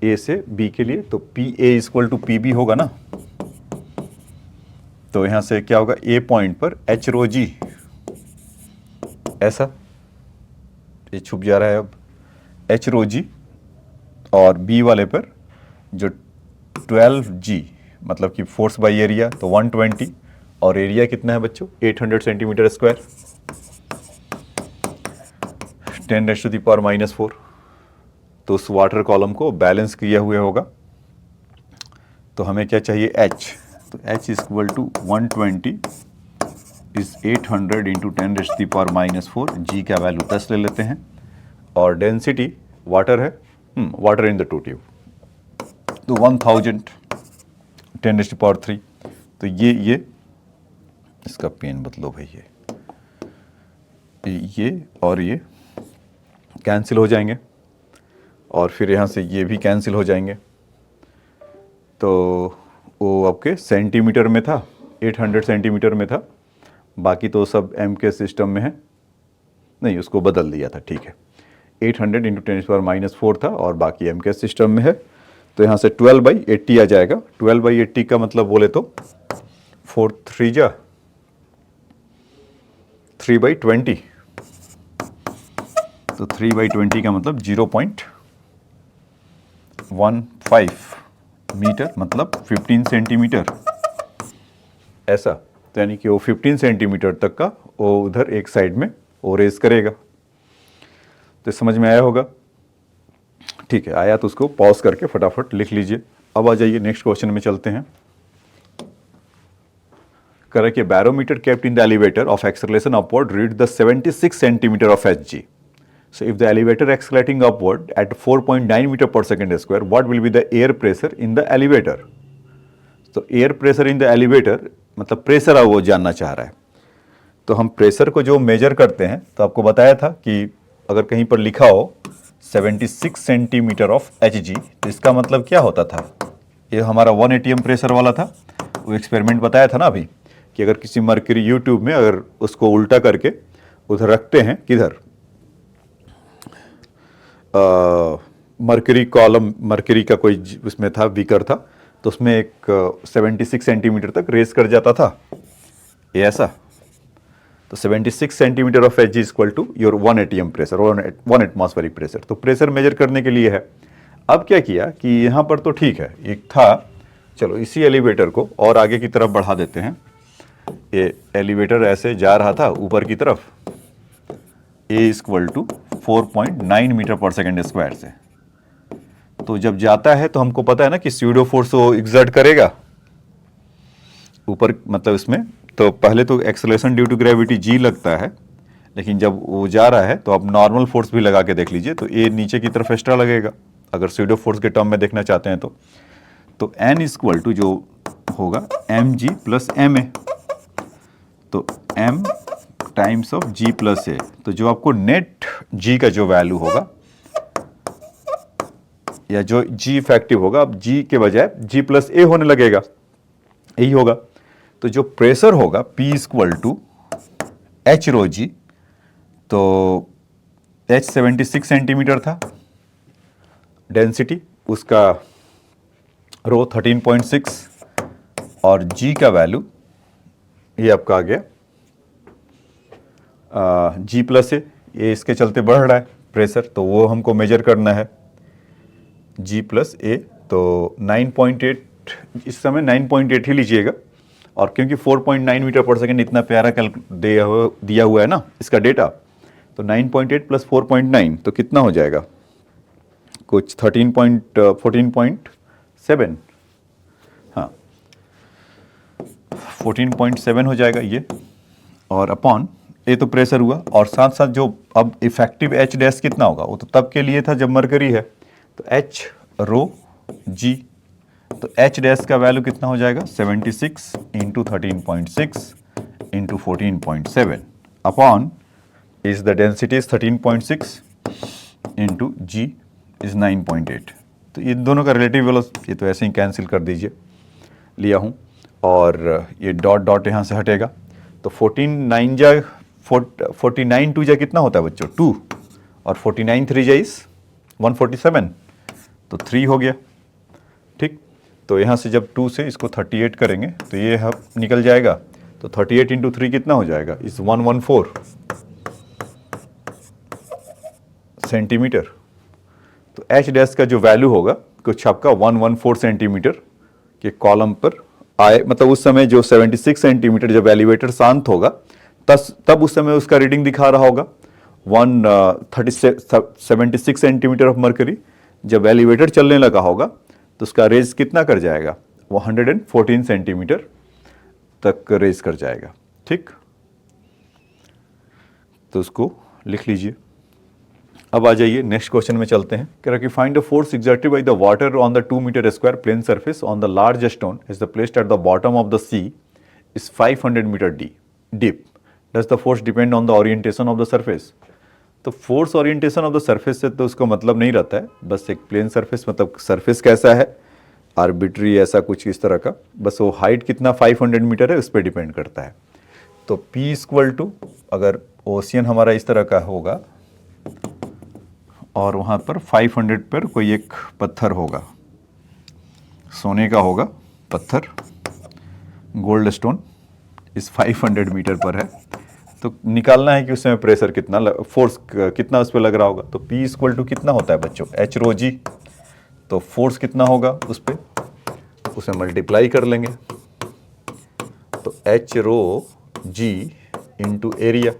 ए से बी के लिए, तो P A equal to P B होगा ना। तो यहां से क्या होगा, ए पॉइंट पर एच रो जी, ऐसा ये छुप जा रहा है अब, एच रो जी, और बी वाले पर जो 12 जी, मतलब कि फोर्स बाई एरिया, तो 120, और एरिया कितना है बच्चों 800 सेंटीमीटर स्क्वायर, 10⁻⁻⁴। तो उस वाटर कॉलम को बैलेंस किया हुआ होगा। तो हमें क्या चाहिए, एच, तो h is equal to 120 is 800 into 10⁻⁻⁴, जी का वैल्यू 10 ले लेते हैं, और डेंसिटी वाटर है, water in the two tube, तो 1000 10⁻3। तो ये इसका पेन बदलो भाई, ये और ये कैंसिल हो जाएंगे, और फिर यहाँ से ये भी कैंसिल हो जाएंगे। तो वो आपके सेंटीमीटर में था, 800 सेंटीमीटर में था, बाकी तो सब एम के सिस्टम में है, नहीं उसको बदल दिया था। ठीक है, 800 इंटू 10⁻⁴ था, और बाकी एम के सिस्टम में है। तो यहाँ से 12/80 आ जाएगा। 12/80 का मतलब बोले तो 4 3 जा 3/20, तो 3/20 का मतलब 0.15 मीटर, मतलब 15 सेंटीमीटर ऐसा। तो यानी कि वो 15 सेंटीमीटर तक का वो उधर एक साइड में वो रेज करेगा। तो समझ में आया होगा? ठीक है, आया तो उसको पॉज करके फटाफट लिख लीजिए। अब आ जाइए नेक्स्ट क्वेश्चन में चलते हैं। कह कि barometer kept in the elevator of acceleration upward read the 76 centimetre of hg. So if the elevator accelerating upward at 4.9 meter per second square, what will be the air pressure in the elevator? तो air pressure in the elevator मतलब pressure वो जानना चाह रहा है। तो हम pressure को जो मेजर करते हैं, तो आपको बताया था कि अगर कहीं पर लिखा हो 76 सेंटीमीटर ऑफ Hg, तो इसका मतलब क्या होता था? ये हमारा 1 atm प्रेशर वाला था। वो एक्सपेरिमेंट बताया था ना अभी कि अगर किसी मर्करी यूट्यूब में अगर उसको उल्टा करके उधर रखते हैं, किधर मर्करी कॉलम, मर्करी का कोई उसमें था बीकर था, तो उसमें एक 76 सेंटीमीटर तक रेस कर जाता था, ये ऐसा। तो 76 centimetre of Hg equal to your 1 atm pressure और 1 एटमॉस्फेरिक प्रेशर। तो प्रेशर मेजर करने के लिए है। अब क्या किया कि यहाँ पर तो ठीक है, एक था, चलो इसी एलिवेटर को और आगे की तरफ बढ़ा देते हैं। ये एलिवेटर ऐसे जा रहा था ऊपर की तरफ, A इक्वल टू 4.9 मीटर पर सेकेंड स्क्वायर से। तो जब जाता है तो हमको पता है ना कि स्यूडो फोर्स वो एग्जर्ट करेगा ऊपर, मतलब इसमें तो पहले तो acceleration due to gravity G लगता है, लेकिन जब वो जा रहा है तो आप नॉर्मल फोर्स भी लगा के देख लीजिए, तो A नीचे की तरफ एक्स्ट्रा लगेगा अगर स्यूडो फोर्स के टर्म में देखना चाहते हैं तो N इक्वल टू जो होगा mg प्लस ma, तो m times of G plus A। तो जो आपको नेट G का जो वैल्यू होगा या जो G इफेक्टिव होगा, अब G के बजाय G प्लस A होने लगेगा, यही होगा। तो जो प्रेशर होगा P equal to H rho G, तो H 76 सेंटीमीटर था, डेंसिटी उसका रो 13.6 और G का वैल्यू ये आपका आ गया G प्लस A। ये इसके चलते बढ़ रहा है प्रेशर, तो वो हमको मेजर करना है G प्लस A। तो 9.8, इस समय 9.8 ही लीजिएगा, और क्योंकि 4.9 मीटर पर सेकेंड इतना प्यारा दिया हुआ है ना इसका डेटा, तो 9.8 प्लस 4.9 तो कितना हो जाएगा, कुछ 14.7, हाँ 14.7 हो जाएगा ये, और अपॉन ये तो प्रेशर हुआ, और साथ साथ जो अब इफेक्टिव H डैश कितना होगा, वो तो तब के लिए था जब मरकरी है, तो H रो G, तो H डैश का वैल्यू कितना हो जाएगा 76 into 13.6 into 14.7 upon is the density is 13.6 into G is 9.8। तो ये दोनों का रिलेटिव वेलोसिटी, ये तो ऐसे ही कैंसिल कर दीजिए, लिया हूँ, और ये डॉट डॉट यहाँ से हटेगा, तो 49 टू जा कितना होता है बच्चों 2, और 49 3 जा इज 147, तो 3 हो गया। ठीक, तो यहाँ से जब 2 से इसको 38 करेंगे तो ये निकल जाएगा, तो 38 इंटू 3 कितना हो जाएगा इस 114 सेंटीमीटर। तो H डैश का जो वैल्यू होगा कुछ आपका 114 सेंटीमीटर के कॉलम पर आए, मतलब उस समय जो 76 सेंटीमीटर जब एलिवेटर शांत होगा तब उस समय उसका रीडिंग दिखा रहा होगा 76 सेंटीमीटर ऑफ मर्करी। जब एलिवेटर चलने लगा होगा तो उसका रेज कितना कर जाएगा, वो 114 सेंटीमीटर तक रेज कर जाएगा। ठीक, तो उसको लिख लीजिए। अब आ जाइए नेक्स्ट क्वेश्चन में चलते हैं। कह रहा कि find the force exerted by the water on the 2 metre square plane surface on the large stone is the placed at the bottom of the sea is 500 metre deep. Does the force depend on the orientation of the surface. तो force orientation of the surface से तो उसको मतलब नहीं रहता है, बस एक प्लेन सरफेस, मतलब सरफेस कैसा है आर्बिट्री ऐसा कुछ इस तरह का, बस वो हाइट कितना 500 मीटर है उस पर डिपेंड करता है। तो P इक्वल टू, अगर ओशियन हमारा इस तरह का होगा और वहाँ पर 500 पर कोई एक पत्थर होगा, सोने का होगा पत्थर, गोल्ड स्टोन इस 500 मीटर पर है, तो निकालना है कि उसमें प्रेशर कितना, फोर्स कितना उस पर लग रहा होगा। तो P इक्वल टू कितना होता है बच्चों, एच रो जी। तो फोर्स कितना होगा उस पर, उसे मल्टीप्लाई कर लेंगे। तो एच रो जी इंटू एरिया।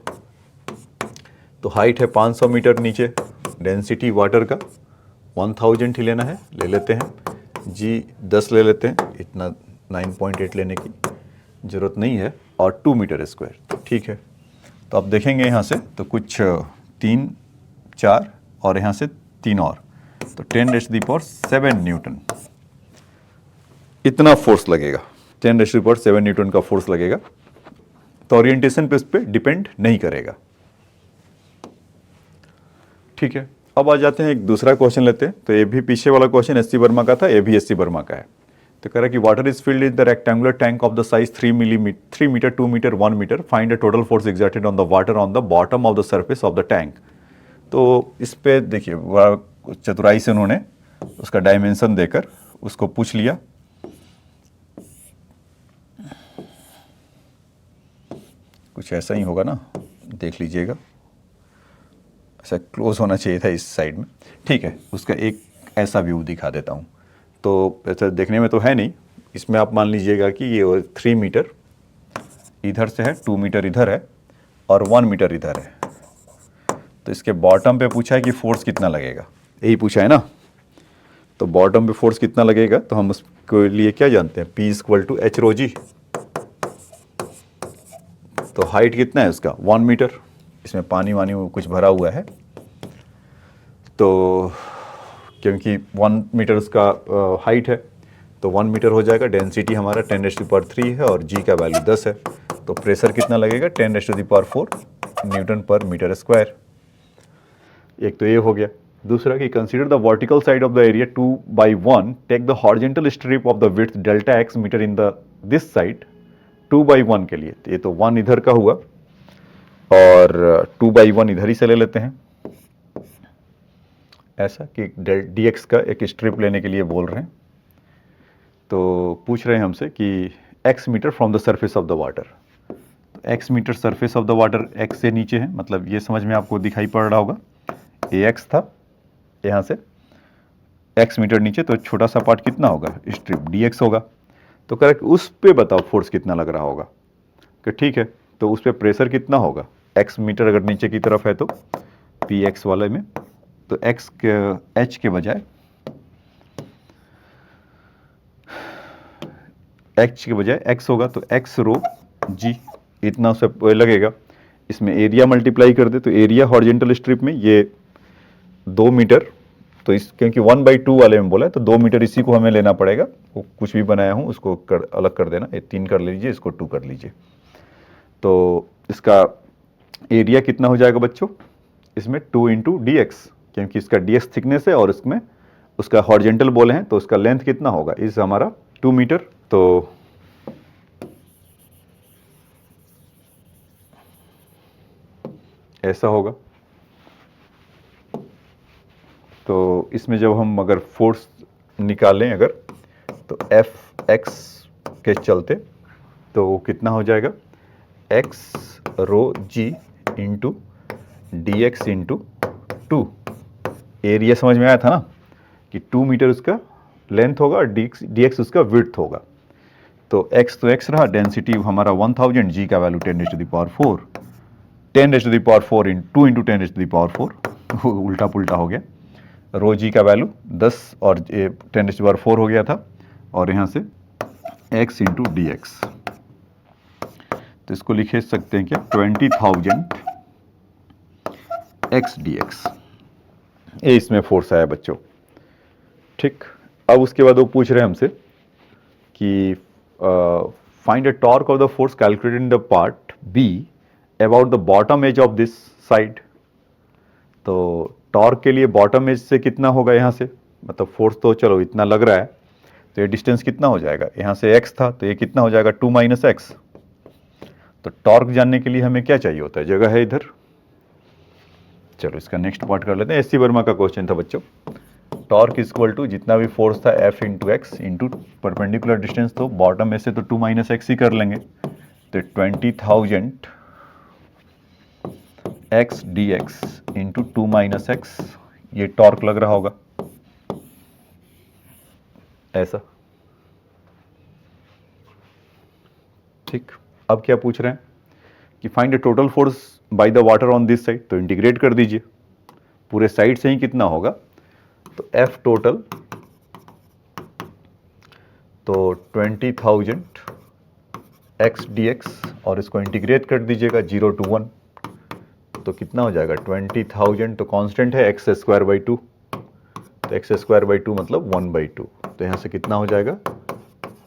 तो हाइट है 500 मीटर नीचे, डेंसिटी वाटर का 1000 ही लेना है, ले लेते हैं। जी 10 ले लेते हैं, इतना 9.8 लेने की ज़रूरत नहीं है, और 2 मीटर स्क्वायर, तो ठीक है। तो आप देखेंगे यहाँ से तो कुछ 3 4 और यहाँ से 3 और, तो 10⁻⁷ न्यूटन इतना फोर्स लगेगा। 10⁻⁷ न्यूटन का फोर्स लगेगा। तो ओरिएंटेशन पे इस पर डिपेंड नहीं करेगा। ठीक है, अब आ जाते हैं एक दूसरा क्वेश्चन लेते हैं। तो ये भी पीछे वाला क्वेश्चन एस सी वर्मा का था, ये भी एस सी वर्मा का है। तो कह रहा है कि water is filled in the rectangular tank of the size 3 metre 2 metre 1 metre, find the total force exerted on the water on the bottom of the surface of the tank. तो इस पे देखिए बड़ा चतुराई से उन्होंने उसका डायमेंशन देकर उसको पूछ लिया। कुछ ऐसा ही होगा ना, देख लीजिएगा, ऐसा क्लोज होना चाहिए था इस साइड में। ठीक है, उसका एक ऐसा व्यू दिखा देता हूँ। तो ऐसा देखने में तो है नहीं, इसमें आप मान लीजिएगा कि ये 3 मीटर इधर से है, 2 मीटर इधर है और 1 मीटर इधर है। तो इसके बॉटम पे पूछा है कि फोर्स कितना लगेगा, यही पूछा है ना। तो बॉटम पे फोर्स कितना लगेगा, तो हम उसके लिए क्या जानते हैं, P equal to H rho G. तो हाइट कितना है उसका, 1 मीटर। इसमें पानी वानी कुछ भरा हुआ है, तो क्योंकि 1 मीटर उसका हाइट है, तो 1 मीटर हो जाएगा। डेंसिटी हमारा 10⁻³ है और जी का वैल्यू 10 है। तो प्रेशर कितना लगेगा, 10⁻⁴ न्यूटन पर मीटर स्क्वायर। एक तो ये हो गया। दूसरा कि consider the vertical side of the area 2/1, take the horizontal strip of the width delta x metre in the this side 2/1 के लिए। तो ये तो 1 इधर का हुआ और 2/1 इधर ही से ले लेते हैं। ऐसा कि dx का एक स्ट्रिप लेने के लिए बोल रहे हैं। तो पूछ रहे हैं हमसे कि x metre from the surface of the water. तो x metre surface of the water x से नीचे है, मतलब ये समझ में आपको दिखाई पड़ रहा होगा, ये x था, यहाँ से x मीटर नीचे, तो छोटा सा पार्ट कितना होगा, स्ट्रिप dx होगा। तो करेक्ट, उस पे बताओ फोर्स कितना लग रहा होगा। कि ठीक है, तो उस पर प्रेशर कितना होगा, x मीटर अगर नीचे की तरफ है तो px वाले में, तो x के h के बजाय x होगा, तो x रो g इतना उस पर लगेगा। इसमें एरिया मल्टीप्लाई कर दे, तो एरिया हॉरिजॉन्टल स्ट्रिप में ये 2 मीटर, तो इस क्योंकि 1/2 वाले में बोला है तो 2 मीटर इसी को हमें लेना पड़ेगा। वो कुछ भी बनाया हूँ उसको अलग कर देना, ये 3 कर लीजिए, इसको 2 कर लीजिए। तो इसका एरिया कितना हो जाएगा बच्चों, इसमें 2 × dx, क्योंकि इसका dx थिकनेस है और इसमें उसका हॉरिजॉन्टल बोले हैं, तो उसका लेंथ कितना होगा, इस हमारा 2 मीटर। तो ऐसा होगा। तो इसमें जब हम अगर फोर्स निकालें अगर, तो Fx के चलते तो कितना हो जाएगा, x रो g into dx into 2। Area समझ में आया था ना कि 2 मीटर उसका लेंथ होगा और dx उसका विड्थ होगा। तो x तो x रहा, डेंसिटी हमारा 1000, g का वैल्यू 10⁻⁴, 10⁻⁴ इन 2 × 10⁻⁴, उल्टा पुल्टा हो गया। रो जी का वैल्यू 10 और 10⁻⁴ हो गया था, और यहाँ से x इंटू dx। तो इसको लिखे सकते हैं क्या, 20,000 x dx। ये इसमें फोर्स आया बच्चों। ठीक, अब उसके बाद वो पूछ रहे हैं हमसे कि find a torque of the force calculated in the part B about the bottom edge of this side. तो टॉर्क के लिए बॉटम एज से कितना होगा, यहाँ से मतलब फोर्स तो चलो इतना लग रहा है, तो ये डिस्टेंस कितना हो जाएगा, यहाँ से x था तो ये कितना हो जाएगा 2 - x। तो टॉर्क जानने के लिए हमें क्या चाहिए होता है, जगह है इधर। चलो इसका नेक्स्ट पार्ट कर लेते हैं। एस.सी. वर्मा का क्वेश्चन था बच्चों। टॉर्क इक्वल टू जितना भी फोर्स था F into x into perpendicular distance, तो बॉटम में से तो 2 - x ही कर लेंगे। तो 20,000 x D x into two minus x, ये टॉर्क लग रहा होगा ऐसा। ठीक, अब क्या पूछ रहे हैं कि find the total force by the water on this side, तो इंटीग्रेट कर दीजिए, पूरे साइड से ही कितना होगा, तो एफ टोटल, तो 20,000 एक्स डी एक्स, और इसको इंटीग्रेट कर दीजिएगा 0 to 1, तो कितना हो जाएगा 20,000, तो कांस्टेंट है एक्स स्क्वायर बाई 2, तो एक्स स्क्वायर बाई 2 मतलब 1/2, तो यहाँ से कितना हो जाएगा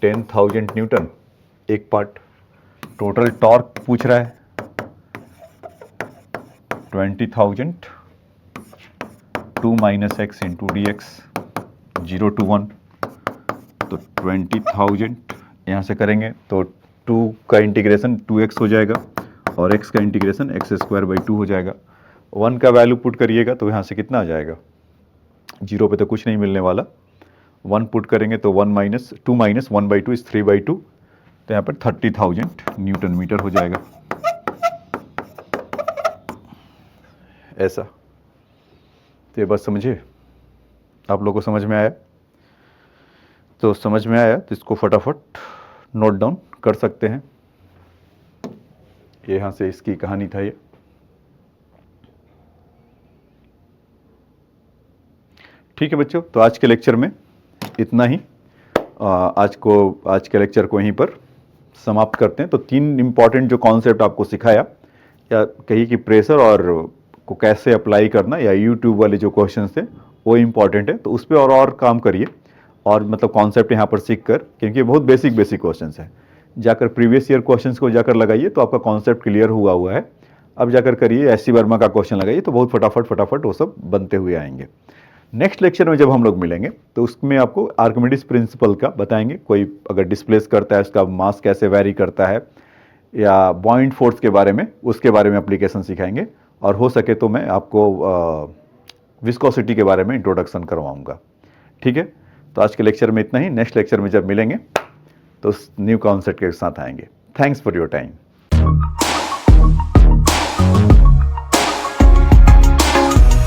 10,000 न्यूटन एक पार्ट। टोटल टॉर्क पूछ रहा है 20,000 2 minus x into D x 0 to 1, तो 20,000 यहाँ से करेंगे तो 2 का इंटीग्रेशन 2x हो जाएगा और x का इंटीग्रेशन एक्स स्क्वायर बाई 2 हो जाएगा। 1 का वैल्यू पुट करिएगा तो यहाँ से कितना आ जाएगा, 0 पे तो कुछ नहीं मिलने वाला, 1 पुट करेंगे तो 2 माइनस 1/2 इज 3/2, तो यहाँ पर 30,000 न्यूटन मीटर हो जाएगा ऐसा। तो ये बस समझिए, आप लोगों को समझ में आया, तो समझ में आया तो इसको फटाफट नोट डाउन कर सकते हैं। यहाँ से इसकी कहानी था ये। ठीक है बच्चों, तो आज के लेक्चर में इतना ही। आज के लेक्चर को यहीं पर समाप्त करते हैं। तो 3 इंपॉर्टेंट जो कॉन्सेप्ट आपको सिखाया, या कहिए कि प्रेशर और को कैसे अप्लाई करना, या यूट्यूब वाले जो क्वेश्चंस थे वो इम्पॉर्टेंट है, तो उस पर और काम करिए, और मतलब कॉन्सेप्ट यहाँ पर सीख कर, क्योंकि बहुत बेसिक क्वेश्चंस है, जाकर प्रीवियस ईयर क्वेश्चंस को जाकर लगाइए तो आपका कॉन्सेप्ट क्लियर हुआ है। अब जाकर करिए एस सी वर्मा का क्वेश्चन लगाइए तो बहुत फटाफट वो सब बनते हुए आएंगे। नेक्स्ट लेक्चर में जब हम लोग मिलेंगे तो उसमें आपको आर्किमिडीज प्रिंसिपल का बताएंगे, कोई अगर डिस्प्लेस करता है उसका मास कैसे वैरी करता है, या बॉइंट फोर्स के बारे में, उसके बारे में एप्लीकेशन सिखाएंगे, और हो सके तो मैं आपको विस्कोसिटी के बारे में इंट्रोडक्शन करवाऊंगा। ठीक है, तो आज के लेक्चर में इतना ही। नेक्स्ट लेक्चर में जब मिलेंगे तो न्यू कॉन्सेप्ट के साथ आएंगे। Thanks for your time.